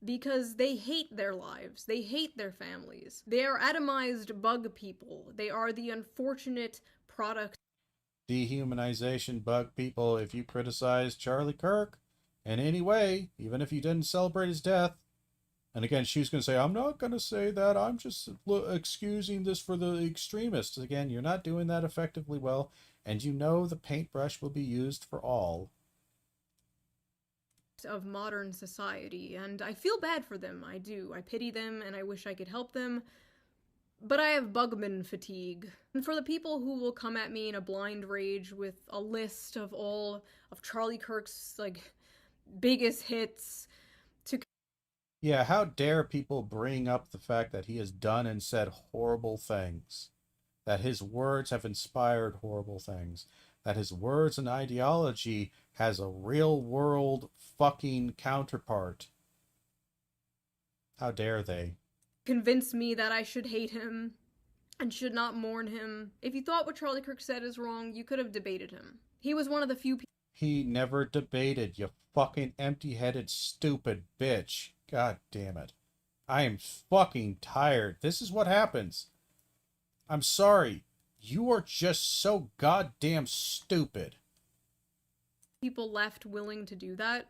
Because they hate their lives. They hate their families. They are atomized bug people. They are the unfortunate product. Dehumanization bug people. If you criticize Charlie Kirk in any way, even if you didn't celebrate his death, and again, she's going to say, I'm not going to say that. I'm just excusing this for the extremists. Again, you're not doing that effectively well, and you know the paintbrush will be used for all. Of modern society, and I feel bad for them. I do. I pity them, and I wish I could help them. But I have bugman fatigue. And for the people who will come at me in a blind rage with a list of all of Charlie Kirk's, like, biggest hits to... Yeah, how dare people bring up the fact that he has done and said horrible things. That his words have inspired horrible things. That his words and ideology has a real world fucking counterpart. How dare they? Convince me that I should hate him and should not mourn him. If you thought what Charlie Kirk said is wrong, you could have debated him. He was one of the few people... He never debated, you fucking empty-headed stupid bitch. God damn it. I am fucking tired. This is what happens. I'm sorry. You are just so goddamn stupid. People left willing to do that,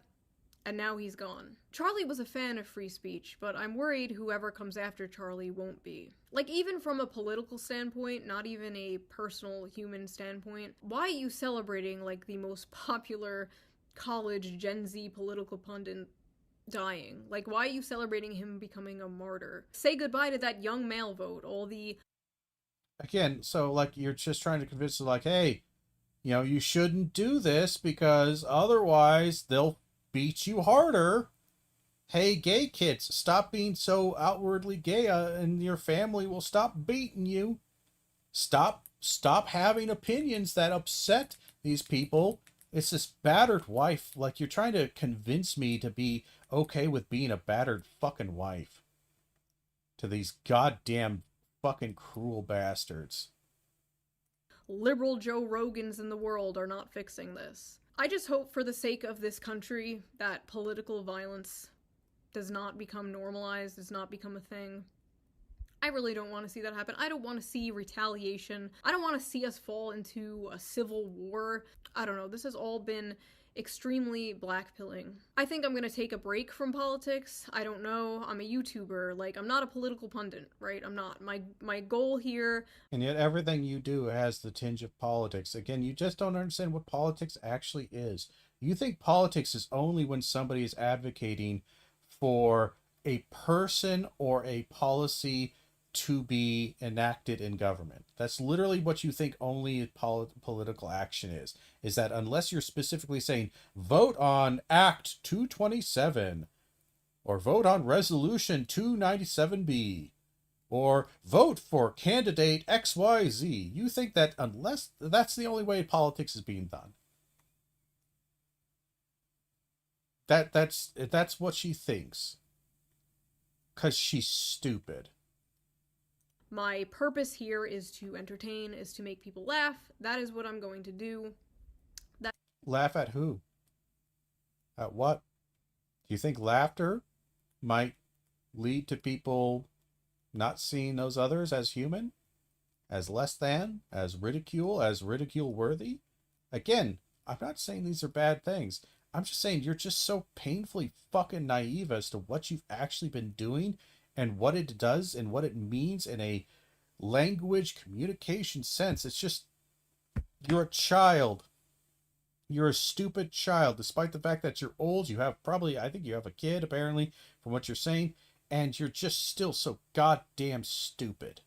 and now he's gone. Charlie was a fan of free speech, but I'm worried whoever comes after Charlie won't be. Like, even from a political standpoint, not even a personal human standpoint, why are you celebrating, like, the most popular college Gen Z political pundit dying? Like, why are you celebrating him becoming a martyr? Say goodbye to that young male vote, all the... Again, so, like, you're just trying to convince them, like, hey, you know, you shouldn't do this because otherwise they'll beat you harder. Hey, gay kids, stop being so outwardly gay and your family will stop beating you. Stop having opinions that upset these people. It's this battered wife. Like, you're trying to convince me to be okay with being a battered fucking wife to these goddamn fucking cruel bastards. Liberal Joe Rogans in the world are not fixing this. I just hope for the sake of this country that political violence does not become normalized, does not become a thing. I really don't want to see that happen. I don't want to see retaliation. I don't want to see us fall into a civil war. I don't know, this has all been extremely blackpilling. I think I'm gonna take a break from politics. I don't know. I'm a YouTuber. Like, I'm not a political pundit, right? I'm not. My goal here... And yet everything you do has the tinge of politics. Again, you just don't understand what politics actually is. You think politics is only when somebody is advocating for a person or a policy to be enacted in government. That's literally what you think only political action is that unless you're specifically saying, vote on Act 227, or vote on Resolution 297B, or vote for candidate XYZ, you think that unless that's the only way politics is being done. That's what she thinks. 'Cause she's stupid. My purpose here is to entertain, is to make people laugh. That is what I'm going to do. Laugh at who? At what? Do you think laughter might lead to people not seeing those others as human? As less than? As ridicule worthy? Again, I'm not saying these are bad things. I'm just saying you're just so painfully fucking naive as to what you've actually been doing and what it does and what it means in a language communication sense. It's just, you're a child. You're a stupid child, despite the fact that you're old. You have probably, I think you have a kid, apparently, from what you're saying, and you're just still so goddamn stupid.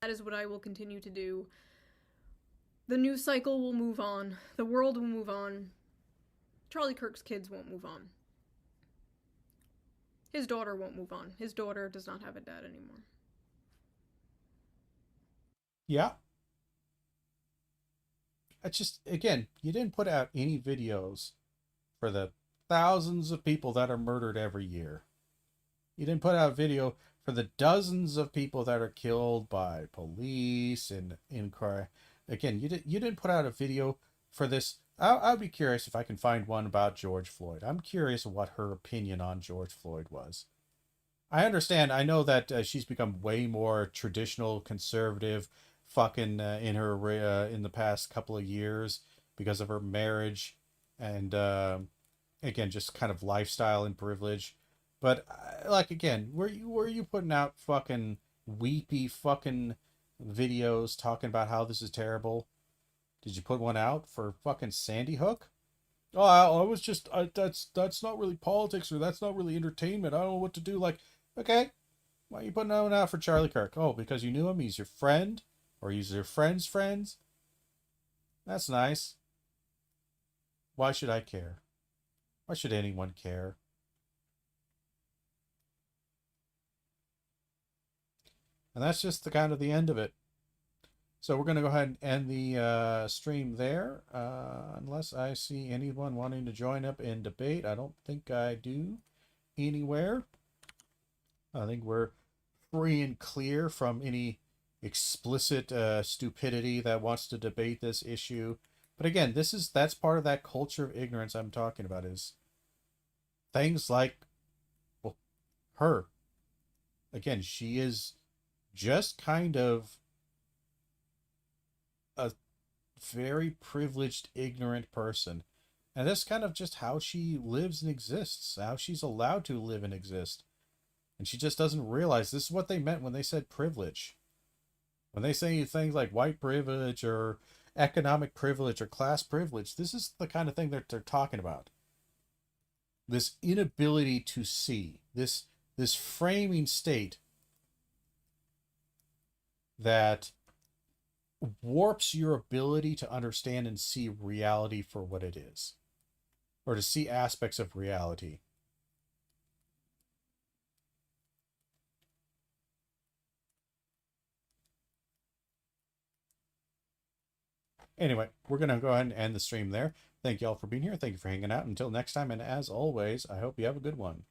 That is what I will continue to do. The news cycle will move on. The world will move on. Charlie Kirk's kids won't move on. His daughter won't move on. His daughter does not have a dad anymore. Yeah. It's just, again, you didn't put out any videos for the thousands of people that are murdered every year. You didn't put out a video for the dozens of people that are killed by police and in crime. Again, you didn't put out a video for this. I'd be curious if I can find one about George Floyd. I'm curious what her opinion on George Floyd was. I understand. I know that she's become way more traditional, conservative, fucking in her in the past couple of years because of her marriage and again, just kind of lifestyle and privilege. But like again, were you putting out fucking weepy fucking videos talking about how this is terrible? Did you put one out for fucking Sandy Hook? Oh, I was just that's not really politics or that's not really entertainment. I don't know what to do. Like, okay, why are you putting one out for Charlie Kirk? Oh, because you knew him. He's your friend, or he's your friend's friends. That's nice. Why should I care? Why should anyone care? And that's just the kind of the end of it. So we're going to go ahead and end the stream there. Unless I see anyone wanting to join up in debate. I don't think I do anywhere. I think we're free and clear from any explicit stupidity that wants to debate this issue. But again, that's part of that culture of ignorance I'm talking about, is things like, well, her. Again, she is just kind of a very privileged, ignorant person. And that's kind of just how she lives and exists, how she's allowed to live and exist. And she just doesn't realize this is what they meant when they said privilege. When they say things like white privilege or economic privilege or class privilege, this is the kind of thing that they're talking about. This inability to see, this framing state that warps your ability to understand and see reality for what it is, or to see aspects of reality. Anyway, we're going to go ahead and end the stream there. Thank you all for being here. Thank you for hanging out. Until next time, and as always, I hope you have a good one.